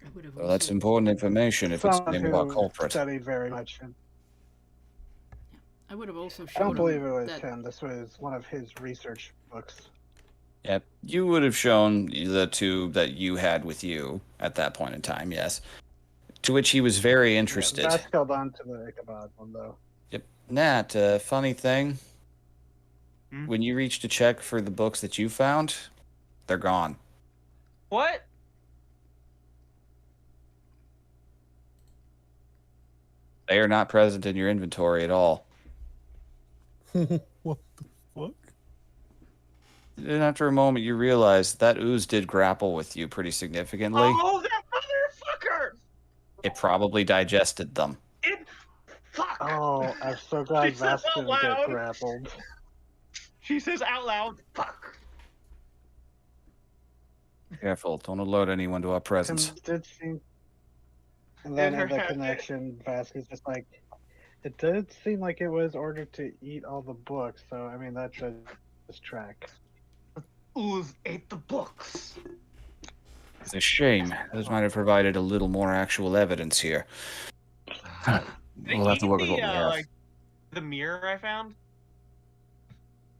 I would have Well, that's also- important information if it's the Someone name of our who culprit. studied very much. I would have also I don't shown believe him it was that him. This was one of his research books. Yep. You would have shown the two that you had with you at that point in time, yes. To which he was very interested. Yeah, Bask held on to the Ichabod one, though. Yep. Nat, funny thing. Hmm? When you reach to check for the books that you found, they're gone. What? They are not present in your inventory at all. What the fuck? Then after a moment, you realize that ooze did grapple with you pretty significantly. Oh, that motherfucker! It probably digested them. Fuck! Oh, I'm so glad She says Bask out didn't get loud. grappled. She says out loud, fuck. Careful, don't alert anyone to our presence. Tim did seem. And then In her in the head. connection, Bask is just like, it did seem like it was ordered to eat all the books, so I mean, that does track. Ooze ate the books. It's a shame. Those might have provided a little more actual evidence here. We'll have to work with what we have. Like, the mirror I found?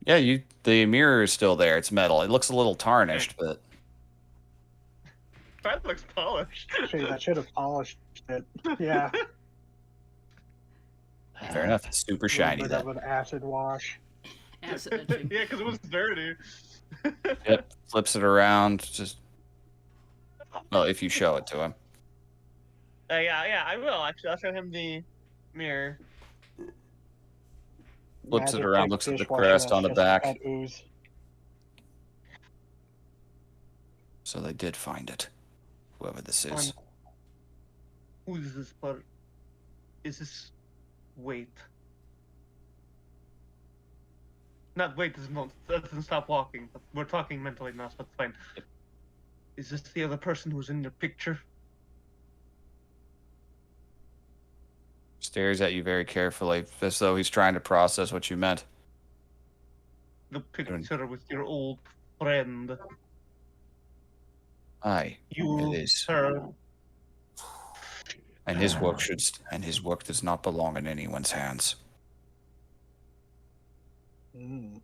Yeah, the mirror is still there. It's metal. It looks a little tarnished, but That looks polished. Actually, that should have polished it. Yeah. fair enough. It's super A shiny little bit then. of an acid wash. acid etching. Yeah, because it was dirty. Yep. Flips it around. Just well, if you show it to him. Yeah, I will. Actually, I'll show him the mirror. Flips it Magic around, Trick looks at the dishwasher crest that's on the just back. got ooze. So they did find it. Whoever this is. Who is this? But is this? Wait. Not wait. That doesn't stop walking. But we're talking mentally now, so it's fine. Is this the other person who's in the picture? Stares at you very carefully, as though he's trying to process what you meant. The picture with your old friend. Aye, You, it is. her. And his work does not belong in anyone's hands. Mm.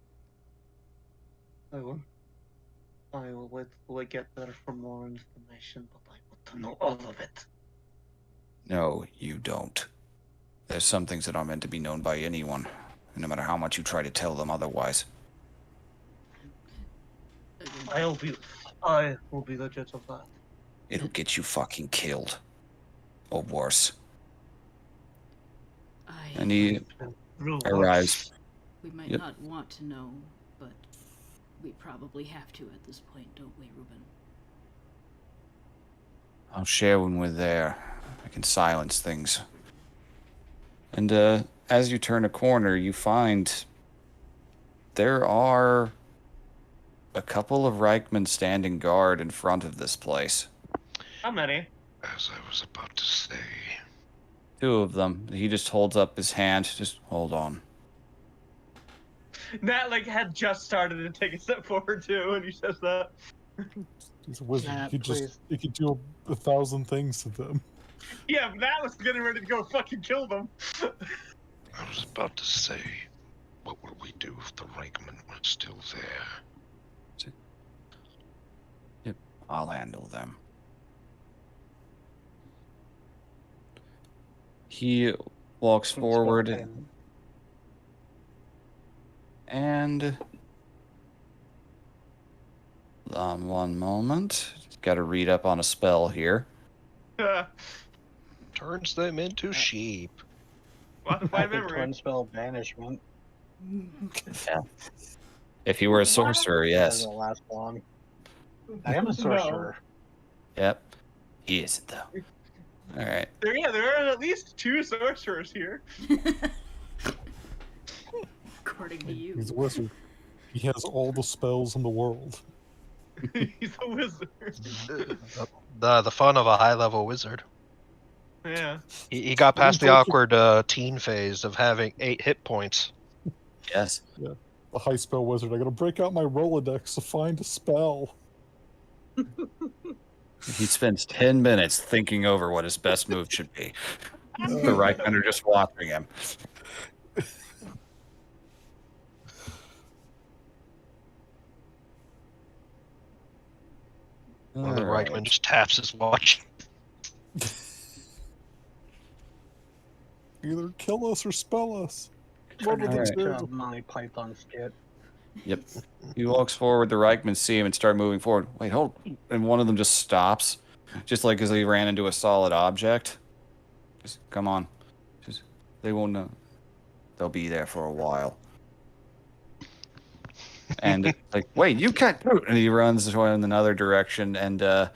I will wait till I get there for more information, but I want to know all of it. No, you don't. There's some things that aren't meant to be known by anyone, no matter how much you try to tell them otherwise. I will be the judge of that. It'll get you fucking killed. Or worse. And he arrives. We might Yep. not want to know, but we probably have to at this point, don't we, Ruben? I'll share when we're there. I can silence things. And as you turn a corner, you find there are a couple of Reichman standing guard in front of this place. How many? As I was about to say, Two of them. He just holds up his hand. Just hold on. Nat had just started to take a step forward too, when he says that. He's a wizard. Nah, He could do 1,000 things to them. Yeah, Nat was getting ready to go fucking kill them. I was about to say, what would we do if the Reichman were still there? Yep, I'll handle them. He walks forward and one moment. Got to read up on a spell here. Turns them into sheep. Why memory? Twin spell banishment. Yeah. If he were a sorcerer, That yes. doesn't last long. I am a sorcerer. Yep. He isn't though. All right. There are at least two sorcerers here. According to you. He's a wizard. He has all the spells in the world. He's a wizard. The fun of a high level wizard. Yeah. He got past the Unfortunate- awkward teen phase of having 8 hit points. Yes. The high spell wizard. I gotta break out my Rolodex to find a spell. He spends 10 minutes thinking over what his best move should be. The Reichmen are just watching him. One of the Alright. Reichman just taps his watch. Either kill us or spell us. One of the Alright. two. Monty Python skit. Yep. He walks forward, the Reichmen see him and start moving forward. Wait, hold. And one of them just stops. Just like as he ran into a solid object. Just, come on. Just, they won't know. They'll be there for a while. And it's like, wait, you can't do it. And he runs in another direction and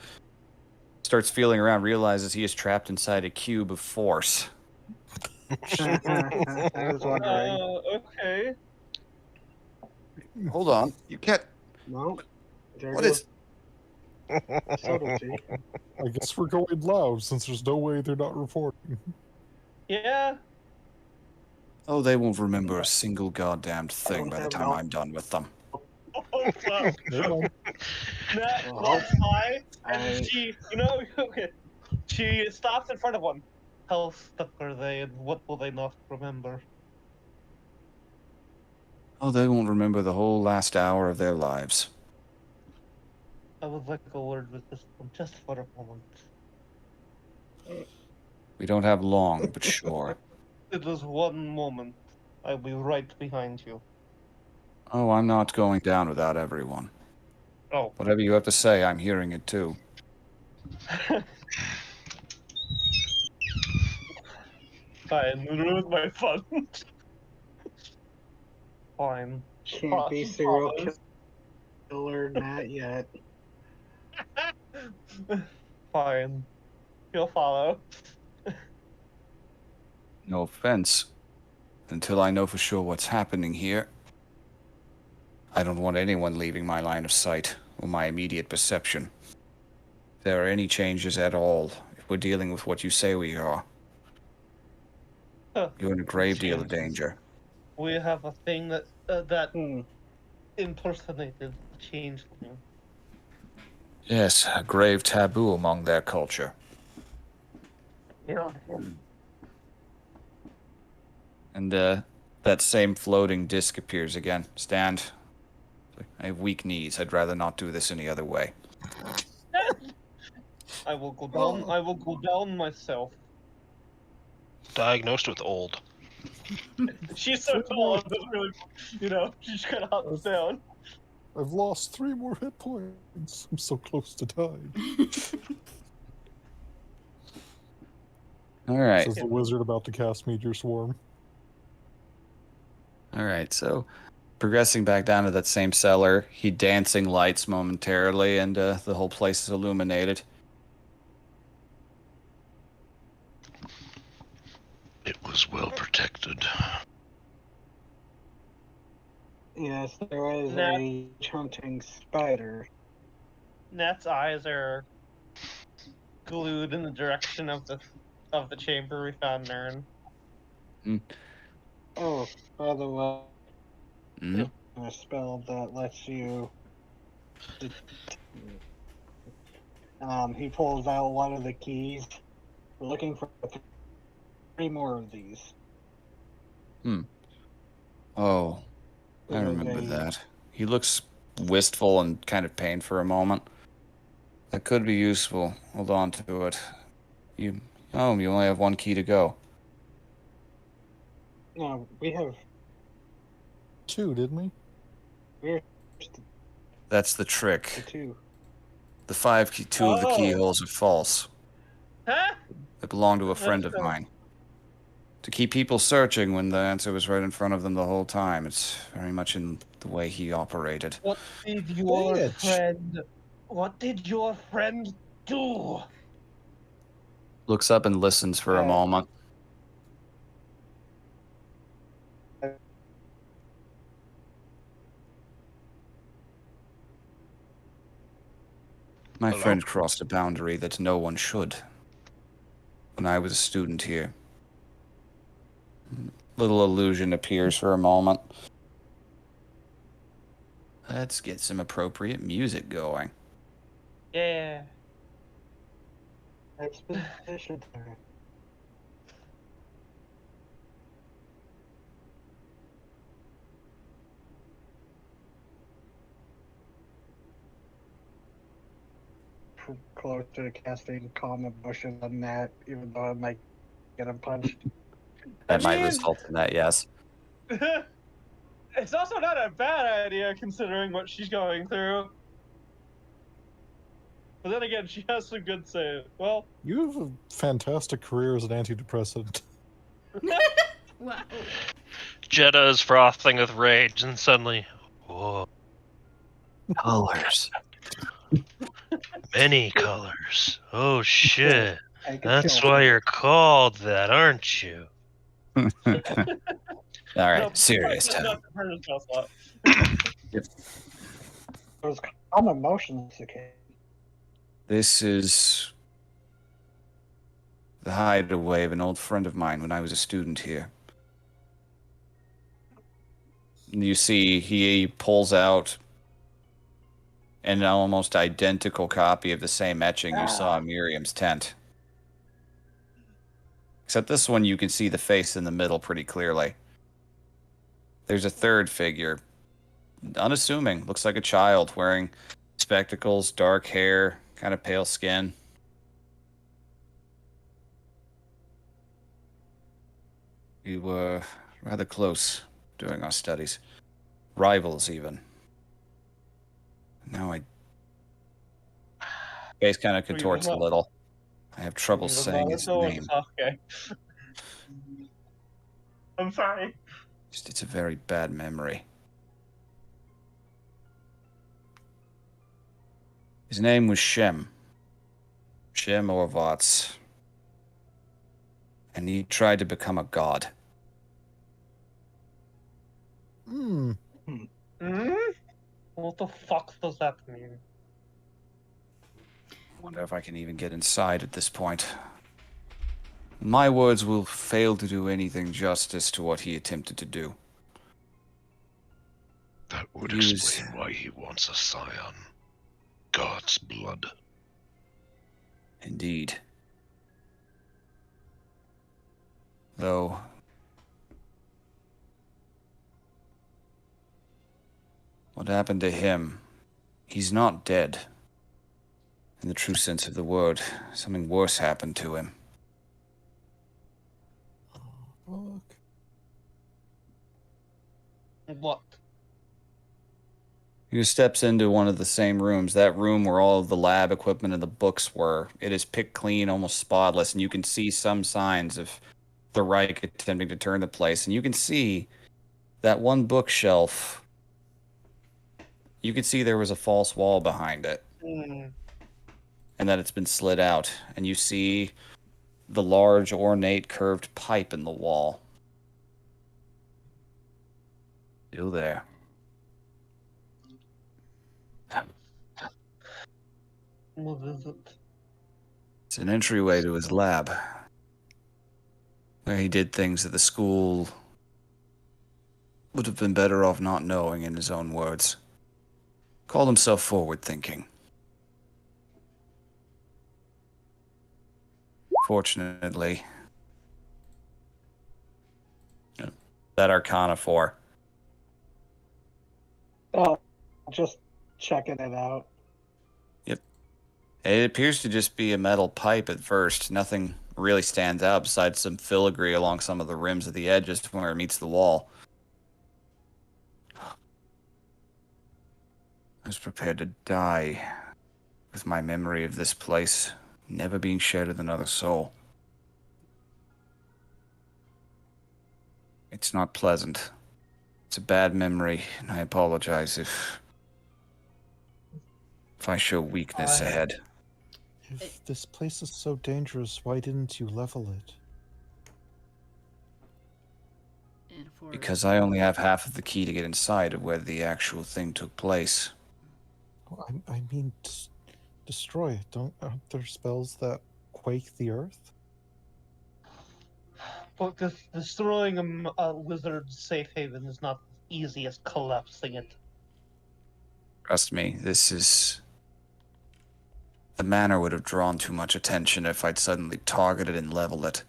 starts feeling around, realizes he is trapped inside a cube of force. I was wondering. Okay. Hold on. You can't. No. There What goes is. subtlety. I guess we're going loud since there's no way they're not reporting. Yeah. Oh, they won't remember a single goddamned thing don't by the have time no- I'm done with them. Oh, wow. Never mind. That's high. And I- she, okay. She stops in front of one. How stuck are they, and what will they not remember? Oh, they won't remember the whole last hour of their lives. I would like a word with this one, just for a moment. We don't have long, but sure. It is one moment. I'll be right behind you. Oh, I'm not going down without everyone. Oh. Whatever you have to say, I'm hearing it too. Fine, ruined my fun. Fine. Can't be serial killer, not yet. Fine. You'll follow. No offense. Until I know for sure what's happening here, I don't want anyone leaving my line of sight or my immediate perception. If there are any changes at all, if we're dealing with what you say we are, Huh. you're in a grave deal of danger. We have a thing that Hmm. impersonated the changeling. Yes, a grave taboo among their culture. Yeah. And that same floating disc appears again. Stand. I have weak knees. I'd rather not do this any other way. I will go down. I will go down myself. Diagnosed with old. She's so tall. It doesn't really, she just kind of hops down. I've lost 3 more hit points. I'm so close to dying. All right. Says the wizard about to cast Meteor Swarm. All right, so progressing back down to that same cellar, he dancing lights momentarily, and the whole place is illuminated. It was well protected. Yes, there is Nah. a hunting spider. Nat's eyes are glued in the direction of the chamber we found Nern. Oh, by the way, Mhm. a spell that lets you. He pulls out one of the keys. We're looking for 3 more of these. Oh, I It is remember a- that. He looks wistful and kind of pained for a moment. That could be useful. Hold on to it. You only have 1 key to go. No, we have. 2, didn't we? We're That's the the trick. 2. The 2 of the Oh. keyholes are false. Huh? They belong to a friend of so- mine. To keep people searching when the answer was right in front of them the whole time. It's very much in the way he operated. What did your Bitch. friend? What did your friend do? Looks up and listens for a moment. My Hello? friend crossed a boundary that no one should. When I was a student here. Little illusion appears for a moment. Let's get some appropriate music going. Yeah. Exposition time. Close to casting calm emotion on that, even though it might get him punched. That might mean- result in that, yes. It's also not a bad idea considering what she's going through. But then again, she has some good save. Well, You have a fantastic career as an antidepressant. Wow. Jeddah is frothing with rage, and suddenly, whoa, Colors. many colors. Oh shit. I can That's kill why him. you're called that, aren't you? All right, no, serious not time. to hurt himself a lot. Those calm emotions, okay. This is the hideaway of an old friend of mine when I was a student here. You see, he pulls out an almost identical copy of the same etching you saw in Miriam's tent. Except this one, you can see the face in the middle pretty clearly. There's a third figure, unassuming, looks like a child, wearing spectacles, dark hair, kind of pale skin. We were rather close during our studies. Rivals, even. Now face kind of contorts a little. I have trouble saying his name. Okay. I'm sorry. It's a very bad memory. His name was Shem. Shem Orvatz. And he tried to become a god. Hmm. Hmm? What the fuck does that mean? Wonder if I can even get inside at this point. My words will fail to do anything justice to what he attempted to do. That would He was- explain why he wants a scion. God's blood. Indeed. Though what happened to him, he's not dead. In the true sense of the word, something worse happened to him. Fuck. What? He steps into one of the same rooms, that room where all of the lab equipment and the books were. It is picked clean, almost spotless, and you can see some signs of the Reich attempting to turn the place. And you can see that one bookshelf. You could see there was a false wall behind it, and that it's been slid out. And you see the large, ornate, curved pipe in the wall. Still there. What is it? It's an entryway to his lab, where he did things that the school would have been better off not knowing, in his own words. Called himself forward-thinking. Fortunately, that Arcana 4. Oh, just checking it out. It appears to just be a metal pipe at first. Nothing really stands out besides some filigree along some of the rims of the edges where it meets the wall. I was prepared to die with my memory of this place never being shared with another soul. It's not pleasant. It's a bad memory, and I apologize if I show weakness ahead. If this place is so dangerous, why didn't you level it? And for Because I only have half of the key to get inside of where the actual thing took place. Well, I mean, destroy it? Aren't there spells that quake the earth? But destroying a lizard's safe haven is not as easy as collapsing it. Trust me, this is... The manor would have drawn too much attention if I'd suddenly targeted and leveled it.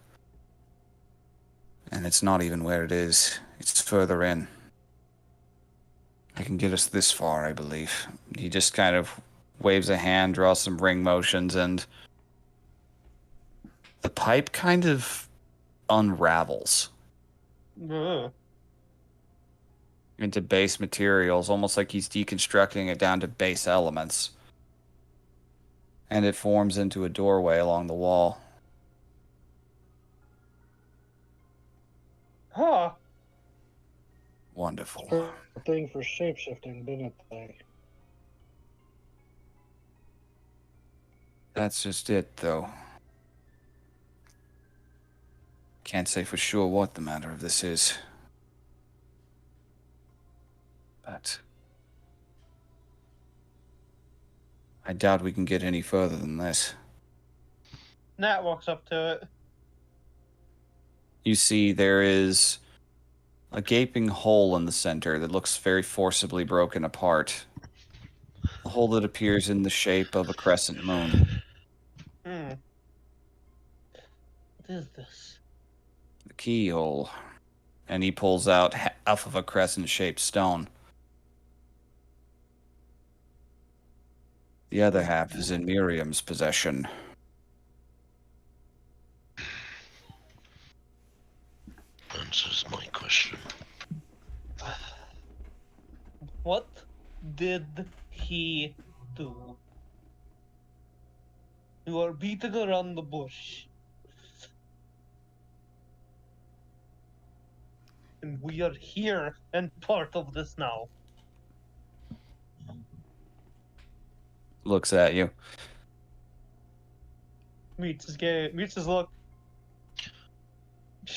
And it's not even where it is. It's further in. I can get us this far, I believe. He just kind of waves a hand, draws some ring motions, and the pipe kind of unravels Ugh. into base materials, almost like he's deconstructing it down to base elements. And it forms into a doorway along the wall. Huh. Wonderful. Thing for shapeshifting, didn't they? That's just it, though. Can't say for sure what the matter of this is. But I doubt we can get any further than this. Nat walks up to it. You see there is a gaping hole in the center that looks very forcibly broken apart. A hole that appears in the shape of a crescent moon. What is this? The keyhole. And he pulls out half of a crescent-shaped stone. The other half is in Miriam's possession. Answers my question. What did he do? You are beating around the bush. And we are here and part of this now. Looks at you. Meets his look.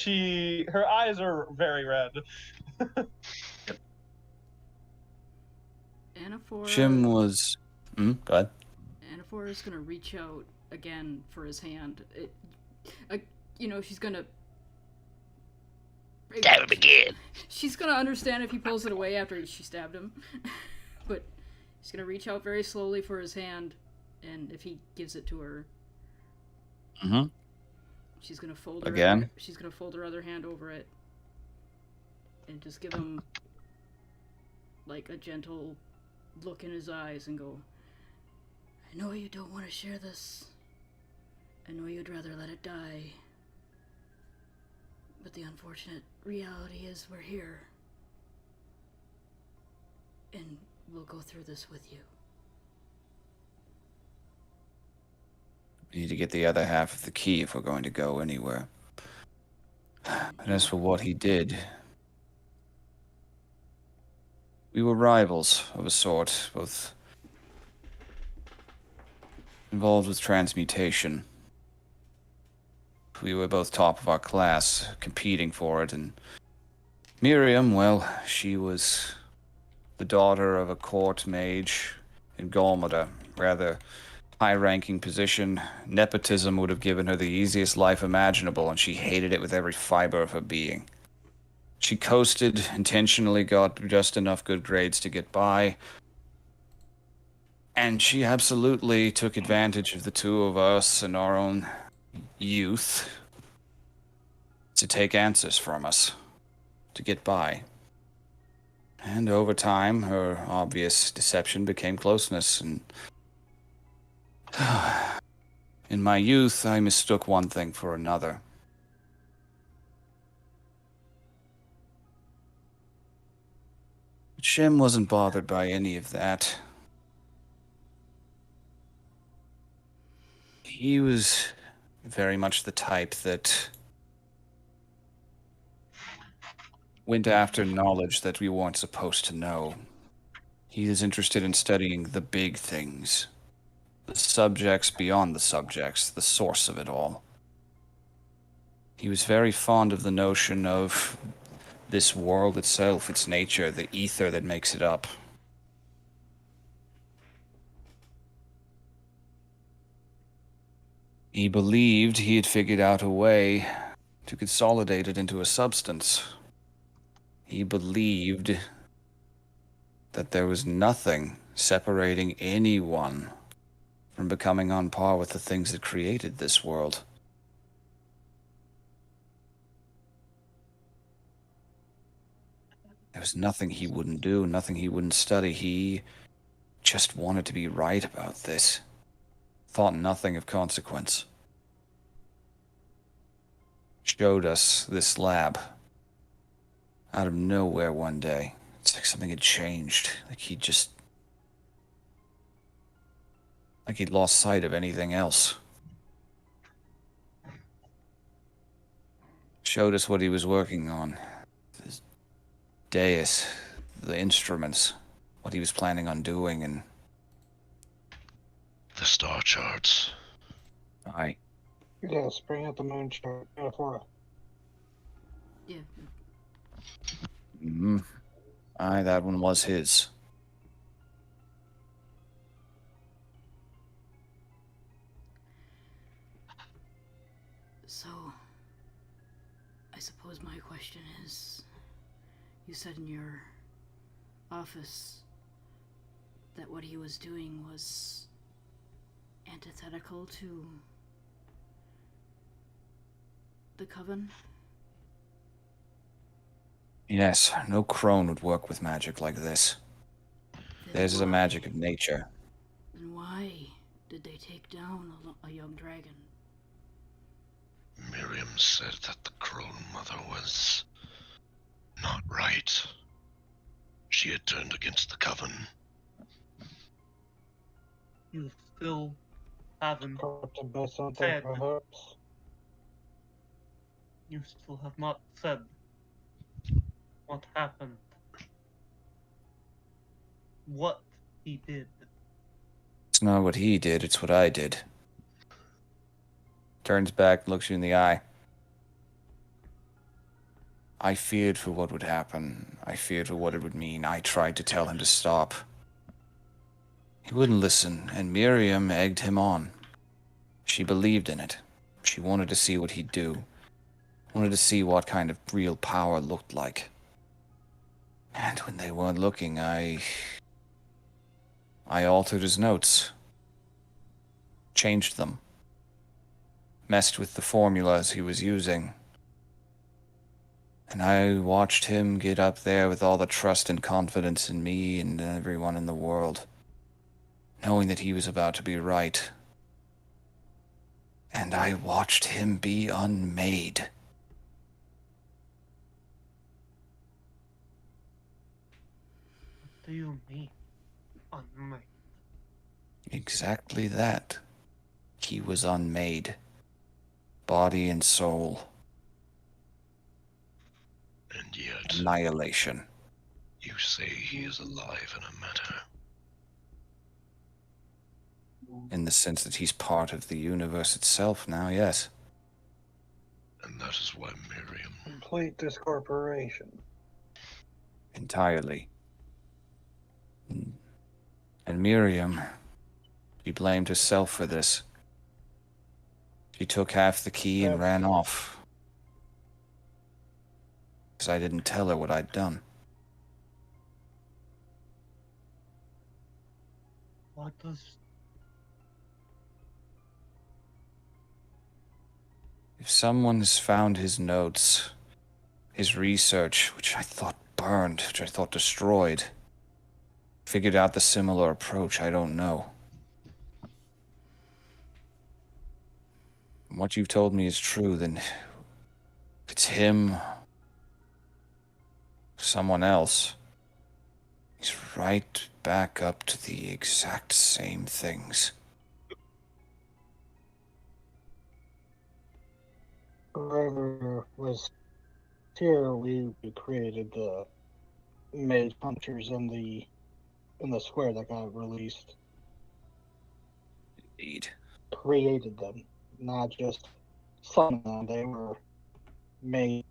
Her eyes are very red. Anaphora. Shim was... go ahead. Anaphora is gonna reach out again for his hand. She's gonna... Stab him again. She's gonna understand if he pulls it away after she stabbed him. But she's gonna reach out very slowly for his hand, and if he gives it to her... Mm-hmm. She's gonna fold Again? She's gonna fold her other hand over it, and just give him like a gentle look in his eyes and go, "I know you don't want to share this. I know you'd rather let it die. But the unfortunate reality is we're here, and we'll go through this with you." We need to get the other half of the key if we're going to go anywhere. And as for what he did... We were rivals of a sort, both involved with transmutation. We were both top of our class, competing for it, and Miriam, well, she was the daughter of a court mage in Golmada, rather high-ranking position. Nepotism would have given her the easiest life imaginable, and she hated it with every fiber of her being. She coasted, intentionally got just enough good grades to get by, and she absolutely took advantage of the two of us and our own youth to take answers from us, to get by. And over time, her obvious deception became closeness, and in my youth, I mistook one thing for another. But Shim wasn't bothered by any of that. He was very much the type that went after knowledge that we weren't supposed to know. He is interested in studying the big things. The subjects beyond the subjects, the source of it all. He was very fond of the notion of this world itself, its nature, the ether that makes it up. He believed he had figured out a way to consolidate it into a substance. He believed that there was nothing separating anyone from becoming on par with the things that created this world. There was nothing he wouldn't do, nothing he wouldn't study. He just wanted to be right about this. Thought nothing of consequence. Showed us this lab. Out of nowhere one day. It's like something had changed. Like he'd lost sight of anything else. Showed us what he was working on. His dais, the instruments, what he was planning on doing, and The star charts. Yes, bring out the moon chart. Yeah. That one was his. So, I suppose my question is, you said in your office that what he was doing was antithetical to the Coven? Yes, no crone would work with magic like this. This is a magic of nature. Then why did they take down a young dragon? Miriam said that the crone mother was not right. She had turned against the Coven. You still haven't Corrupted by something, said. perhaps. You still have not said what happened. What he did. It's not what he did, it's what I did. Turns back, looks you in the eye. I feared for what would happen. I feared for what it would mean. I tried to tell him to stop. He wouldn't listen, and Miriam egged him on. She believed in it. She wanted to see what he'd do. Wanted to see what kind of real power looked like. And when they weren't looking, I altered his notes. Changed them. Messed with the formulas he was using. And I watched him get up there with all the trust and confidence in me and everyone in the world, knowing that he was about to be right. And I watched him be unmade. What do you mean? Unmade. Exactly that. He was unmade. Body and soul. And yet, Annihilation. you say he is alive in a matter. In the sense that he's part of the universe itself now, yes. And that is why Miriam... Complete discorporation. Entirely. And Miriam, she blamed herself for this. She took half the key and ran off. Because I didn't tell her what I'd done. What does... If someone has found his notes, his research, which I thought burned, which I thought destroyed, figured out the similar approach, I don't know. And what you've told me is true, then if it's him, someone else, he's right back up to the exact same things. Whoever was here, we created the mage hunters in the square that got released. Indeed. Created them, not just summoned them. They were made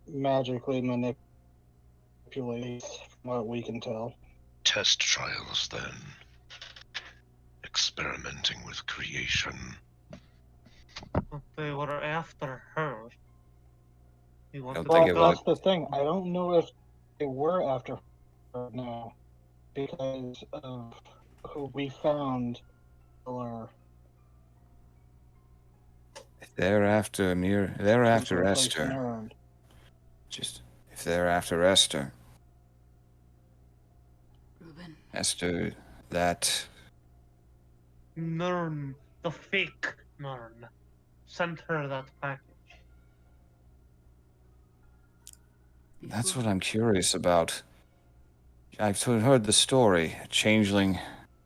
magically manipulated, from what we can tell. Test trials, then. Experimenting with creation. But they were after her. He wanted think Well, it was that's the thing. I don't know if they were after her now because of who we found. Or if they're after they're after replace Esther. Nern. Just if they're after Esther, Ruben, Esther, that Nern, the fake Nern, sent her that package. that's before- what I'm curious about. I've heard the story. A changeling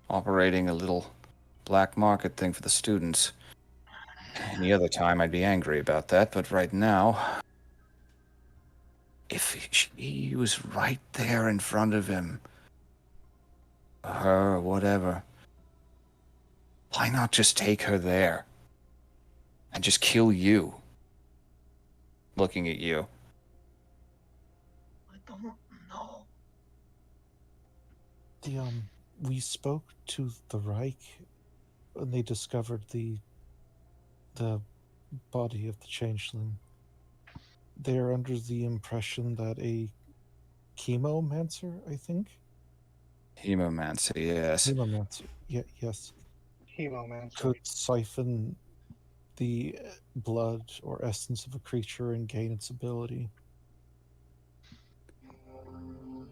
operating a little black market thing for the students. Any other time I'd be angry about that, but right now, if she was right there in front of him, her or whatever, why not just take her there and just kill you? Looking at you. I don't know. We spoke to the Reich when they discovered the body of the changeling. They are under the impression that a chemomancer, I think? Hemomancer, yes. Chemomancer, yes. Hemomancer. Could siphon the blood or essence of a creature and gain its ability.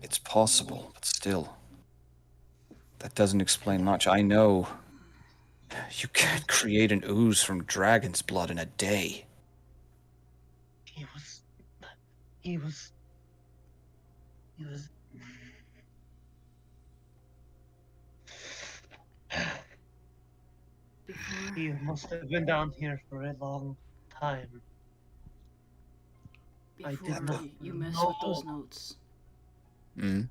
It's possible, but still. That doesn't explain much. I know you can't create an ooze from dragon's blood in a day. He was. before He must have been down here for a long time. I did before not you messed with those know. notes. Hmm?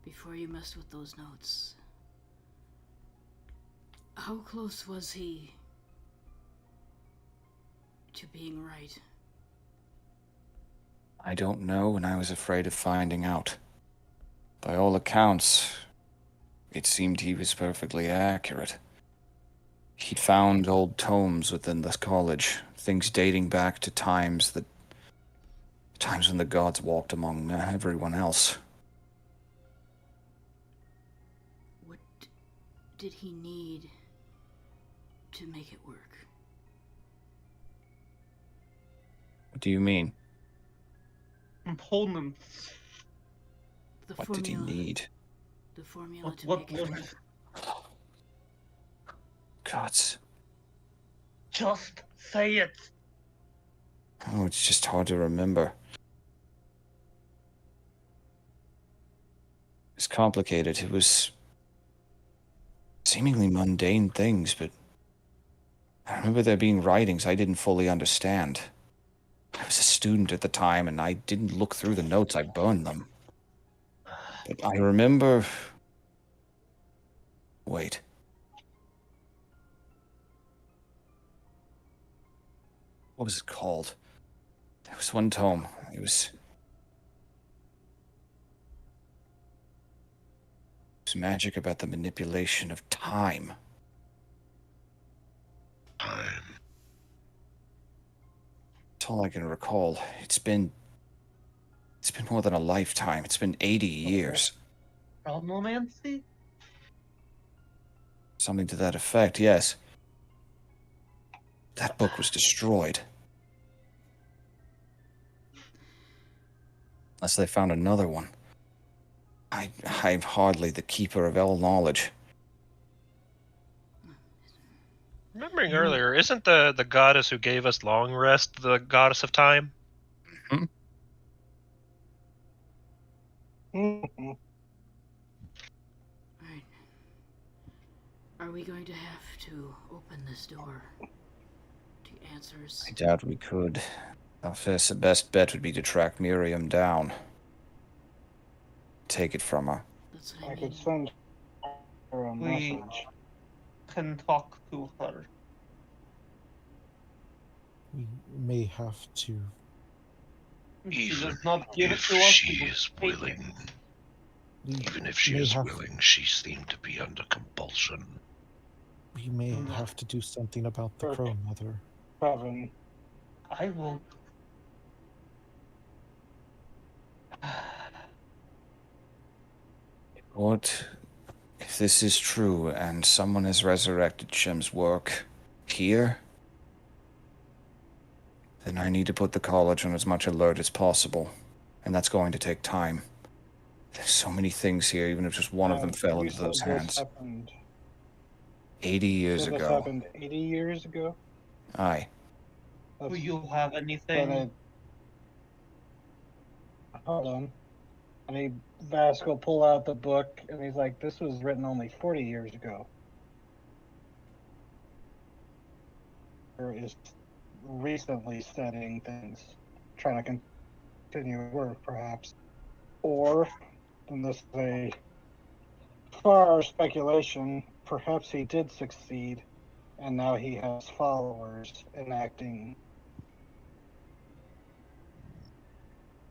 Before you messed with those notes. How close was he to being right? I don't know, and I was afraid of finding out. By all accounts, it seemed he was perfectly accurate. He'd found old tomes within the college, things dating back to times when the gods walked among everyone else. What did he need to make it work? What do you mean? Components. The What formula. did he need? The formula to What make it was work. it? Gods. Just say it. Oh, it's just hard to remember. It's complicated. It was seemingly mundane things, but I remember there being writings I didn't fully understand. I was a student at the time, and I didn't look through the notes. I burned them. But I remember... Wait. What was it called? There was one tome. It was magic about the manipulation of time. Time. That's all I can recall. It's been more than a lifetime. It's been 80 years. Chronomancy? Something to that effect, yes. That book was destroyed. Unless they found another one. I'm hardly the keeper of all knowledge. Remembering earlier, isn't the goddess who gave us long rest the goddess of time? Alright. Are we going to have to open this door to answers? I doubt we could. Our best bet would be to track Miriam down. Take it from her. That's what I I could mean. send her a We- message. Can talk to her. We may have to. If she Even does not give it if to us, she we will is take it. willing, We even if she may is have, willing, she seemed to be under compulsion. we may have to do something about the Perfect. Crow Mother. Kevin. I will. What if this is true and someone has resurrected Shem's work here? Then I need to put the college on as much alert as possible, and that's going to take time. There's so many things here, even if just one of them fell You into said those this hands. happened. 80 years So this ago. happened 80 years ago. Aye. Do That's you have when anything? it. Hold on. And Vasco pull out the book, and he's like, "This was written only 40 years ago." Or is recently studying things, trying to continue work, perhaps. Or, and this is a far speculation, perhaps he did succeed, and now he has followers enacting,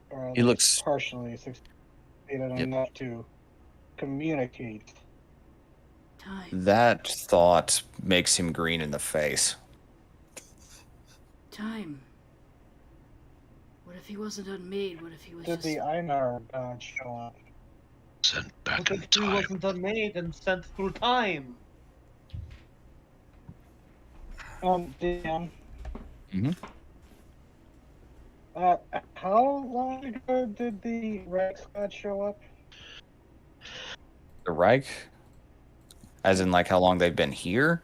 or at He least looks. partially succeeded Yep. enough to communicate. Time. That thought makes him green in the face. Time. What if he wasn't unmade? What if he was Did just... the Einar god show up? Sent back What in if he time. wasn't unmade and sent through time? Dan, Mhm. how long ago did the Rex god show up? The Reich? As in, like, how long they've been here?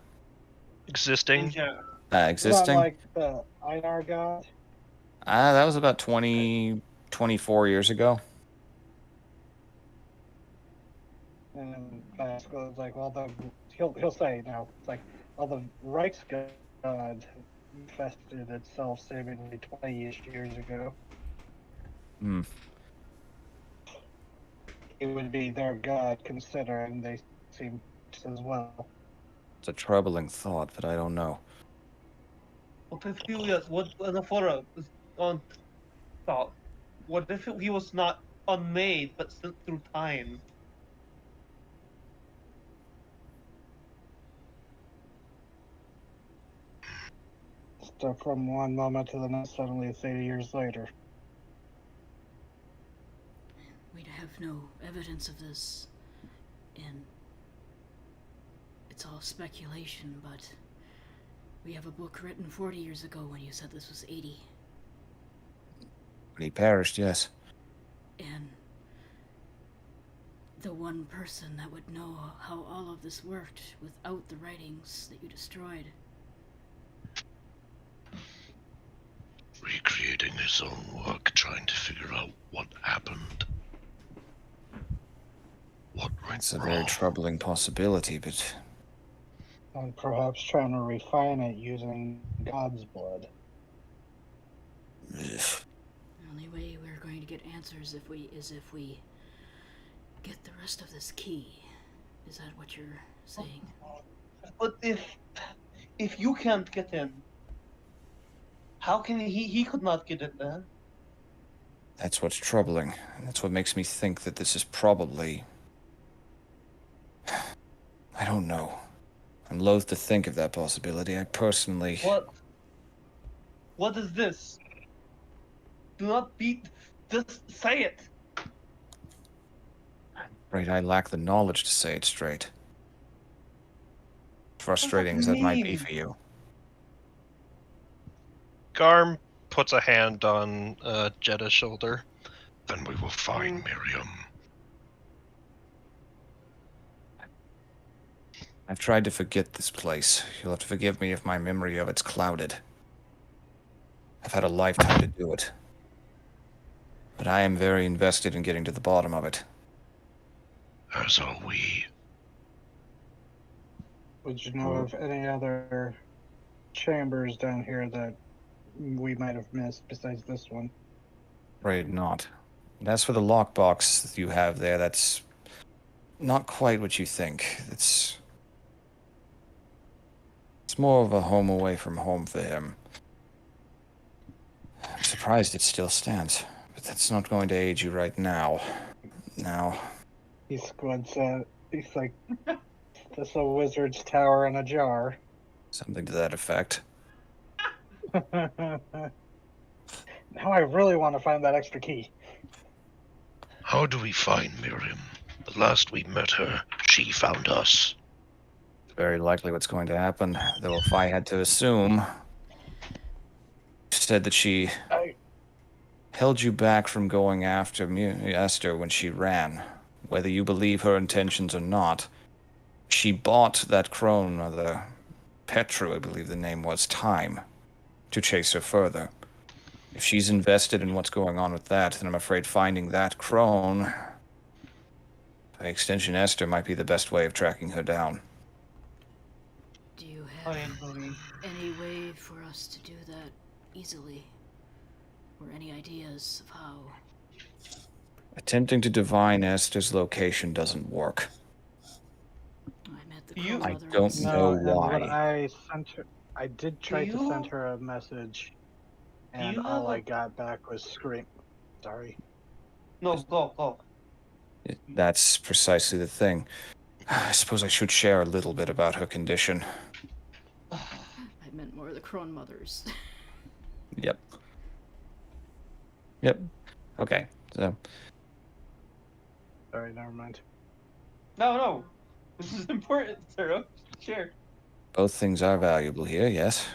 Existing. Yeah. Not Existing? like the Einar god. That was about 24 years ago. And Vasco's like, well, he'll say now, it's like, well, the Reichsgod infested itself seemingly 20-ish years ago. Hmm. It would be their god, considering they seem as well. It's a troubling thought, but I don't know. What if he was? What Anaphora is on thought? What if he was not unmade but sent through time? So from one moment to the next, suddenly it's 80 years later. We have no evidence of this, and it's all speculation, but we have a book written 40 years ago when you said this was 80, When he perished, yes. and the one person that would know how all of this worked without the writings that you destroyed. Recreating his own work, trying to figure out what happened. What went It's a wrong. very troubling possibility, but And perhaps trying to refine it using God's blood. ugh, The only way we're going to get answers is if we get the rest of this key. Is that what you're saying? But if you can't get in, how can he could not get in then? that's what's troubling. And that's what makes me think that this is probably... I don't know. I'm loath to think of that possibility. I personally... What is this? Do not beat. Just say it. Right, I lack the knowledge to say it straight. Frustrating as that might be mean? for you. Garm puts a hand on Jetta's shoulder. Then we will find Miriam. I've tried to forget this place. You'll have to forgive me if my memory of it's clouded. I've had a lifetime to do it. But I am very invested in getting to the bottom of it. As are we. Would you know of any other chambers down here that we might have missed besides this one? Afraid not. And as for the lockbox that you have there, that's not quite what you think. It's more of a home away from home for him. I'm surprised it still stands, but that's not going to aid you right now. Now, He squints at. He's like, "That's a wizard's tower in a jar." something to that effect. Now I really want to find that extra key. How do we find Miriam? The last we met her, she found us. Very likely what's going to happen, though if I had to assume, said that she I, held you back from going after Esther when she ran. Whether you believe her intentions or not, she bought that crone, or the Petru, I believe the name was, time to chase her further. If she's invested in what's going on with that, then I'm afraid finding that crone, by extension Esther, might be the best way of tracking her down. Do you I have agree. any way for us to do that easily? Or any ideas of how? Attempting to divine Esther's location doesn't work. I met the Do you- Crow I Mother don't and know no, and when why. I sent her, I did try to send you- her a message, and you all have I a- got back was scream. Sorry. No, go. That's precisely the thing. I suppose I should share a little bit about her condition. I meant more the Crone Mothers. Yep. Okay, so Sorry, never mind. No. This is important, Sarah. Sure. both things are valuable here, yes.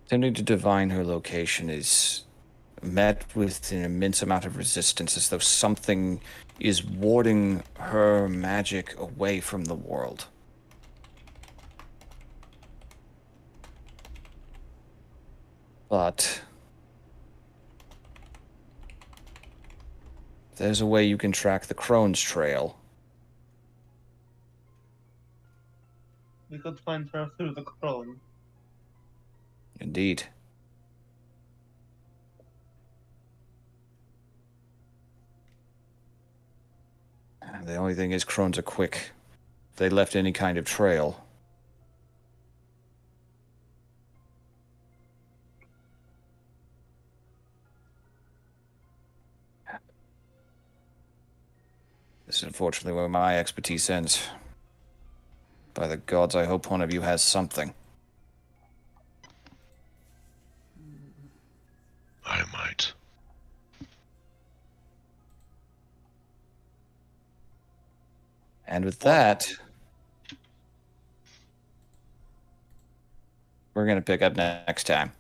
Attempting to divine her location is met with an immense amount of resistance, as though something is warding her magic away from the world. But there's a way you can track the Crone's trail. We could find her through the crone. Indeed. The only thing is, Crones are quick. If they left any kind of trail, this is unfortunately where my expertise ends. By the gods, I hope one of you has something. I might. And with that, we're going to pick up next time.